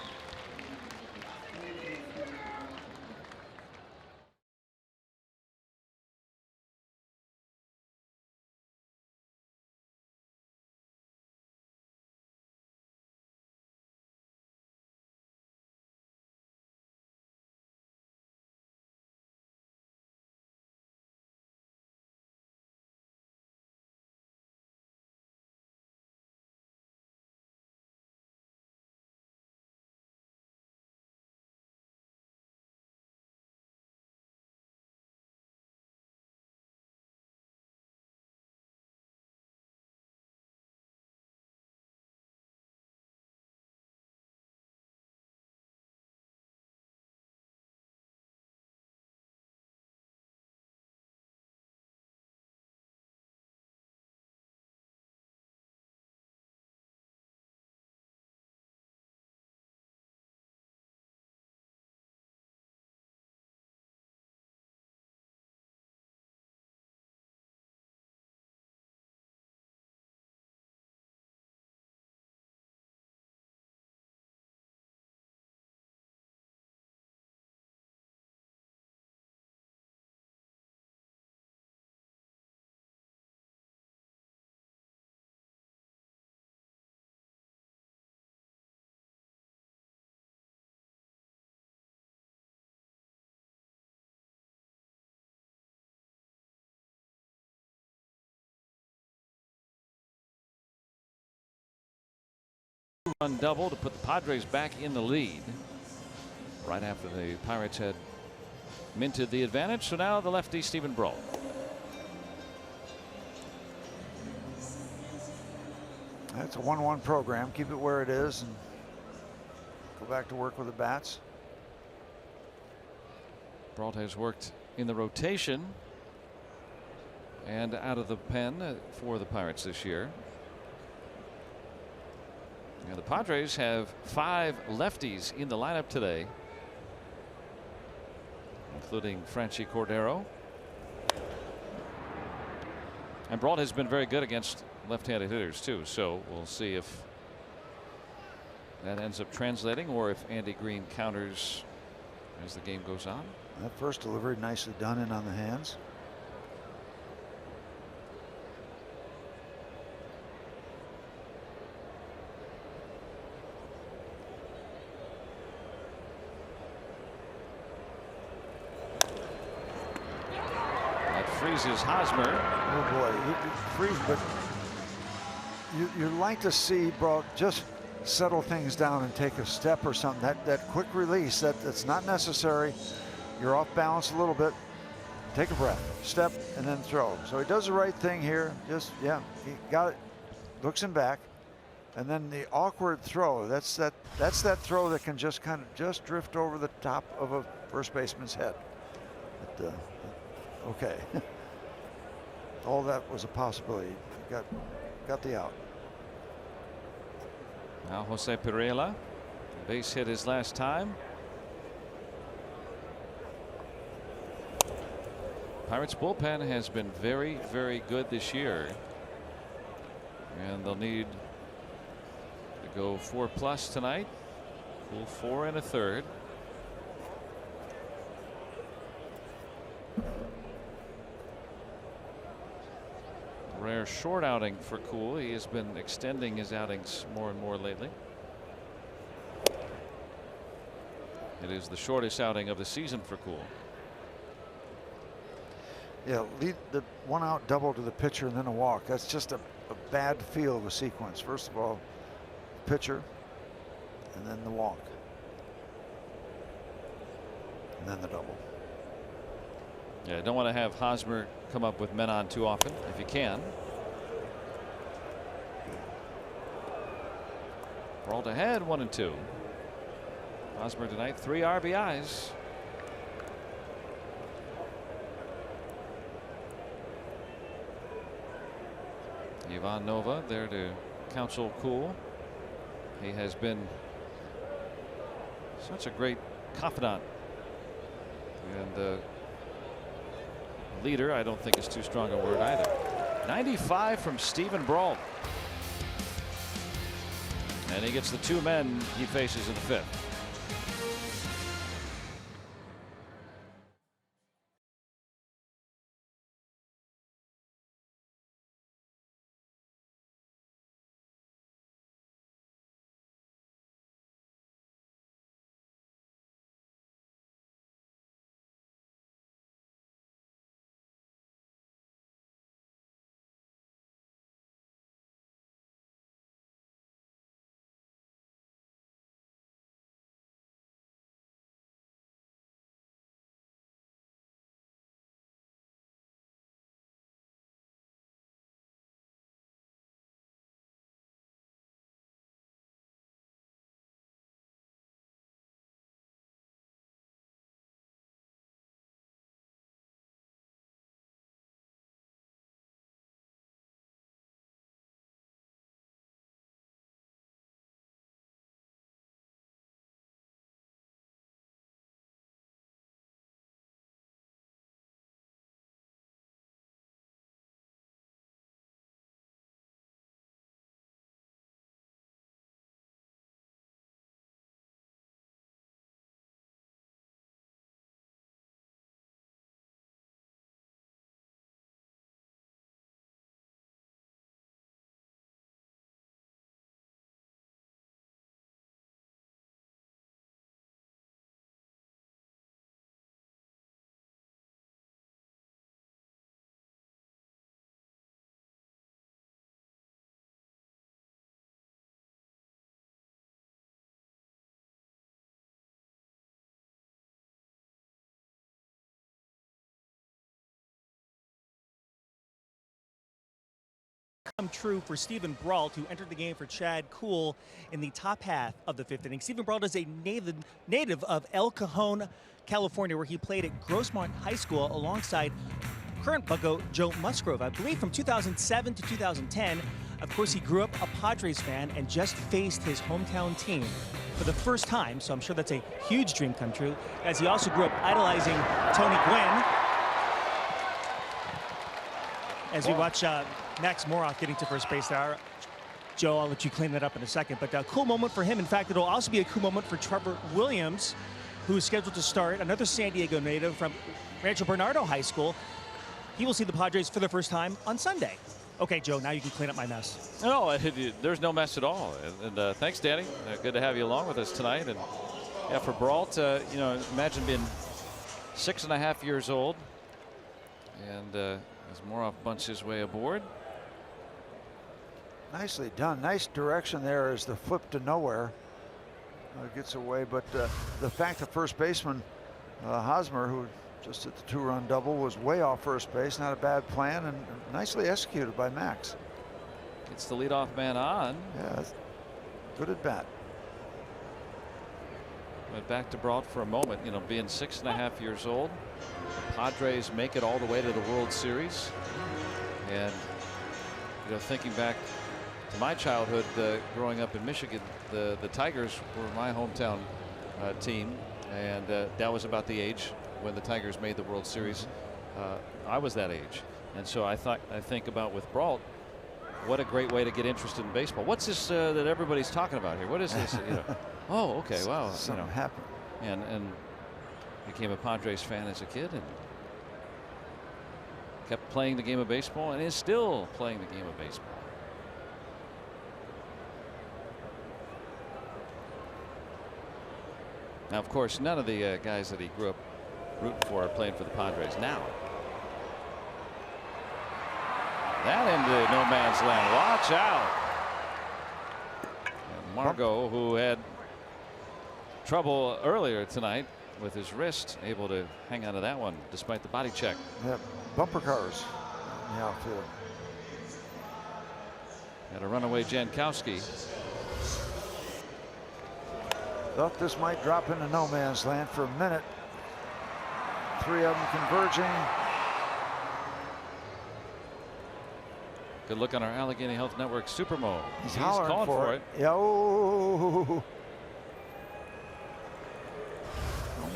2-run double to put the Padres back in the lead right after the Pirates had minted the advantage. So now the lefty Stephen Brault. That's a 1-1 program. Keep it where it is and go back to work with the bats. Brault has worked in the rotation and out of the pen for the Pirates this year. And the Padres have 5 lefties in the lineup today, including Franchi Cordero. And Brault has been very good against left-handed hitters too, so we'll see if that ends up translating or if Andy Green counters as the game goes on. That first delivery nicely done in on the hands. That freezes Hosmer. Oh boy, you freeze, but you like to see Brault just settle things down and take a step or something. That quick release, that's not necessary. You're off balance a little bit. Take a breath, step, and then throw. So he does the right thing here. Just, yeah, he got it. Looks him back, and then the awkward throw. That's that throw that can just kind of just drift over the top of a first baseman's head. But, okay. All that was a possibility. Got the out. Now Jose Pereira, base hit his last time. Pirates bullpen has been very, very good this year, and they'll need to go 4+ tonight. Cool 4 1/3. Rare short outing for Cool. He has been extending his outings more and more lately. It is the shortest outing of the season for Cool. Yeah, lead the 1-out double to the pitcher and then a walk. That's just a bad feel of a sequence. First of all, pitcher, and then the walk, and then the double. Yeah, don't want to have Hosmer come up with men on too often if you can. Brault ahead 1-2. Hosmer tonight 3 RBIs. Ivan Nova there to counsel Cool. He has been such a great confidant and leader. I don't think is too strong a word either. 95 from Stephen Brault. And he gets the 2 men he faces in the 5th. come true for Stephen Brault, who entered the game for Chad Kuhl in the top half of the 5th inning. Stephen Brault is a native of El Cajon, California, where he played at Grossmont High School alongside current Bucko Joe Musgrove, I believe from 2007 to 2010. Of course, he grew up a Padres fan and just faced his hometown team for the first time, so I'm sure that's a huge dream come true, as he also grew up idolizing Tony Gwynn. As we watch Max Moroff getting to first base there. Joe, I'll let you clean that up in a second, but a cool moment for him. In fact, it'll also be a cool moment for Trevor Williams, who is scheduled to start, another San Diego native from Rancho Bernardo High School. He will see the Padres for the first time on Sunday. Okay, Joe, now you can clean up my mess. No, there's no mess at all. And thanks, Danny. Good to have you along with us tonight. And yeah, for Brault, you know, imagine being 6.5 years old. And as Moroff bunts his way aboard. Nicely done. Nice direction there as the flip to nowhere. Gets away, but the fact that first baseman Hosmer, who just at the 2-run double, was way off first base, not a bad plan, and nicely executed by Max. Gets the leadoff man on. Yeah, good at bat. Went back to Brault for a moment. You know, being 6.5 years old, the Padres make it all the way to the World Series, and you know, thinking back to my childhood, growing up in Michigan, the Tigers were my hometown team, and that was about the age when the Tigers made the World Series. I was that age, and so I think about with Brault, what a great way to get interested in baseball. What's this that everybody's talking about here? What is this? You know, oh, okay, wow. Something happened. And became a Padres fan as a kid, and kept playing the game of baseball, and is still playing the game of baseball. Now, of course, none of the guys that he grew up rooting for are playing for the Padres now. That into no man's land. Watch out. And Margot, who had trouble earlier tonight with his wrist, able to hang on to that one despite the body check. Yeah, bumper cars in the outfield. Had a runaway Jankowski. Thought this might drop into no man's land for a minute. 3 of them converging. Good look on our Allegheny Health Network Super Mode. He's calling for it. Yeah,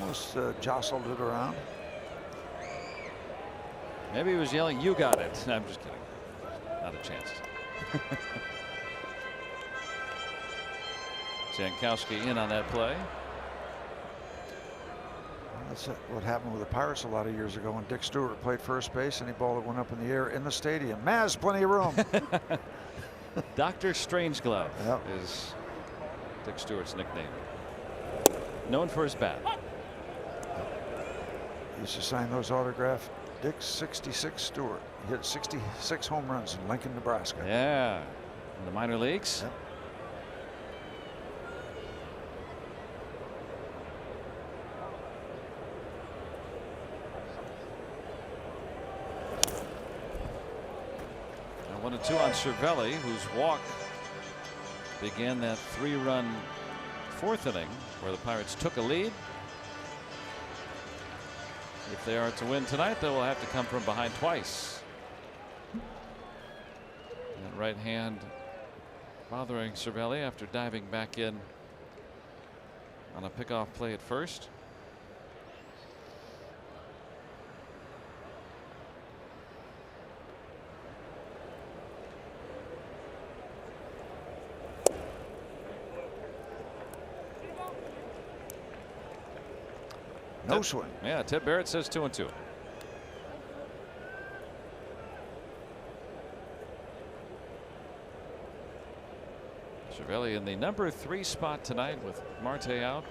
almost jostled it around. Maybe he was yelling, "You got it." I'm just kidding. Not a chance. Jankowski in on that play. That's what happened with the Pirates a lot of years ago when Dick Stewart played first base. Any ball that went up in the air in the stadium. Maz, plenty of room. Dr. Strangeglove Yep. is Dick Stewart's nickname. Known for his bat. Used to sign those autographs. Dick 66 Stewart. He hit 66 home runs in Lincoln, Nebraska. Yeah. In the minor leagues. Yep. Now 1-2 on Cervelli, whose walk began that 3-run 4th inning where the Pirates took a lead. If they are to win tonight, they will have to come from behind twice. That right hand bothering Cervelli after diving back in on a pickoff play at first. No swing. Yeah, Ted Barrett says 2-2. Cervelli in the number 3 spot tonight with Marte out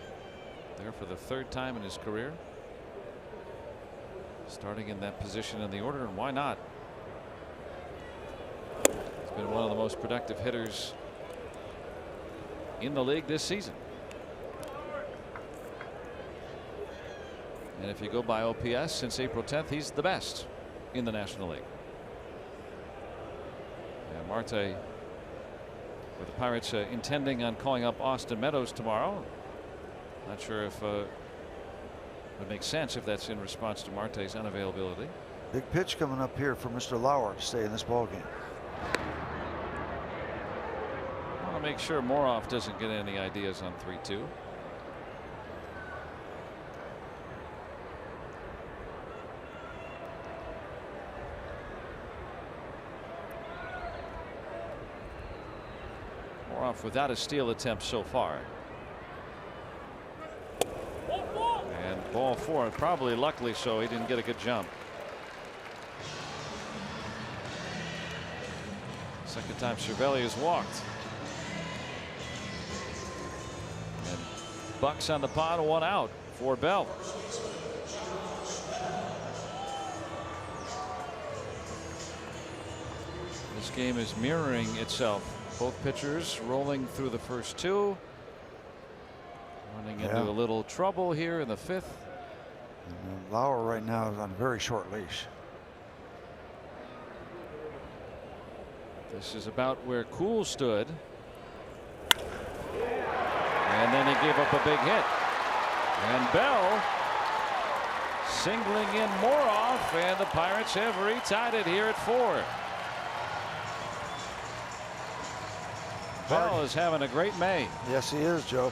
there for the 3rd time in his career. Starting in that position in the order, and why not? He's been one of the most productive hitters in the league this season. And if you go by OPS since April 10th, he's the best in the National League. And Marte with the Pirates intending on calling up Austin Meadows tomorrow. Not sure if it would make sense if that's in response to Marte's unavailability. Big pitch coming up here for Mr. Lauer to stay in this ball game. I want to make sure Moroff doesn't get any ideas on 3-2. Moroff without a steal attempt so far. And ball 4, probably luckily so he didn't get a good jump. Second time Cervelli has walked. And Bucks on the pod, 1 out for Bell. This game is mirroring itself. Both pitchers rolling through the first 2. Running into a little trouble here in the 5th. And Lauer right now is on a very short leash. This is about where Cool stood. And then he gave up a big hit. And Bell singling in Moroff, and the Pirates have retied it here at 4. Bell is having a great May. Yes, he is, Joe.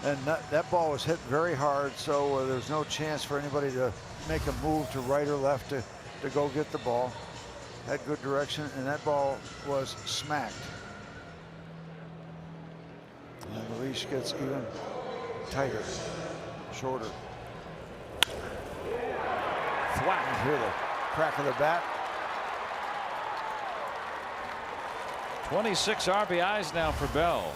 And that ball was hit very hard, so there's no chance for anybody to make a move to right or left to go get the ball. Had good direction, and that ball was smacked. And the leash gets even tighter, shorter. Thwack. You hear the crack of the bat. 26 RBIs now for Bell.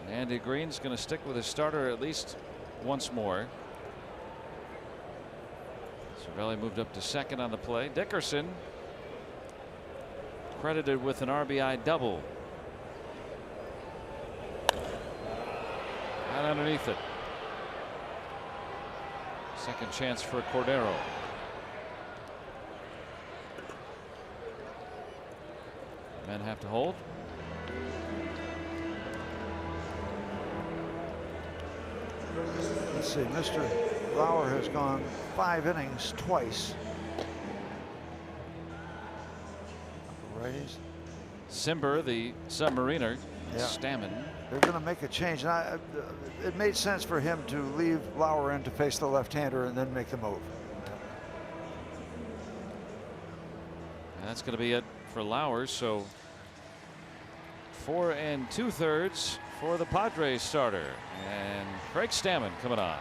Andy Green's going to stick with his starter at least once more. Cervelli moved up to second on the play. Dickerson credited with an RBI double. And underneath it. Second chance for Cordero. Men have to hold. Let's see, Mr. Lauer has gone 5 innings twice. Rays. Simber, the submariner, Yeah. Stammen. They're going to make a change. And it made sense for him to leave Lauer in to face the left-hander and then make the move. And that's going to be it for Lauer. So 4 2/3 for the Padres starter. And Craig Stammen coming on.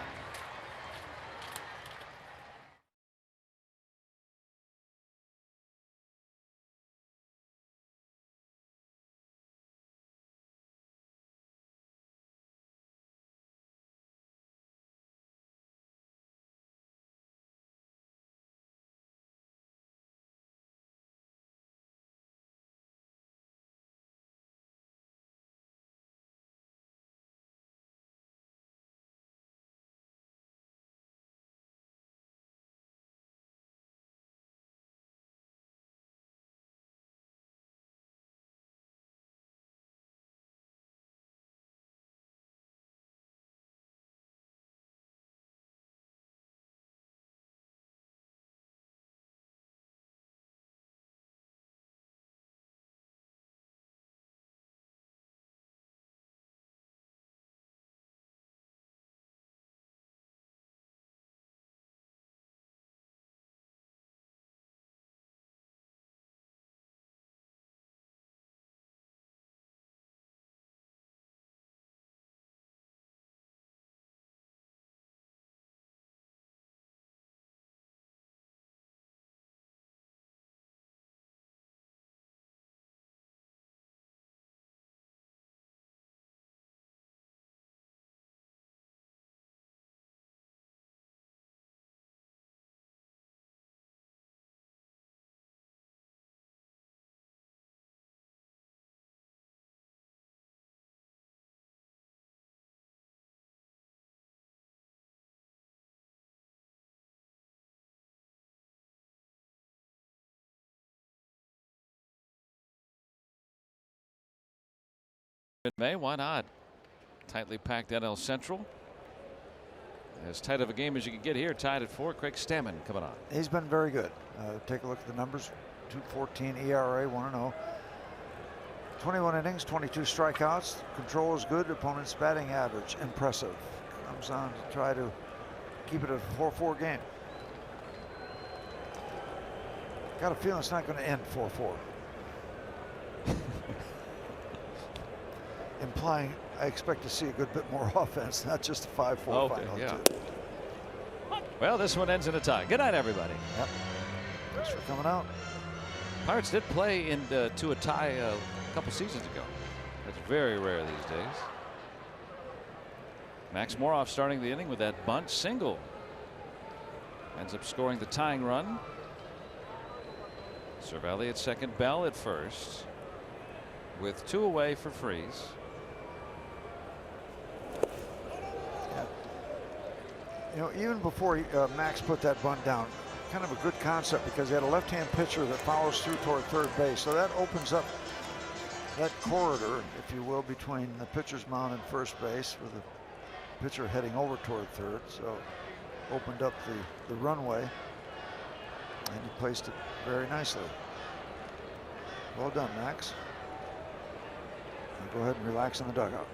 in May. Why not? Tightly packed NL Central. As tight of a game as you can get here. Tied at 4. Craig Stammen coming on. He's been very good. Take a look at the numbers. 2.14 ERA, 1-0. 21 innings, 22 strikeouts. Control is good. Opponent's batting average impressive. Comes on to try to keep it a 4-4 game. Got a feeling it's not going to end 4-4. Implying I expect to see a good bit more offense, not just a 5-4 final. Yeah. Well, this one ends in a tie. Good night, everybody. Yep. Thanks for coming out. Pirates did play to a tie a couple seasons ago. That's very rare these days. Max Moroff starting the inning with that bunt single. Ends up scoring the tying run. Cervelli at second, Bell at first, with 2 away for Freeze. You know, even before Max put that bunt down, kind of a good concept because he had a left-hand pitcher that follows through toward third base. So that opens up that corridor, if you will, between the pitcher's mound and first base with the pitcher heading over toward third. So opened up the runway, and he placed it very nicely. Well done, Max. Now go ahead and relax in the dugout.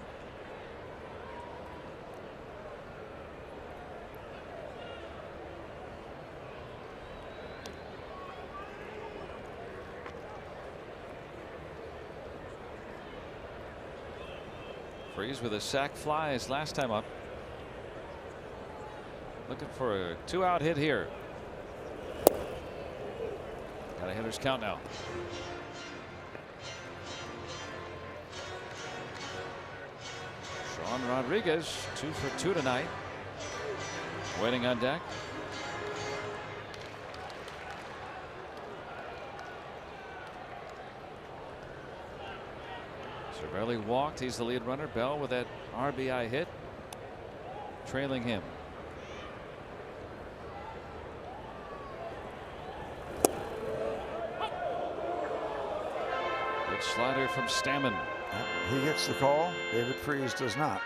Freeze with a sac fly his last time up. Looking for a 2-out hit here. Got a hitter's count now. Sean Rodriguez 2 for 2 tonight. Waiting on deck. Cervelli walked. He's the lead runner. Bell with that RBI hit, trailing him. Good slider from Stammen. He gets the call. David Freeze does not.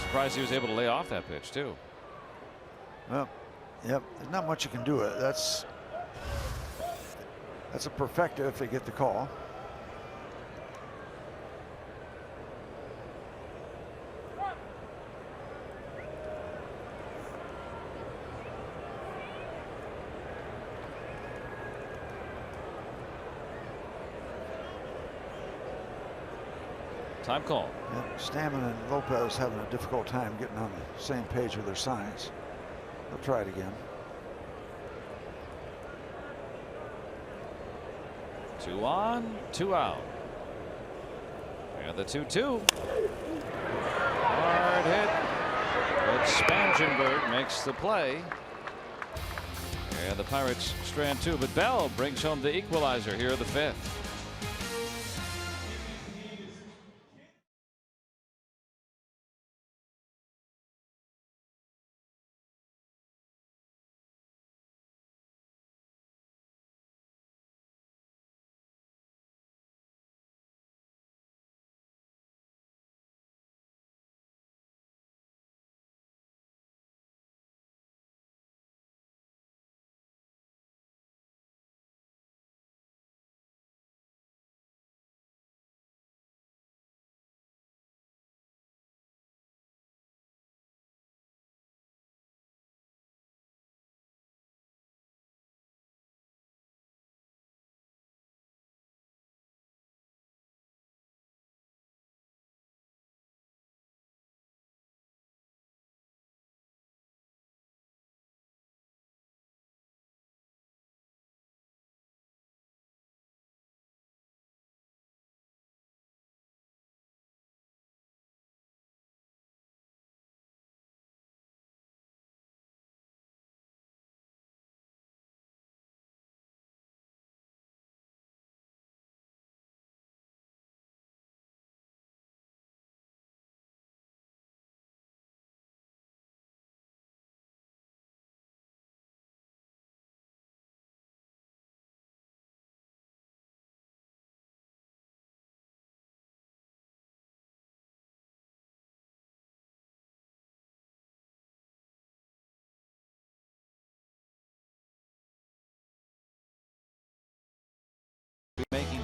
Surprised he was able to lay off that pitch too. Well, yep. There's not much you can do. That's a perfecta if they get the call. Time call. Yep. Stammen and Lopez having a difficult time getting on the same page with their signs. They'll try it again. 2 on, 2 out. And the 2-2. Hard hit. But Spangenberg makes the play. And the Pirates strand 2. But Bell brings home the equalizer here in the 5th.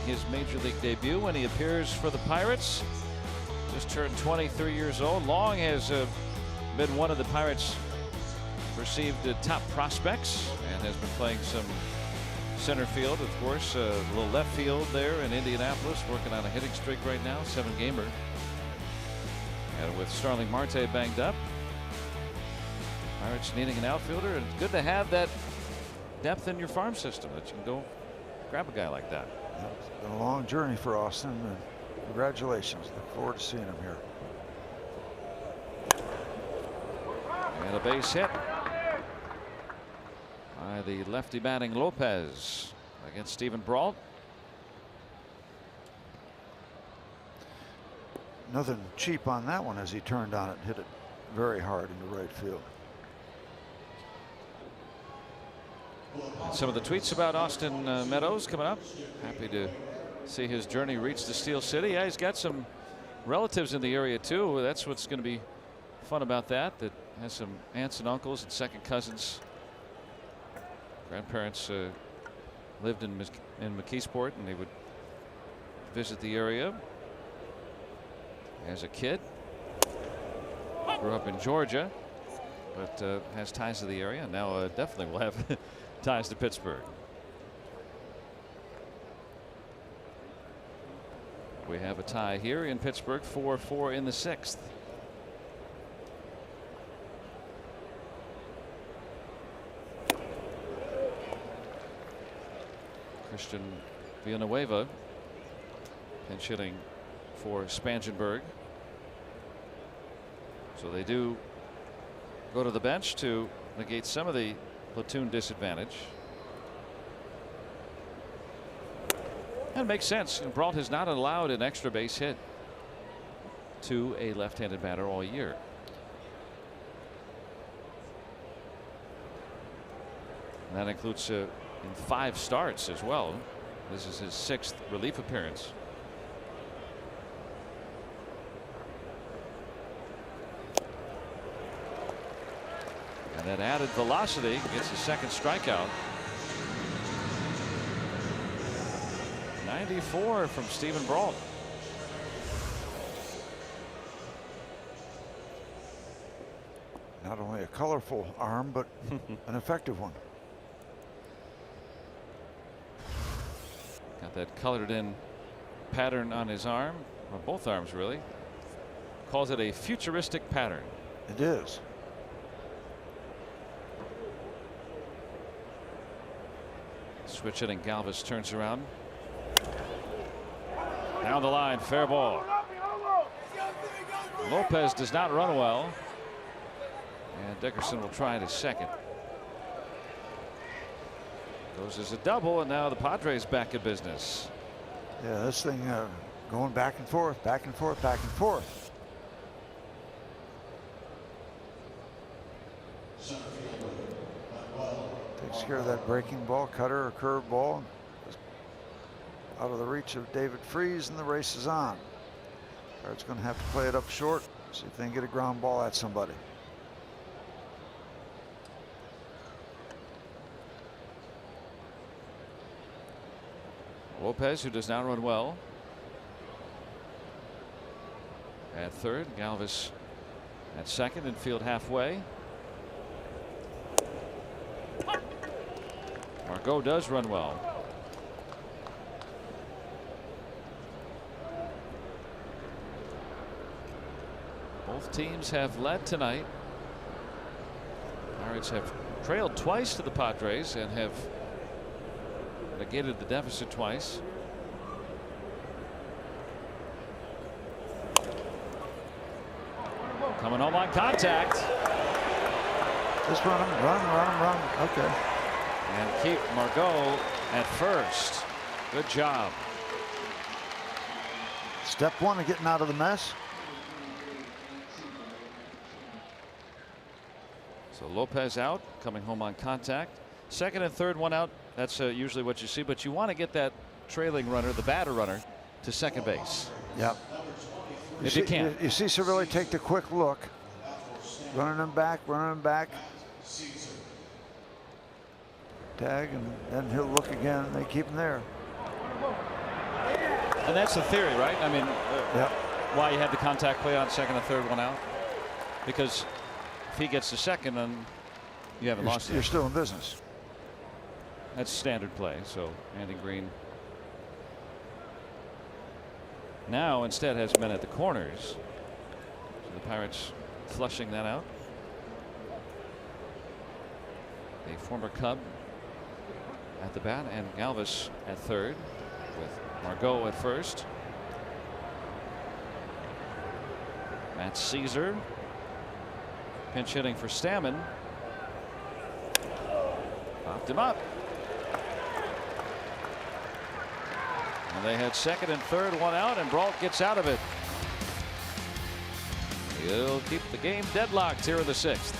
his major league debut when he appears for the Pirates. Just turned 23 years old. Long has been one of the Pirates' perceived top prospects and has been playing some center field, of course, a little left field there in Indianapolis, working on a hitting streak right now, 7-gamer. And with Starling Marte banged up, Pirates needing an outfielder, and it's good to have that depth in your farm system that you can go grab a guy like that. It's been a long journey for Austin, and congratulations. Look forward to seeing him here. And a base hit by the lefty batting Lopez against Stephen Brault. Nothing cheap on that one as he turned on it and hit it very hard into right field. And some of the tweets about Austin Meadows coming up. Happy to see his journey reach the Steel City. Yeah, he's got some relatives in the area too. That's what's going to be fun about that. That has some aunts and uncles and second cousins. Grandparents lived in McKeesport, and they would visit the area as a kid. Grew up in Georgia, but has ties to the area, and now definitely will have ties to Pittsburgh. We have a tie here in Pittsburgh, 4-4 in the 6th. Christian Villanueva pinch hitting for Spangenberg. So they do go to the bench to negate some of the platoon disadvantage. And it makes sense. Brault has not allowed an extra base hit to a left-handed batter all year. And that includes in 5 starts as well. This is his 6th relief appearance. And that added velocity gets his 2nd strikeout. 94 from Stephen Brault. Not only a colorful arm, but an effective one. Got that colored in pattern on his arm, or both arms really. Calls it a futuristic pattern. It is. Switch hitting Galvis turns around. Down the line, fair ball. Lopez does not run well. And Dickerson will try it his 2nd. Goes as a double, and now the Padres back in business. Yeah, this thing going back and forth, back and forth, back and forth. Takes care of that breaking ball, cutter or curve ball. Out of the reach of David Freese, and the race is on. Pirates going to have to play it up short, see if they can get a ground ball at somebody. Lopez, who does not run well, at 3rd. Galvis at 2nd, and field halfway. Margot does run well. Both teams have led tonight. Pirates have trailed twice to the Padres and have negated the deficit twice. Coming home on contact. Just run him, run. Okay. And keep Margot at 1st. Good job. Step 1 of getting out of the mess. So Lopez out, coming home on contact. 2nd and 3rd one out. That's usually what you see, but you want to get that trailing runner, the batter runner, to 2nd base. Yep. If you can. You see Cervelli take the quick look. Running him back. Tag, and then he'll look again, and they keep him there. And that's the theory, right? I mean, Yep. why you had the contact play on second and third one out. Because if he gets the second, then you haven't lost it. You're still in business. That's standard play. So Andy Green now instead has men at the corners. So the Pirates flushing that out. The former Cub at the bat and Galvis at third with Margot at first. Matt Caesar pinch hitting for Stammen. Popped him up. And they had second and third, one out, and Brault gets out of it. He'll keep the game deadlocked here in the sixth.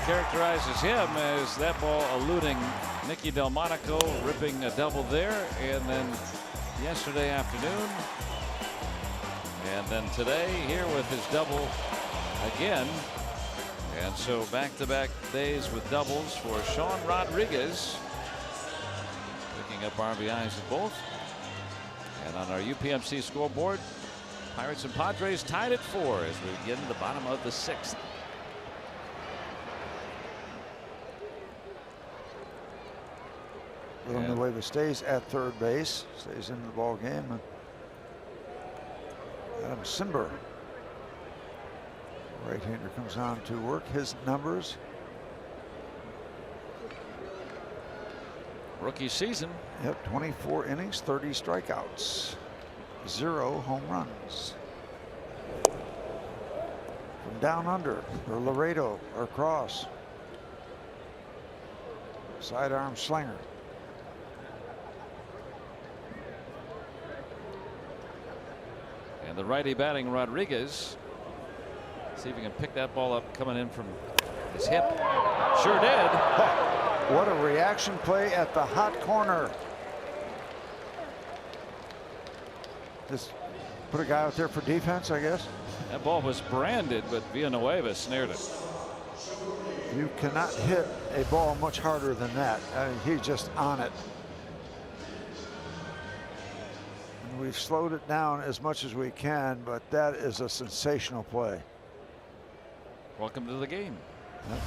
Characterizes him as that ball eluding Nicky Delmonico, ripping a double there, and then yesterday afternoon, and then today here with his double again. And so back-to-back days with doubles for Sean Rodriguez, picking up RBIs at both. And on our UPMC scoreboard, Pirates and Padres tied at 4 as we get into the bottom of the sixth. Villanueva stays at third base, stays in the ball game. Adam Simber, right-hander, comes on to work his numbers. Rookie season. Yep, 24 innings, 30 strikeouts, 0 home runs. From down under, or Laredo, or Cross. Sidearm slinger. And the righty batting Rodriguez. See if he can pick that ball up coming in from his hip. Sure did. What a reaction play at the hot corner. Just put a guy out there for defense, I guess. That ball was branded, but Villanueva snared it. You cannot hit a ball much harder than that. I mean, he's just on it. And we've slowed it down as much as we can, but that is a sensational play. Welcome to the game. Yep.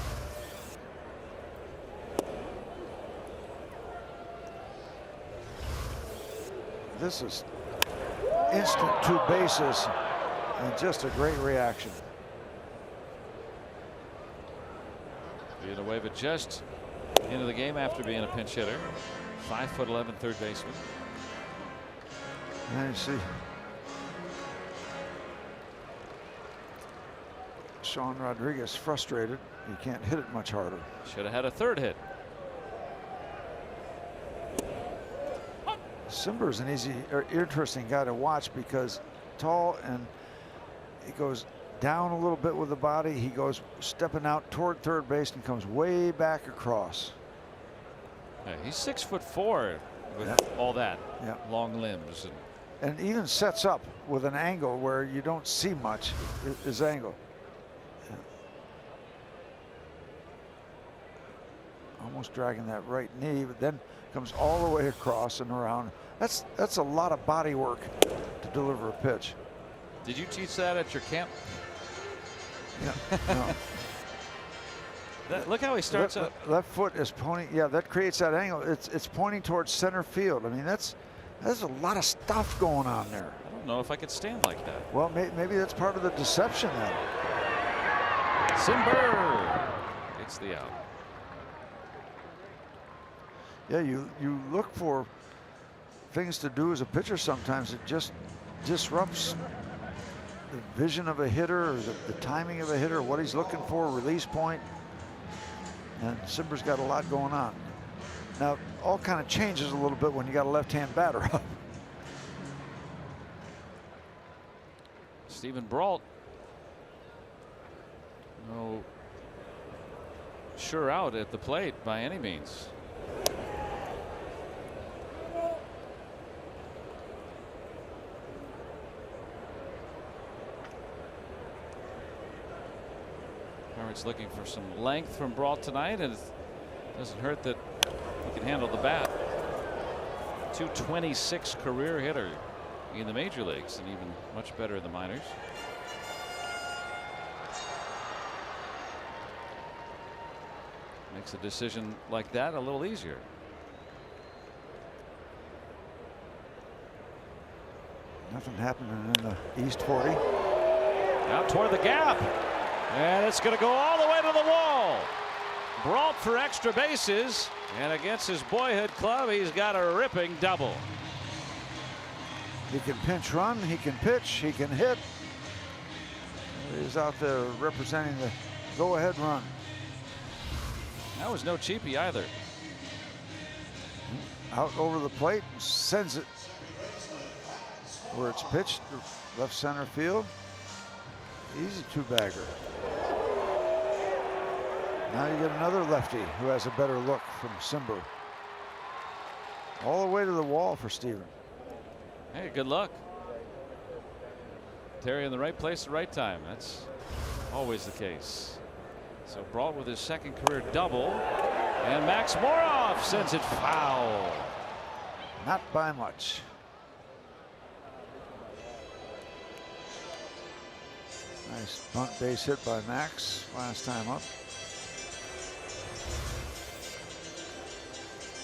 This is instant 2 bases and just a great reaction. Villanueva just into the game after being a pinch hitter. 5'11" third baseman. And you see Sean Rodriguez frustrated. He can't hit it much harder. Should have had a third hit. Simber's an easy or interesting guy to watch because tall, and he goes down a little bit with the body. He goes stepping out toward third base and comes way back across. Yeah, he's 6'4" with all that long limbs, and even sets up with an angle where you don't see much. His angle. Yeah. Almost dragging that right knee, but then comes all the way across and around. That's a lot of body work to deliver a pitch. Did you teach that at your camp? Yeah. No. Look how he starts up. Left foot is pointing. Yeah, that creates that angle. It's pointing towards center field. I mean, there's a lot of stuff going on there. I don't know if I could stand like that. Well, maybe that's part of the deception then. Simber gets the out. Yeah, you look for things to do as a pitcher sometimes. It just disrupts the vision of a hitter, or the timing of a hitter, what he's looking for, release point. And Simber's got a lot going on. Now, all kind of changes a little bit when you got a left-hand batter up. Stephen Brault. No sure out at the plate by any means. Pirates looking for some length from Brault tonight, and it doesn't hurt that he can handle the bat. .226 career hitter in the major leagues, and even much better in the minors. Makes a decision like that a little easier. Nothing happening in the East 40. Out toward the gap. And it's going to go all the way to the wall. Brault for extra bases. And against his boyhood club, he's got a ripping double. He can pinch run, he can pitch, he can hit. He's out there representing the go-ahead run. That was no cheapie either. Out over the plate, sends it where it's pitched, left center field. Easy two-bagger. Now you get another lefty who has a better look from Simber. All the way to the wall for Steven. Hey, good luck. Terry in the right place at the right time. That's always the case. So Brault with his second career double. And Max Moroff sends it foul. Not by much. Nice bunt base hit by Max last time up.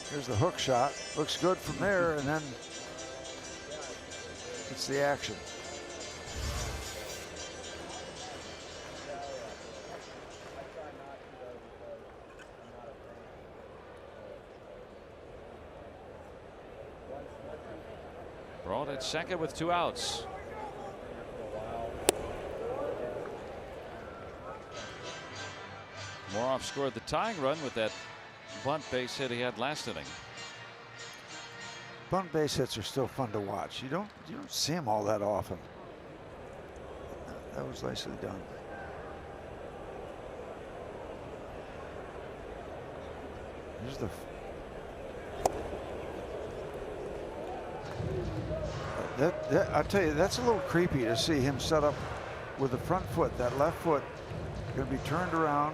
Here's the hook shot. Looks good from there, and then it's the action. Brault at second with 2 outs. Moroff scored the tying run with that bunt base hit he had last inning. Bunt base hits are still fun to watch. You don't see them all that often. That was nicely done. Here's the I tell you, that's a little creepy to see him set up with the front foot. That left foot going to be turned around.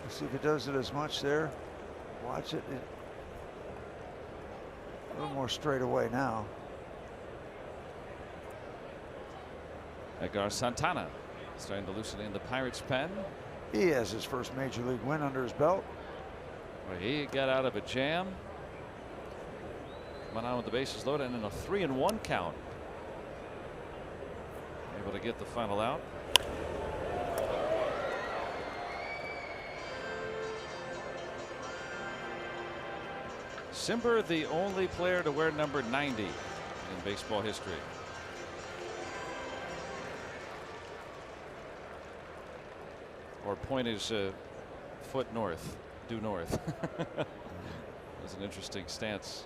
Let's see if it does it as much there. Watch it. A little more straight away now. Edgar Santana starting to loosen in the Pirates' pen. He has his first major league win under his belt. Well, he got out of a jam. Went on with the bases loaded and in a 3-1 count. Able to get the final out. Simber, the only player to wear number 90 in baseball history. Or point his foot north, due north. That's an interesting stance.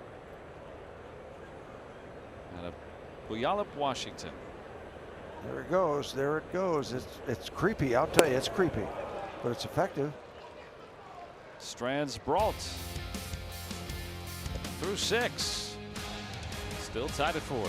Puyallup, Washington. There it goes. There it goes. It's creepy. I'll tell you, it's creepy, but it's effective. Strands Brault through 6. Still tied at 4.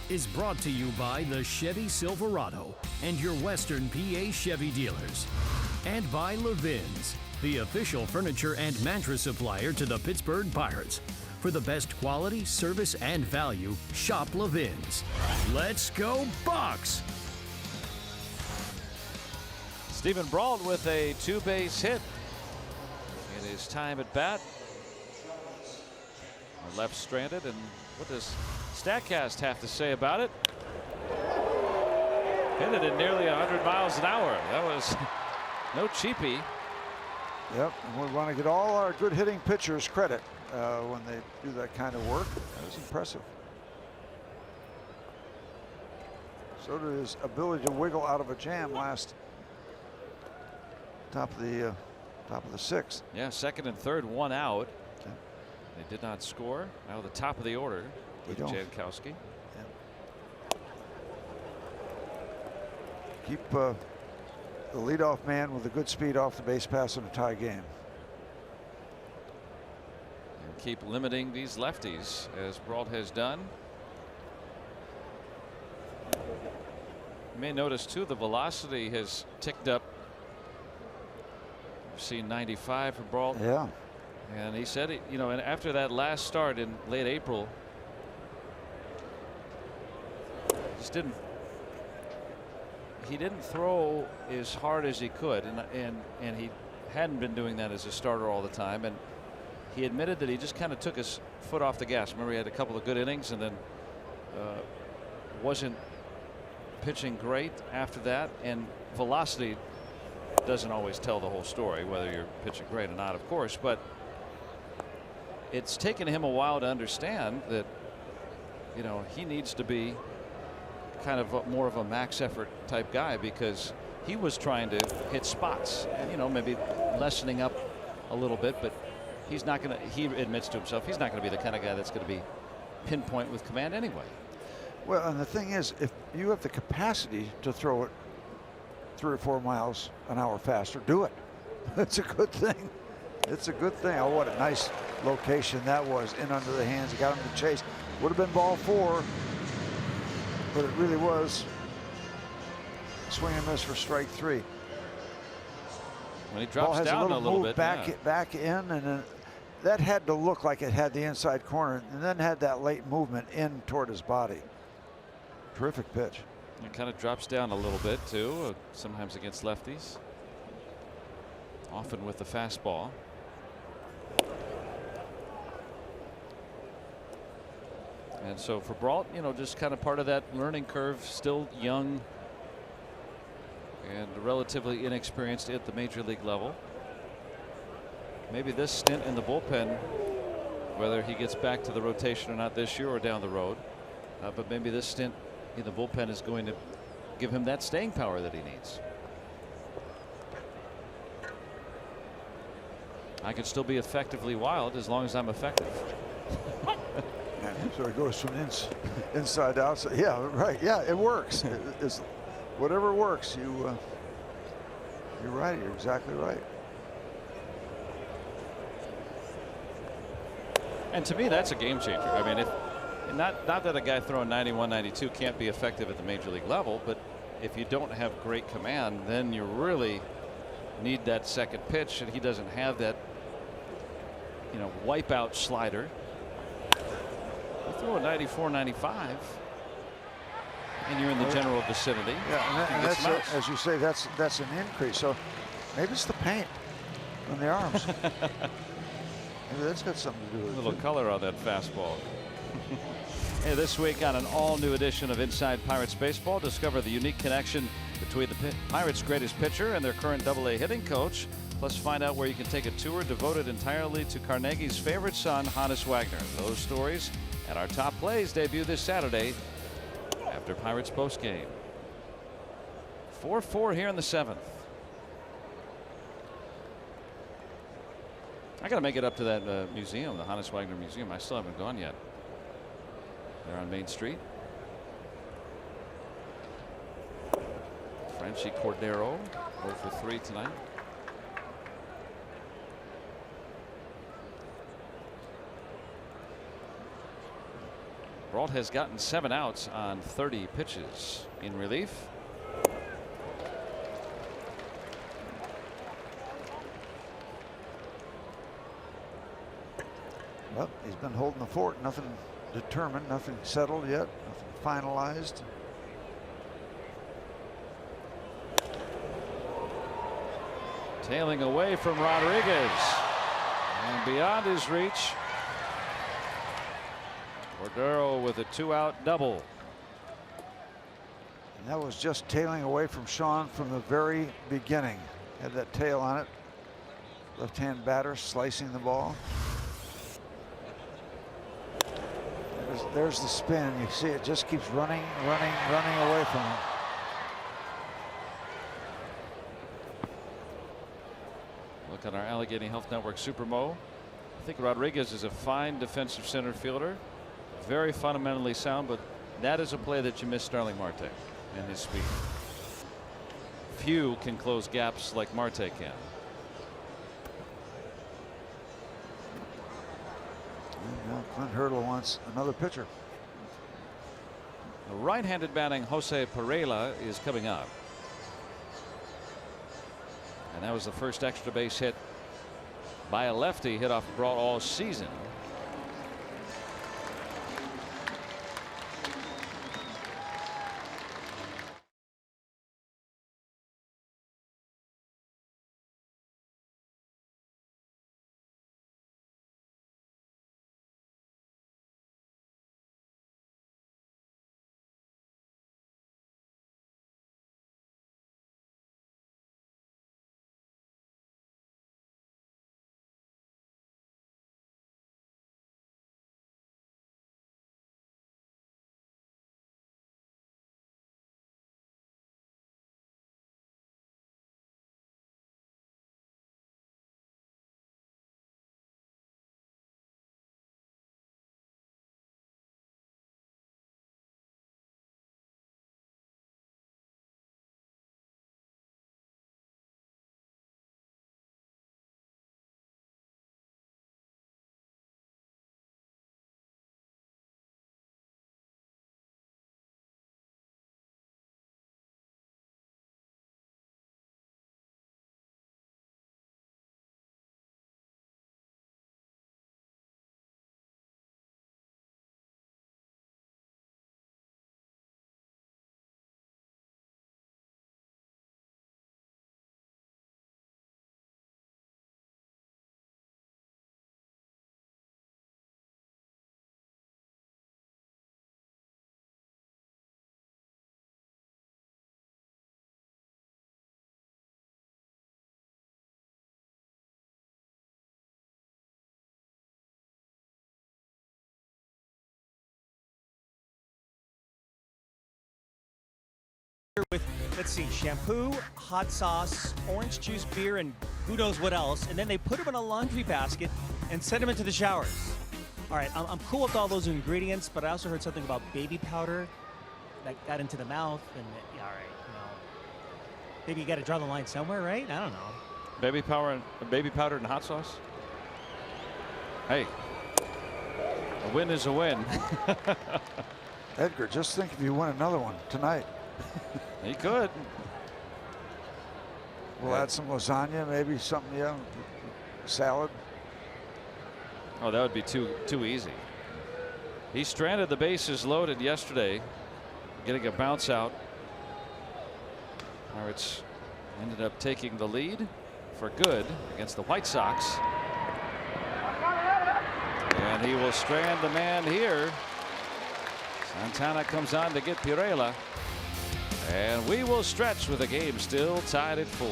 Is brought to you by the Chevy Silverado and your Western PA Chevy dealers. And by Levin's, the official furniture and mattress supplier to the Pittsburgh Pirates. For the best quality, service, and value, shop Levin's. Let's go Bucks! Stephen Brault with a 2-base hit in his time at bat. Left stranded, and what does StatCast have to say about it? Hit it at nearly 100 miles an hour. That was no cheapie. Yep, and we want to get all our good hitting pitchers credit when they do that kind of work. That was impressive. So did his ability to wiggle out of a jam last top of the 6th. Yeah, 2nd and 3rd, 1 out. Okay. They did not score. Now the top of the order with Jankowski. Yeah. Keep the leadoff man with a good speed off the base pass in a tie game. And keep limiting these lefties as Brault has done. You may notice too the velocity has ticked up. We've seen 95 for Brault. Yeah. And he said, you know, and after that last start in late April, he didn't throw as hard as he could, and he hadn't been doing that as a starter all the time. And he admitted that he just kind of took his foot off the gas. Remember, he had a couple of good innings and then wasn't pitching great after that. And velocity doesn't always tell the whole story, whether you're pitching great or not, of course, but it's taken him a while to understand that, you know, he needs to be kind of more of a max effort type guy, because he was trying to hit spots and, you know, maybe lessening up a little bit, but he's not going to, he admits to himself, he's not going to be the kind of guy that's going to be pinpoint with command anyway. Well, and the thing is, if you have the capacity to throw it 3 or 4 miles an hour faster, do it. It's a good thing. It's a good thing. Oh, what a nice location that was, in under the hands. He got him to chase. Would have been ball 4, but it really was swing and miss for strike 3. When he drops down a little bit, back in, and then that had to look like it had the inside corner, and then had that late movement in toward his body. Terrific pitch. It kind of drops down a little bit too, sometimes against lefties. often with the fastball. And so for Brault, you know, just kind of part of that learning curve, still young and relatively inexperienced at the major league level. Maybe this stint in the bullpen, whether he gets back to the rotation or not this year or down the road, but maybe this stint in the bullpen is going to give him that staying power that he needs. I could still be effectively wild as long as I'm effective. So it goes from inside out. So yeah, right. Yeah, it works. It's whatever works. You're right. You're exactly right. And to me, that's a game changer. I mean, if not that a guy throwing 91, 92 can't be effective at the major league level, but if you don't have great command, then you really need that second pitch, and he doesn't have that, you know, wipeout slider. You throw a 94, 95, and you're in the general vicinity. Yeah, and that's as you say, that's an increase. So maybe it's the paint on the arms. Maybe that's got something to do with it. A little color on that fastball. Hey, this week on an all-new edition of Inside Pirates Baseball, discover the unique connection between the Pirates' greatest pitcher and their current Double-A hitting coach. Plus, find out where you can take a tour devoted entirely to Carnegie's favorite son, Hannes Wagner. Those stories and our top plays debut this Saturday after Pirates postgame. 4-4 here in the 7th. I got to make it up to that museum, the Hannes Wagner Museum. I still haven't gone yet. They're on Main Street. Franchi Cordero 0 for 3 tonight. Brault has gotten 7 outs on 30 pitches. In relief, Well, he's been holding the fort. Nothing determined, nothing settled yet, nothing finalized. tailing away from Rodriguez, and beyond his reach. Cordero with a 2-out double. And that was just tailing away from Sean from the very beginning. Had that tail on it. Left-hand batter slicing the ball. There's the spin. You see it just keeps running away from him. Look on our Allegheny Health Network Supermo. I think Rodriguez is a fine defensive center fielder. Very fundamentally sound, but that is a play that you miss Starling Marte and his speed. Few can close gaps like Marte can. Now Clint Hurdle wants another pitcher. The right-handed batting Jose Pereira is coming up. And that was the first extra base hit by a lefty hit off Brault all season. with, let's see, shampoo, hot sauce, orange juice, beer, and who knows what else. And then they put them in a laundry basket and send them into the showers. All right, I'm cool with all those ingredients, but I also heard something about baby powder that got into the mouth. And yeah, all right, you know, maybe you got to draw the line somewhere, right? I don't know. Baby powder and hot sauce. Hey, a win is a win. Edgar, just think if you win another one tonight. He could. We'll add some lasagna, maybe something, yeah, salad. Oh, that would be too easy. He stranded the bases loaded yesterday, getting a bounce out. Pirates ended up taking the lead for good against the White Sox. And he will strand the man here. Santana comes on to get Pirela. And we will stretch with the game still tied at 4.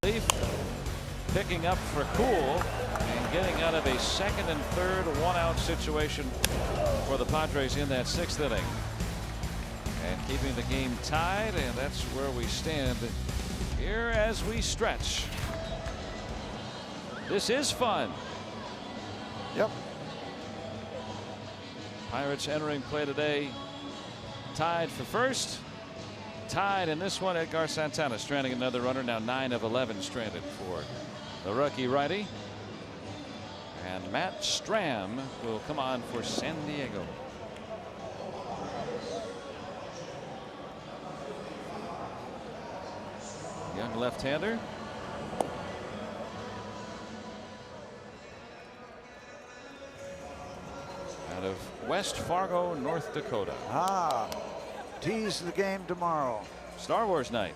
Relief picking up for Cool and getting out of a second and third one-out situation for the Padres in that 6th inning and keeping the game tied, and that's where we stand here as we stretch. This is fun. Yep. Pirates entering play today tied for first. Tied in this one. Edgar Santana stranding another runner, now 9 of 11 stranded for the rookie righty. And Matt Stram will come on for San Diego. Young left-hander. Out of West Fargo, North Dakota. Tease the game tomorrow. Star Wars night.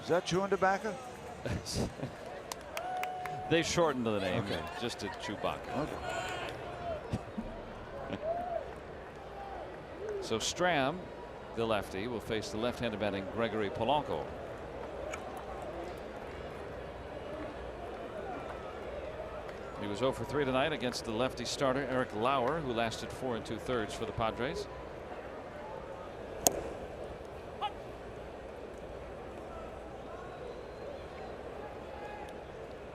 Is that chewing tobacco? They shortened the name Okay. just to Chewbacca. Okay. So Stram, the lefty, will face the left-handed batting Gregory Polanco. He was 0 for 3 tonight against the lefty starter Eric Lauer, who lasted 4 2/3 for the Padres.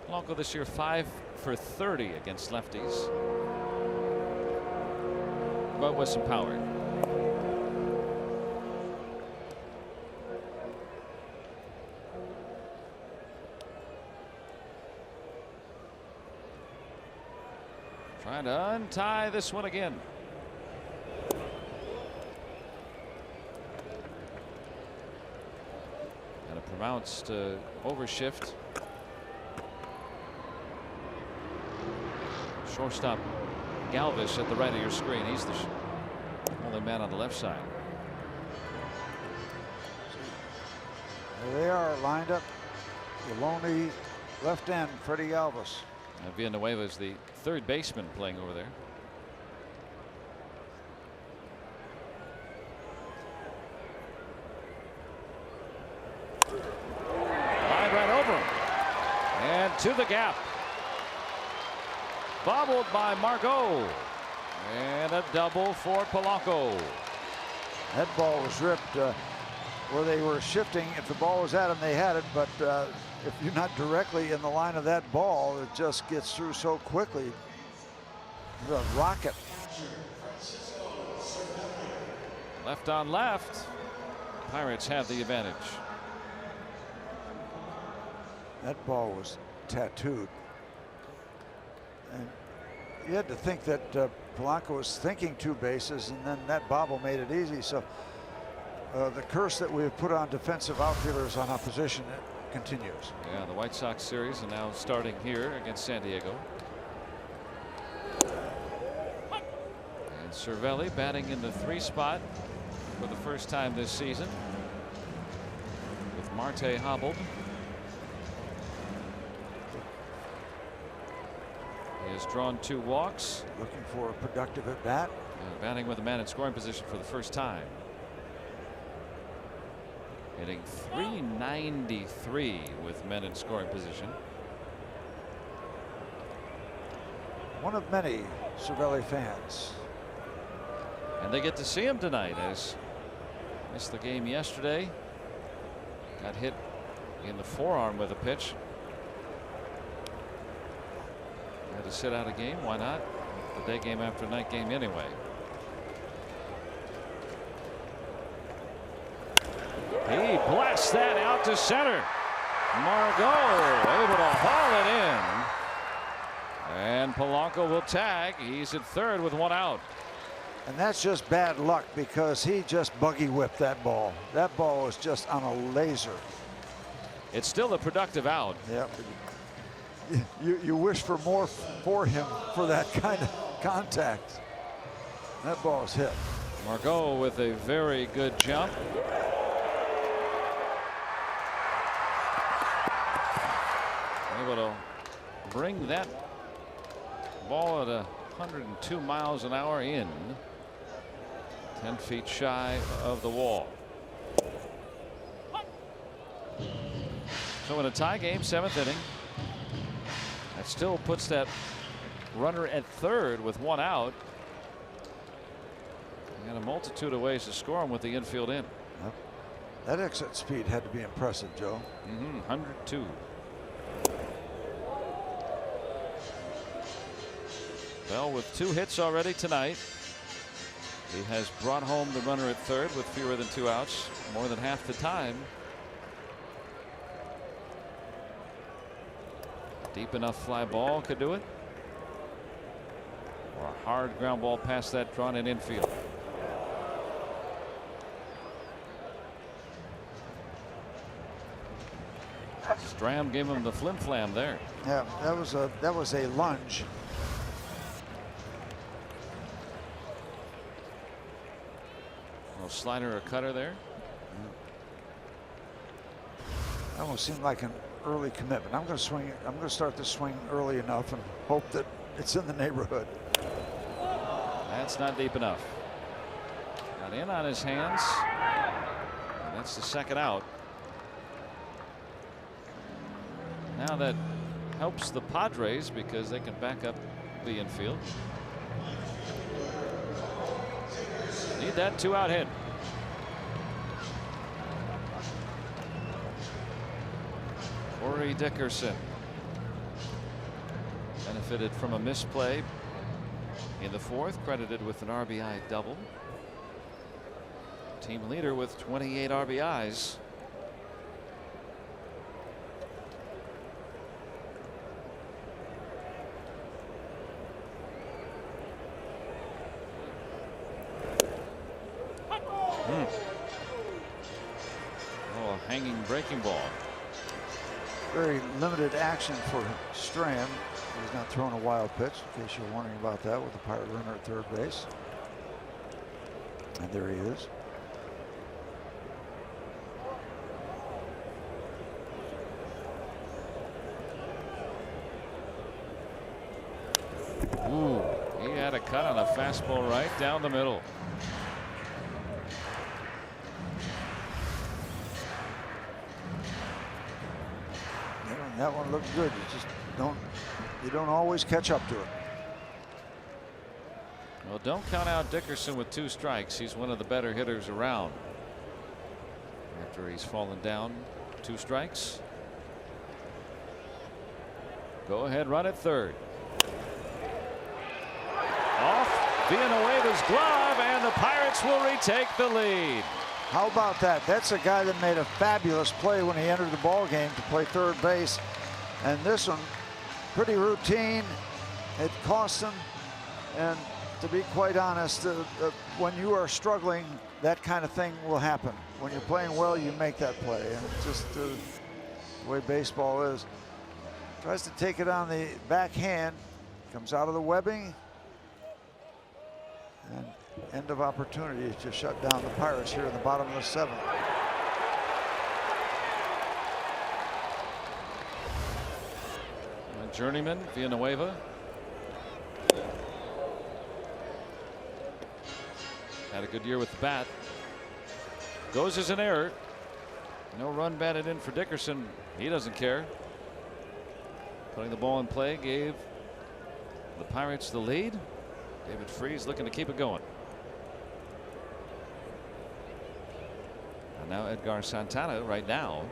Polanco this year 5 for 30 against lefties, but with some power. Trying to untie this one again. And a pronounced overshift. Shortstop Galvis at the right of your screen. He's the only man on the left side. There they are lined up. The lonely left end, Freddie Galvis. Villanueva is the third baseman playing over there. Line right over him. And to the gap. Bobbled by Margot. And a double for Polanco. That ball was ripped where they were shifting. If the ball was at him, they had it, but if you're not directly in the line of that ball, it just gets through so quickly. The rocket. Left on left. Pirates have the advantage. That ball was tattooed. And you had to think that Polanco was thinking 2 bases, and then that bobble made it easy. So the curse that we have put on defensive outfielders on opposition continues. Yeah, the White Sox series are now starting here against San Diego. And Cervelli batting in the 3 spot for the first time this season, with Marte hobbled. He has drawn 2 walks. Looking for a productive at bat. Batting with a man in scoring position for the first time. Hitting .393 with men in scoring position. One of many Cervelli fans. And they get to see him tonight, as missed the game yesterday. Got hit in the forearm with a pitch. Had to sit out a game. Why not? The day game after night game anyway. He blasts that out to center. Margot able to haul it in. And Polanco will tag. He's at third with 1 out. And that's just bad luck, because he just buggy whipped that ball. That ball was just on a laser. It's still a productive out. Yep. You wish for more for him for that kind of contact. That ball is hit. Margot with a very good jump. Able to bring that ball at 102 miles an hour in. 10 feet shy of the wall. So in a tie game, 7th inning, that still puts that runner at third with 1 out. And a multitude of ways to score him with the infield in. Yep. That exit speed had to be impressive, Joe. 102. Bell with 2 hits already tonight. He has brought home the runner at third with fewer than 2 outs more than half the time. Deep enough fly ball could do it, or a hard ground ball past that drawn in infield. Stram gave him the flim flam there. Yeah, that was a lunge. No slider or cutter there. Almost seemed like an early commitment. I'm going to swing. I'm going to start the swing early enough and hope that it's in the neighborhood. That's not deep enough. Got in on his hands. And that's the 2nd out. Now that helps the Padres because they can back up the infield. Need that 2-out hit. Corey Dickerson benefited from a misplay in the 4th, credited with an RBI double. Team leader with 28 RBIs. Oh, a hanging breaking ball. Very limited action for Stram. He's not throwing a wild pitch, in case you're wondering about that, with the Pirate runner at third base. And there he is. Ooh, he had a cut on a fastball right down the middle. That one looked good. You don't always catch up to it. Well, don't count out Dickerson with 2 strikes. He's one of the better hitters around. After he's fallen down 2 strikes. Go ahead run at third. Off Villanueva's glove, and the Pirates will retake the lead. How about that? That's a guy that made a fabulous play when he entered the ball game to play third base. And this one, pretty routine. It cost him. And to be quite honest, when you are struggling, that kind of thing will happen. When you're playing well, you make that play. And just the way baseball is. Tries to take it on the backhand. Comes out of the webbing. And end of opportunity to shut down the Pirates here in the bottom of the seventh. Journeyman Villanueva. Had a good year with the bat. Goes as an error. No run batted in for Dickerson. He doesn't care. Putting the ball in play gave the Pirates the lead. David Freese looking to keep it going. And now Edgar Santana right now.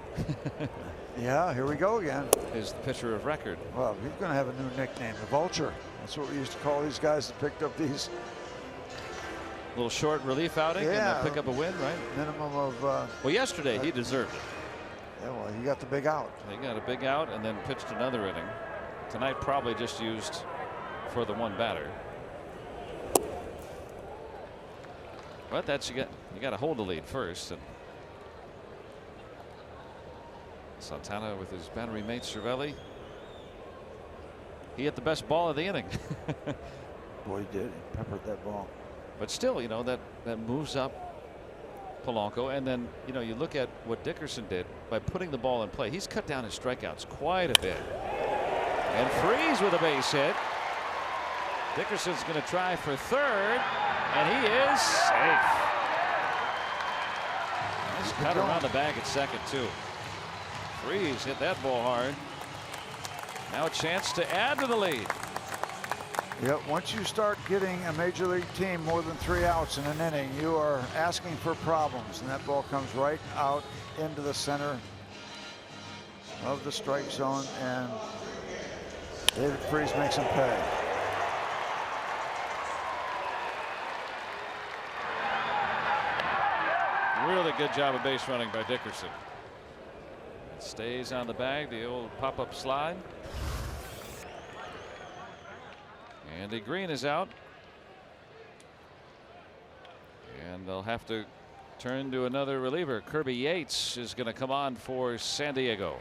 Yeah, here we go again. Is the pitcher of record. Well, he's going to have a new nickname, the Vulture. That's what we used to call these guys that picked up these. Little short relief outing and pick up a win, right? Minimum of. Well, yesterday he deserved it. Yeah, well, he got the big out. He got a big out and then pitched another inning. Tonight probably just used for the one batter. But that's you got to hold the lead first. And Santana with his battery mate Cervelli. He hit the best ball of the inning. Boy, he did. He peppered that ball. But still, you know, that moves up Polanco. And then, you know, you look at what Dickerson did by putting the ball in play. He's cut down his strikeouts quite a bit. And Freese with a base hit. Dickerson's going to try for third, and he is safe. Nice cut around the bag at second, too. Freese hit that ball hard. Now a chance to add to the lead. Yeah, once you start getting a major league team more than 3 outs in an inning, you are asking for problems, and that ball comes right out into the center of the strike zone, and David Freese makes him pay. Really good job of base running by Dickerson. Stays on the bag, the old pop-up slide. Andy Green is out. And they'll have to turn to another reliever. Kirby Yates is going to come on for San Diego.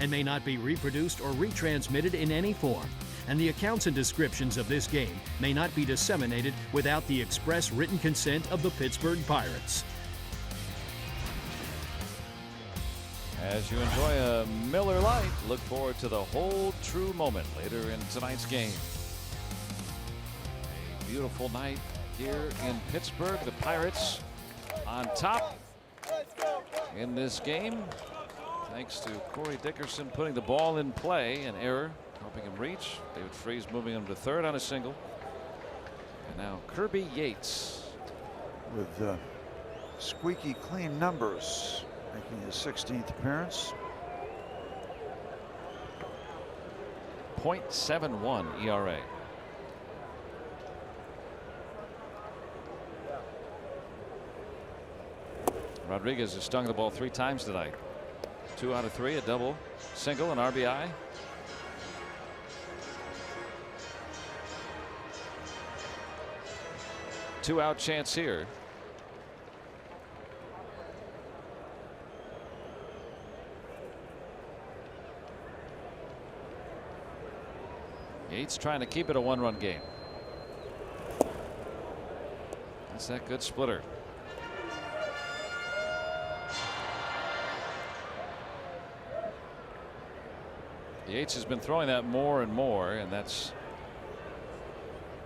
And may not be reproduced or retransmitted in any form. And the accounts and descriptions of this game may not be disseminated without the express written consent of the Pittsburgh Pirates. As you enjoy a Miller Lite, look forward to the whole true moment later in tonight's game. A beautiful night here in Pittsburgh. The Pirates on top in this game, thanks to Corey Dickerson putting the ball in play. An error helping him reach. David Freese moving him to third on a single. And now Kirby Yates with squeaky clean numbers, making his 16th appearance. .71 ERA. Rodriguez has stung the ball 3 times tonight. 2 out of 3, a double, single, and RBI. Two-out chance here. Yates trying to keep it a 1-run game. That's that good splitter. Yates has been throwing that more and more, and that's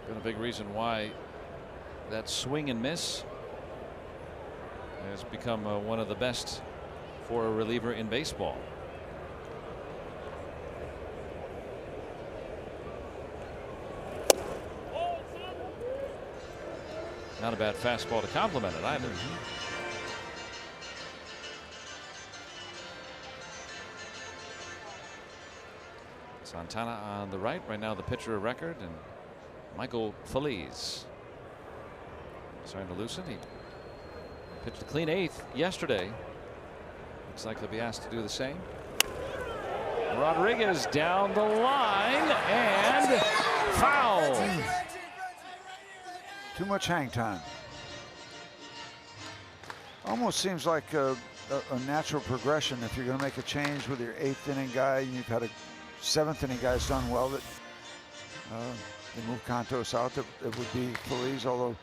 been a big reason why that swing and miss has become one of the best for a reliever in baseball. Not a bad fastball to complement it either. Santana on the right now, the pitcher of record, and Michael Feliz starting to loosen. He pitched a clean 8th yesterday. Looks like he'll be asked to do the same. Rodriguez down the line and foul. Too much hang time. Almost seems like a natural progression. If you're going to make a change with your 8th inning guy, you've had a 7th inning guy's done well. That they move Contos out. That it would be Feliz. Although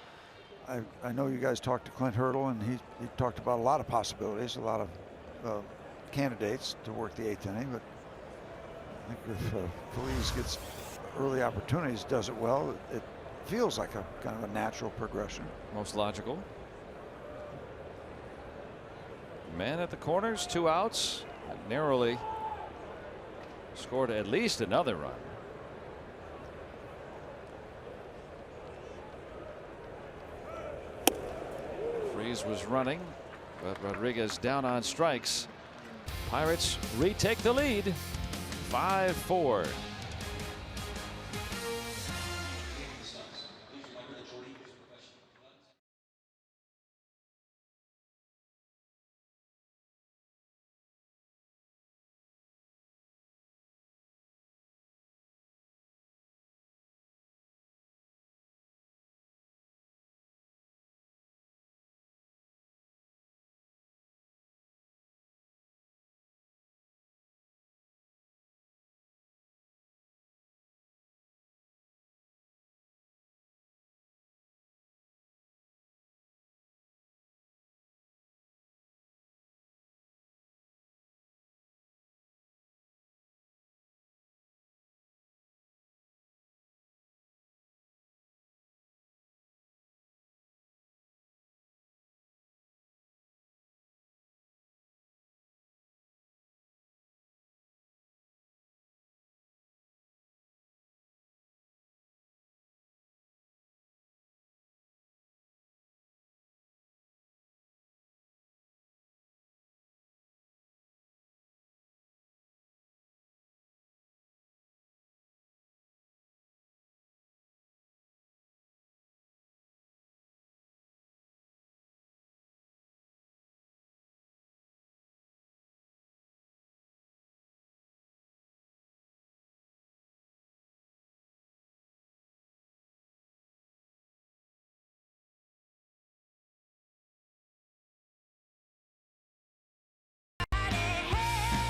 I know you guys talked to Clint Hurdle, and he talked about a lot of possibilities, a lot of candidates to work the 8th inning. But I think if Feliz gets early opportunities, does it well, it feels like a kind of a natural progression. Most logical. Man at the corners, 2 outs, narrowly scored at least another run. Freese was running, but Rodriguez down on strikes. Pirates retake the lead, 5-4.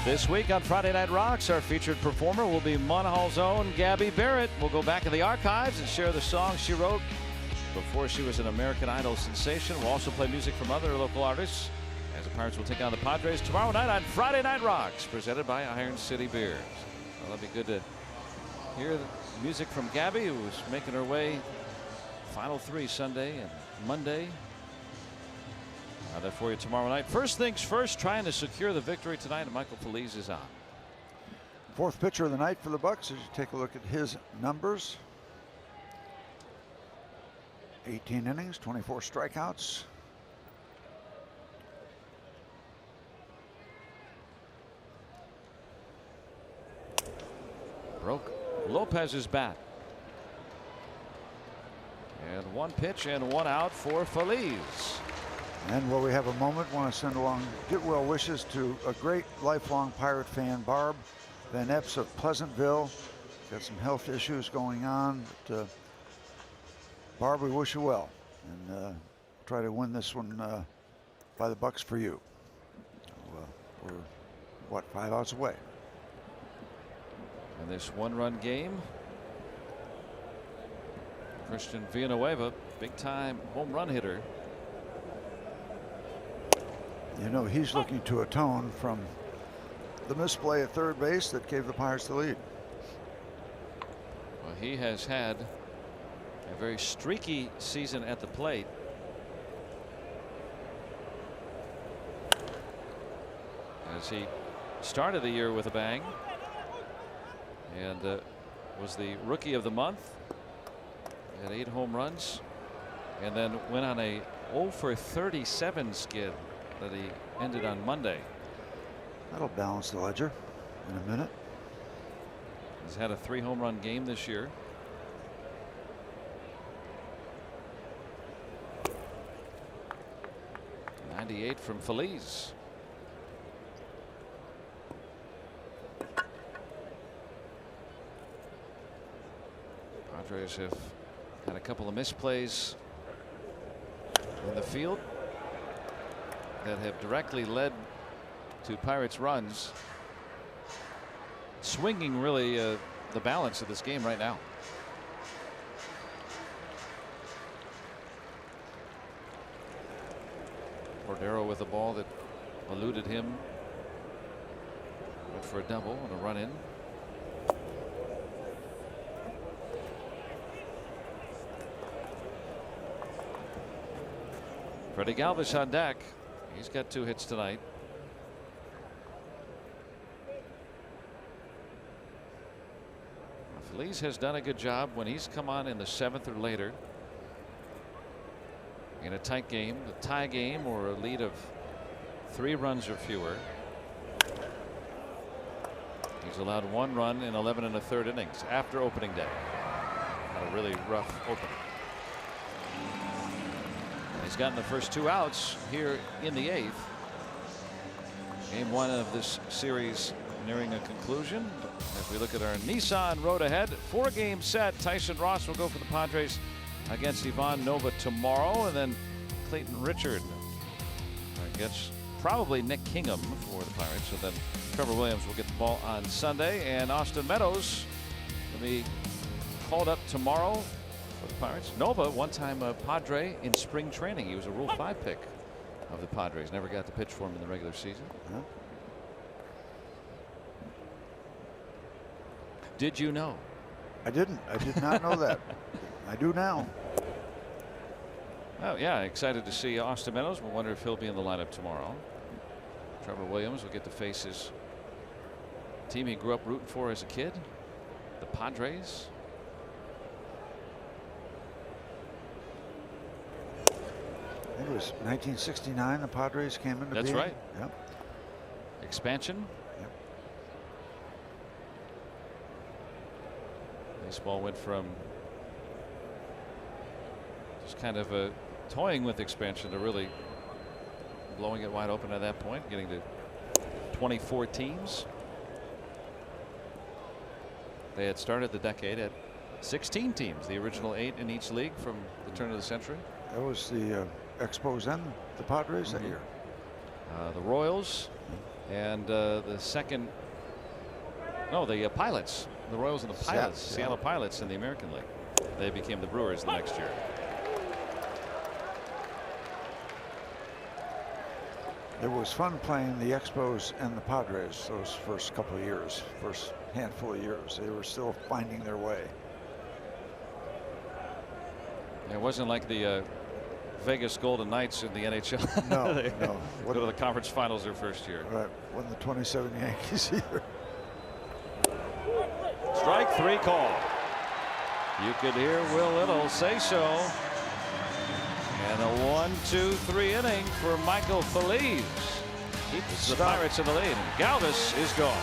This week on Friday Night Rocks, our featured performer will be Monahall's own Gabby Barrett. We'll go back in the archives and share the song she wrote before she was an American Idol sensation. We'll also play music from other local artists as the Pirates will take on the Padres tomorrow night on Friday Night Rocks, presented by Iron City Beers. Well, that'll be good to hear the music from Gabby, who was making her way Final 3 Sunday and Monday. That for you tomorrow night. First things first, trying to secure the victory tonight, and Michael Feliz is on. Fourth pitcher of the night for the Bucks as you take a look at his numbers. 18 innings, 24 strikeouts. Broke Lopez's bat. And one pitch and one out for Feliz. And while we have a moment, want to send along get well wishes to a great lifelong Pirate fan, Barb Van Epps of Pleasantville. Got some health issues going on, but Barb, we wish you well, and try to win this one by the Bucks for you. We're what, 5 outs away. In this one-run game, Christian Villanueva, big-time home run hitter. You know, he's looking to atone from the misplay at third base that gave the Pirates the lead. Well, he has had a very streaky season at the plate. As he started the year with a bang and was the rookie of the month. Had 8 home runs and then went on a 0 for 37 skid that he ended on Monday. That'll balance the ledger in a minute. He's had a 3 home run game this year. '98 from Feliz. Padres have had a couple of misplays in the field that have directly led to Pirates runs, swinging really the balance of this game right now. Cordero with a ball that eluded him, went for a double and a run in. Freddie Galvis on deck. He's got 2 hits tonight. Feliz has done a good job when he's come on in the 7th or later in a tight game, a tie game, or a lead of 3 runs or fewer. He's allowed 1 run in 11 1/3 innings after opening day. A really rough opening. He's gotten the first 2 outs here in the 8th. Game 1 of this series nearing a conclusion. As we look at our Nissan road ahead, 4-game set. Tyson Ross will go for the Padres against Ivan Nova tomorrow, and then Clayton Richard against probably Nick Kingham for the Pirates. So then Trevor Williams will get the ball on Sunday, and Austin Meadows will be called up tomorrow for the Pirates. Nova, one-time Padre in spring training. He was a Rule 5 pick of the Padres. Never got to pitch for him in the regular season. Huh? Did you know? I didn't. I did not know that. I do now. Oh yeah, excited to see Austin Meadows. We'll wonder if he'll be in the lineup tomorrow. Trevor Williams will get to face his team he grew up rooting for as a kid, the Padres. I think it was 1969 the Padres came into being. That's right. Yep. Expansion. Yep. Baseball went from just kind of toying with expansion to really blowing it wide open at that point, getting to 24 teams. They had started the decade at 16 teams, the original 8 in each league from the turn of the century. That was the Expos and the Padres that year. The Royals and the second, no, the Pilots, the Royals and the Pilots, Seattle Pilots in the American League. They became the Brewers the next year. It was fun playing the Expos and the Padres those first couple of years, first handful of years. They were still finding their way. It wasn't like the Vegas Golden Knights in the NHL. No, They no. go to the conference finals their first year. Right. Wasn't the 27 Yankees either. Strike 3 call. You could hear Will Little say so. And a 1-2-3 inning for Michael Feliz. Keeps the Pirates in the lead. And Galvis is gone.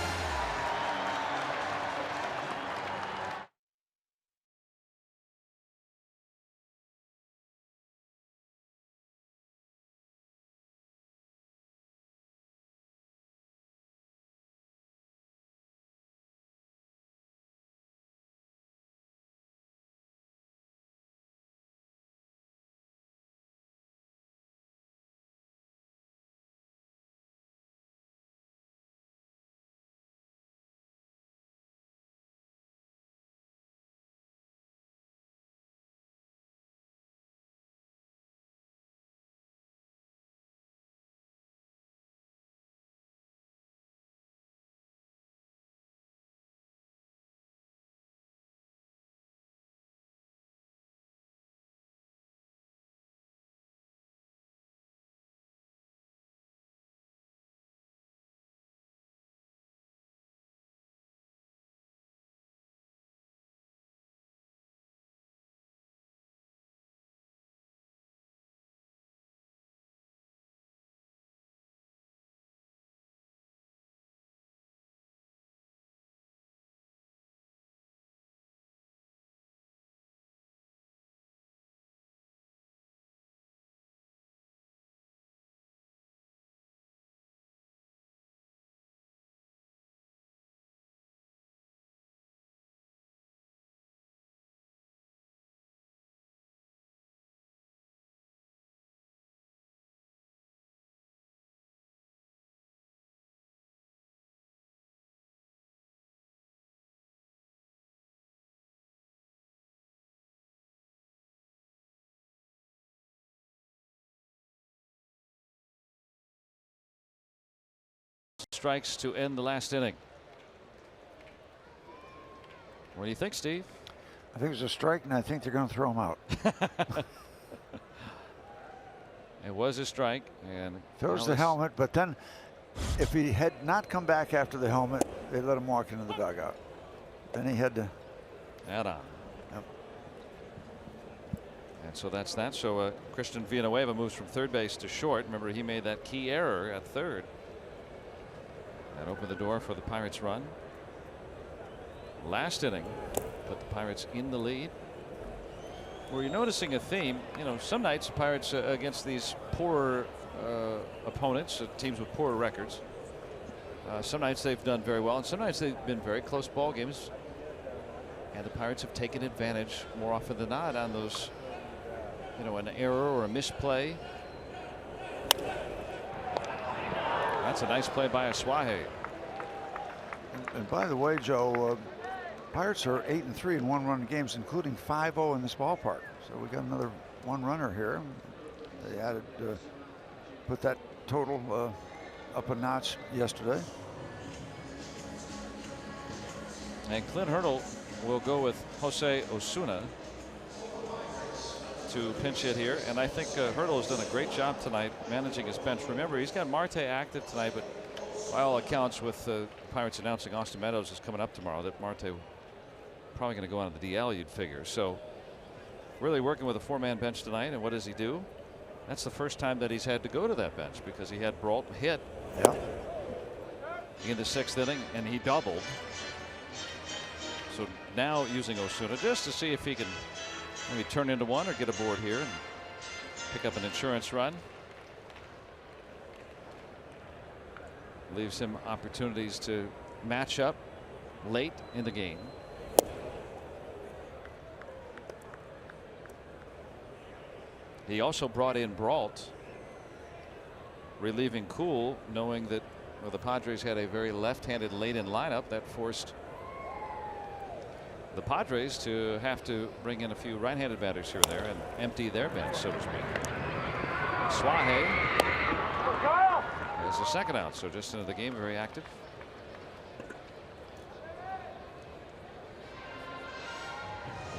Strikes to end the last inning. What do you think, Steve? I think it's a strike, and I think they're going to throw him out. It was a strike, and throws the helmet, but then if he had not come back after the helmet, they let him walk into the dugout. Then he had to add on. Yep. And so that's that. So Christian Villanueva moves from third base to short. Remember, he made that key error at third. That opened the door for the Pirates' run. Last inning put the Pirates in the lead. Where you're noticing a theme, you know, some nights the Pirates against these poorer opponents, teams with poorer records, some nights they've done very well, and some nights they've been very close ball games. And the Pirates have taken advantage more often than not on those, you know, an error or a misplay. That's a nice play by Aswahe. And by the way, Joe, Pirates are 8-3 in one-run games, including 5-0 in this ballpark. So we got another one-runner here. They added, put that total up a notch yesterday. And Clint Hurdle will go with Jose Osuna to pinch hit here, and I think Hurdle has done a great job tonight managing his bench. Remember, he's got Marte active tonight, but by all accounts, with the Pirates announcing Austin Meadows is coming up tomorrow, that Marte probably going to go on the DL, you'd figure. So really working with a four-man bench tonight, and what does he do? That's the first time that he's had to go to that bench, because he had Brault hit in the sixth inning, and he doubled. So now using Osuna just to see if he can maybe turn into one or get aboard here and pick up an insurance run. Leaves him opportunities to match up late in the game. He also brought in Brault, relieving Cool, knowing that the Padres had a very left-handed late-in lineup that forced the Padres to have to bring in a few right-handed batters here and there and empty their bench, so to speak. Swahe has a second out, so just into the game, very active.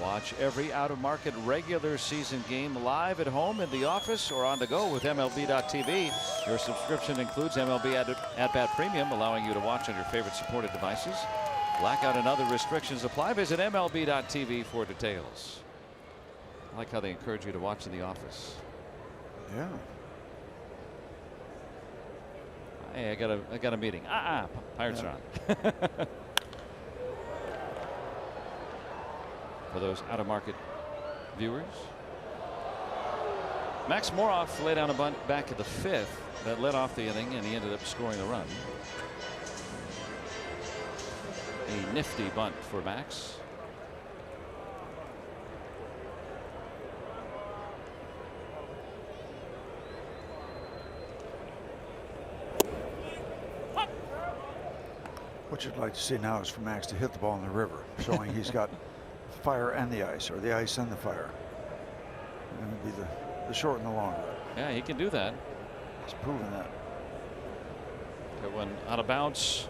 Watch every out-of-market regular season game live at home, in the office, or on the go with MLB.tv. Your subscription includes MLB At Bat Premium, allowing you to watch on your favorite supported devices. Blackout and other restrictions apply. Visit MLB.tv for details. I like how they encourage you to watch in the office. Yeah. Hey, I got a meeting. Pirates are on. For those out-of-market viewers, Max Moroff laid down a bunt back at the 5th that led off the inning, and he ended up scoring the run. A nifty bunt for Max. What you'd like to see now is for Max to hit the ball in the river, showing he's got fire and the ice, or the ice and the fire. And it'd be the short and the long. Yeah, he can do that. He's proven that. That one out of bounds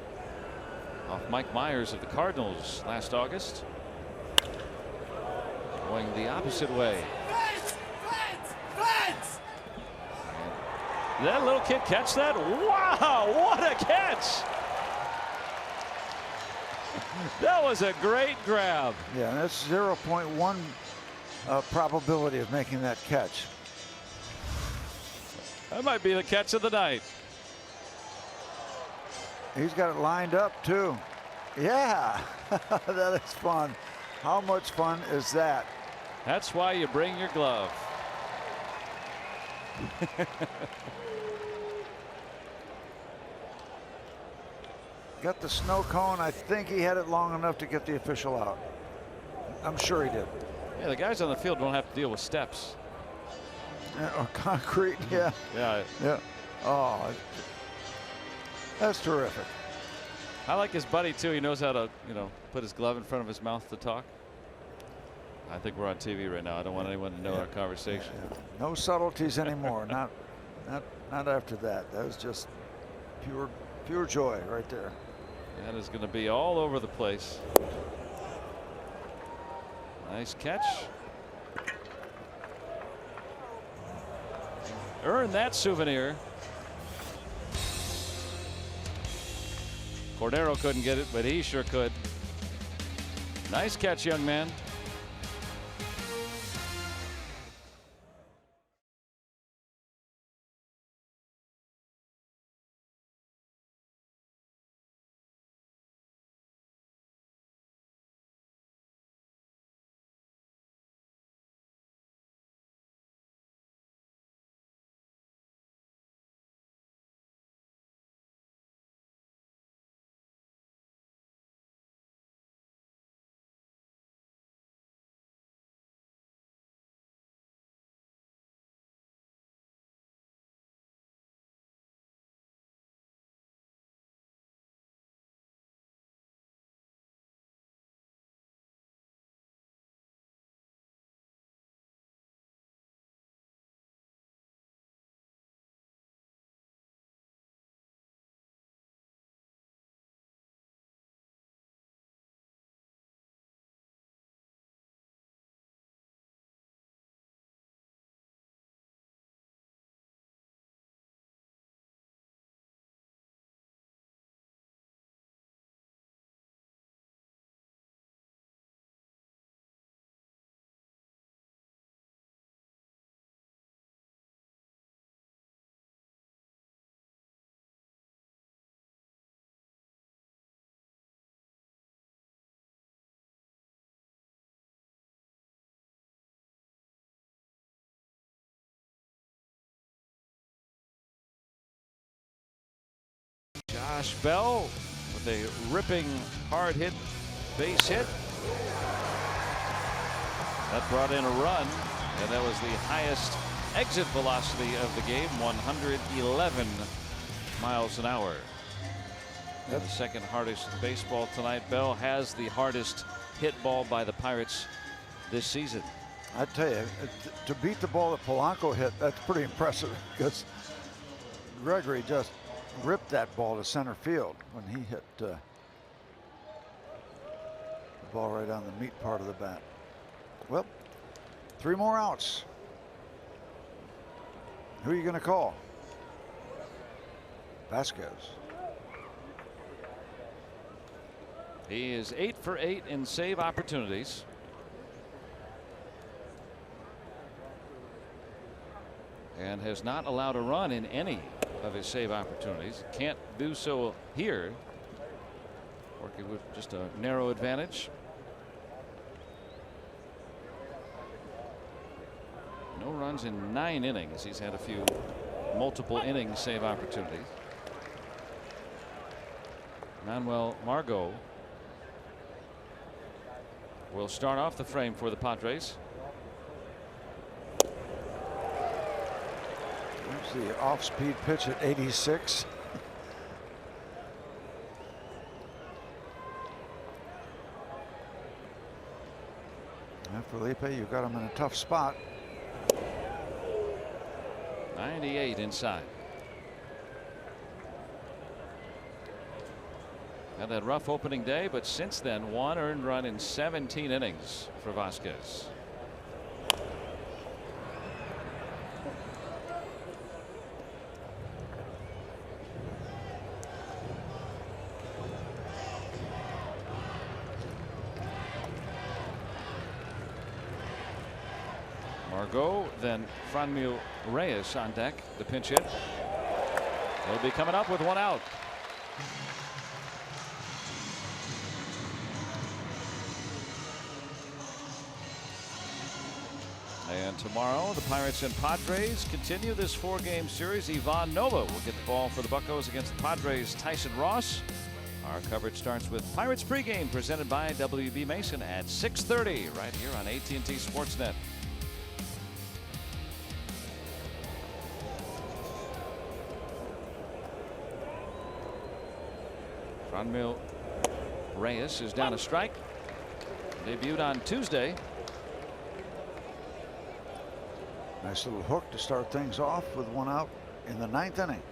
off Mike Myers of the Cardinals last August. Going the opposite way. Did that little kid catch that? Wow, what a catch! That was a great grab. Yeah, and that's 0.1 probability of making that catch. That might be the catch of the night. He's got it lined up too. Yeah, that is fun. How much fun is that? That's why you bring your glove. Got the snow cone. I think he had it long enough to get the official out. I'm sure he did. Yeah, the guys on the field don't have to deal with steps. Or concrete, yeah. Yeah. Yeah. Oh, that's terrific. I like his buddy too. He knows how to, put his glove in front of his mouth to talk. I think we're on TV right now. I don't want anyone to know our conversation. Yeah. No subtleties anymore. not after that. That was just pure joy right there. That is going to be all over the place. Nice catch. Earn that souvenir. Cordero couldn't get it, but he sure could. Nice catch, young man. Josh Bell with a ripping hard hit base hit. That brought in a run, and that was the highest exit velocity of the game, 111 miles an hour. And the second hardest baseball tonight. Bell has the hardest hit ball by the Pirates this season. I tell you, to beat the ball that Polanco hit, that's pretty impressive, because Gregory just ripped that ball to center field when he hit the ball right on the meat part of the bat. Well, 3 more outs. Who are you going to call? Vasquez. He is 8 for 8 in save opportunities. And has not allowed a run in any of his save opportunities. Can't do so here. Working with just a narrow advantage. No runs in 9 innings. He's had a few multiple inning save opportunities. Manuel Margot will start off the frame for the Padres. There's the off-speed pitch at 86. And Felipe, you got him in a tough spot. 98 inside. Had that rough opening day, but since then 1 earned run in 17 innings for Vasquez. Margot, then Franmil Reyes on deck. The pinch hit. He'll be coming up with 1 out. And tomorrow, the Pirates and Padres continue this 4-game series. Ivan Nova will get the ball for the Buccos against the Padres' Tyson Ross. Our coverage starts with Pirates pregame presented by WB Mason at 6:30 right here on AT&T Sportsnet. Franmil Reyes is down a strike. Debuted on Tuesday. Nice little hook to start things off with 1 out in the 9th inning.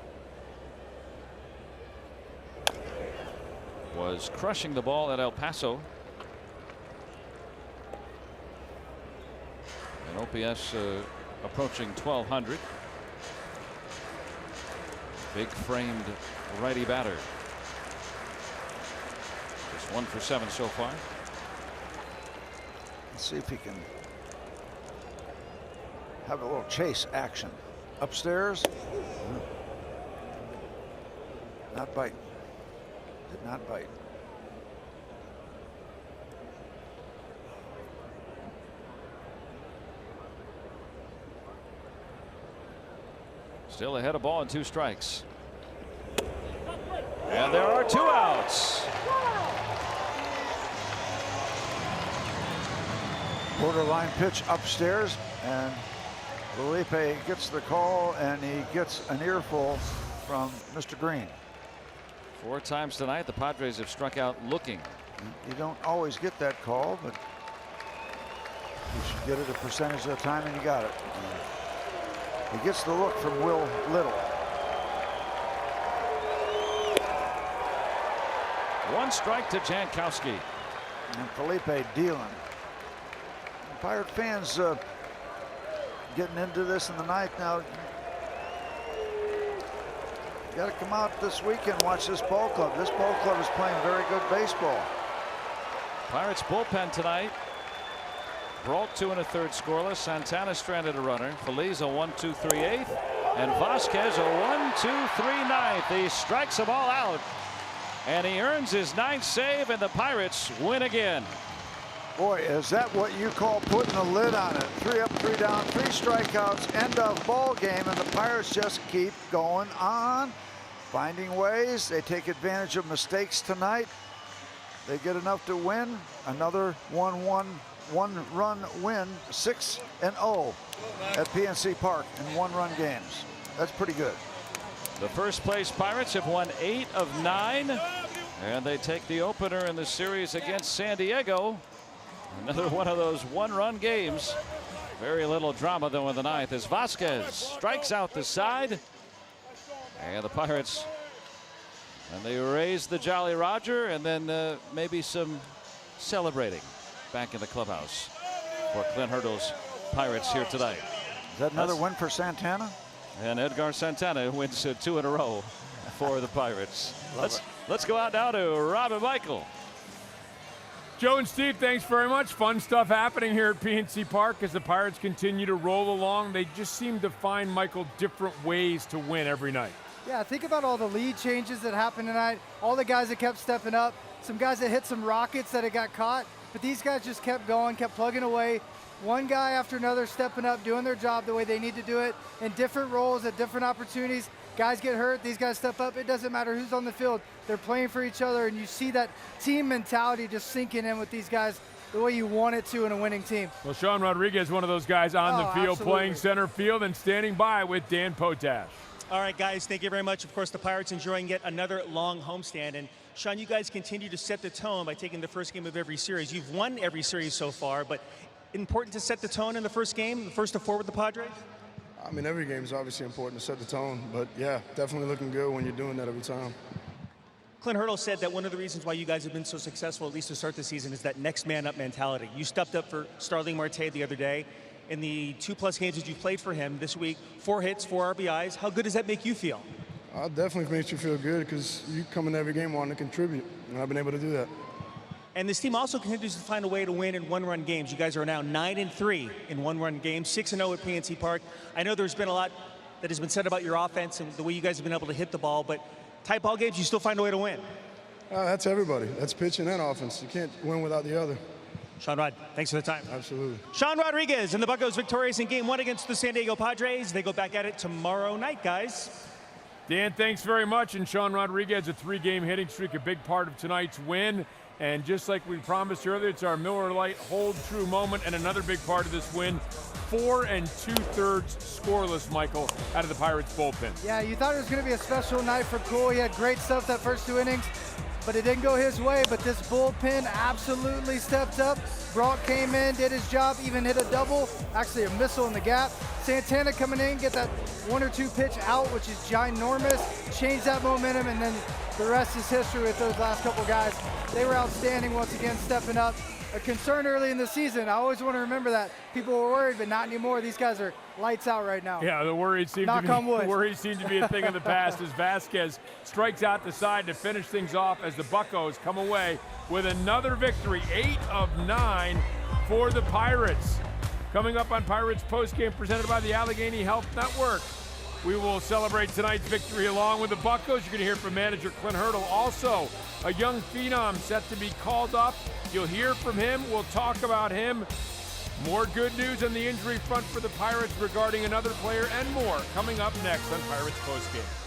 Was crushing the ball at El Paso. And OPS approaching 1200. Big framed righty batter. Just 1 for 7 so far. Let's see if he can have a little chase action. Upstairs. Not bite. Did not bite. Still ahead of ball and 2 strikes. And there are 2 outs. Borderline pitch upstairs, and Felipe gets the call, and he gets an earful from Mr. Green. 4 times tonight the Padres have struck out looking. You don't always get that call, but you should get it a percentage of the time, and you got it. He gets the look from Will Little. 1 strike to Jankowski. And Felipe dealing. Pirate fans getting into this in the 9th now. You got to come out this weekend and watch this ball club. This ball club is playing very good baseball. Pirates bullpen tonight. Brault 2 1/3 scoreless. Santana stranded a runner. Feliz a 1-2-3 8th. And Vasquez a 1-2-3 9th. He strikes them all out. And he earns his 9th save, and the Pirates win again. Boy, is that what you call putting a lid on it? 3 up, 3 down, 3 strikeouts, end of ball game, and the Pirates just keep going on, finding ways. They take advantage of mistakes tonight. They get enough to win. Another 1-run win, 6-0 at PNC Park in 1-run games. That's pretty good. The first place Pirates have won 8 of 9, and they take the opener in the series against San Diego. Another one of those 1-run games. Very little drama though in the 9th as Vasquez strikes out the side, and the Pirates, and they raise the Jolly Roger, and then maybe some celebrating back in the clubhouse. for Clint Hurdle's Pirates here tonight. Is that another win for Santana? And Edgar Santana wins 2 in a row for the Pirates. Let's go out now to Rob and Michael. Joe and Steve, thanks very much. Fun stuff happening here at PNC Park as the Pirates continue to roll along. They just seem to find, Michael, different ways to win every night. Yeah, think about all the lead changes that happened tonight, all the guys that kept stepping up, some guys that hit some rockets that had got caught, but these guys just kept going, kept plugging away. One guy after another stepping up, doing their job the way they need to do it in different roles at different opportunities. Guys get hurt, these guys step up. It doesn't matter who's on the field. They're playing for each other, and you see that team mentality just sinking in with these guys the way you want it to in a winning team. Well, Sean Rodriguez, one of those guys on the field, absolutely. playing center field and standing by with Dan Potash. All right, guys, thank you very much. Of course, the Pirates enjoying yet another long homestand. And Sean, you guys continue to set the tone by taking the first game of every series. You've won every series so far, but important to set the tone in the first game, the first of 4 with the Padres? I mean, every game is obviously important to set the tone, but yeah, definitely looking good when you're doing that every time. Clint Hurdle said that one of the reasons why you guys have been so successful, at least to start the season, is that next man up mentality. You stepped up for Starling Marte the other day. In the 2+ games that you've played for him this week, 4 hits, 4 RBIs. How good does that make you feel? Definitely makes you feel good because you come in every game wanting to contribute, and I've been able to do that. And this team also continues to find a way to win in one-run games. You guys are now 9-3 in one-run games, 6-0 at PNC Park. I know there's been a lot that has been said about your offense and the way you guys have been able to hit the ball, but tight ball games, you still find a way to win. That's everybody. That's pitching and offense. You can't win without the other. Sean Rod, thanks for the time. Absolutely. Sean Rodriguez and the Buccos victorious in Game 1 against the San Diego Padres. They go back at it tomorrow night, guys. Dan, thanks very much. And Sean Rodriguez, a 3-game hitting streak, a big part of tonight's win. And just like we promised earlier, it's our Miller Lite hold true moment, and another big part of this win. 4 2/3 scoreless, Michael, out of the Pirates bullpen. Yeah, you thought it was going to be a special night for Cole. He had great stuff that first 2 innings, but it didn't go his way. But this bullpen absolutely stepped up. Brock came in, did his job, even hit a double, actually a missile in the gap. Santana coming in, get that 1 or 2 pitch out, which is ginormous, change that momentum, and then the rest is history with those last couple guys. They were outstanding once again, stepping up. A concern early in the season. I always want to remember that. People were worried, but not anymore. These guys are lights out right now. Yeah, the worries seem to be a thing of the past as Vasquez strikes out the side to finish things off as the Buccos come away with another victory, 8 of 9 for the Pirates. Coming up on Pirates Postgame presented by the Allegheny Health Network. We will celebrate tonight's victory along with the Buccos. You're going to hear from manager Clint Hurdle. Also, a young phenom set to be called up. You'll hear from him. We'll talk about him. More good news on the injury front for the Pirates regarding another player and more coming up next on Pirates Postgame.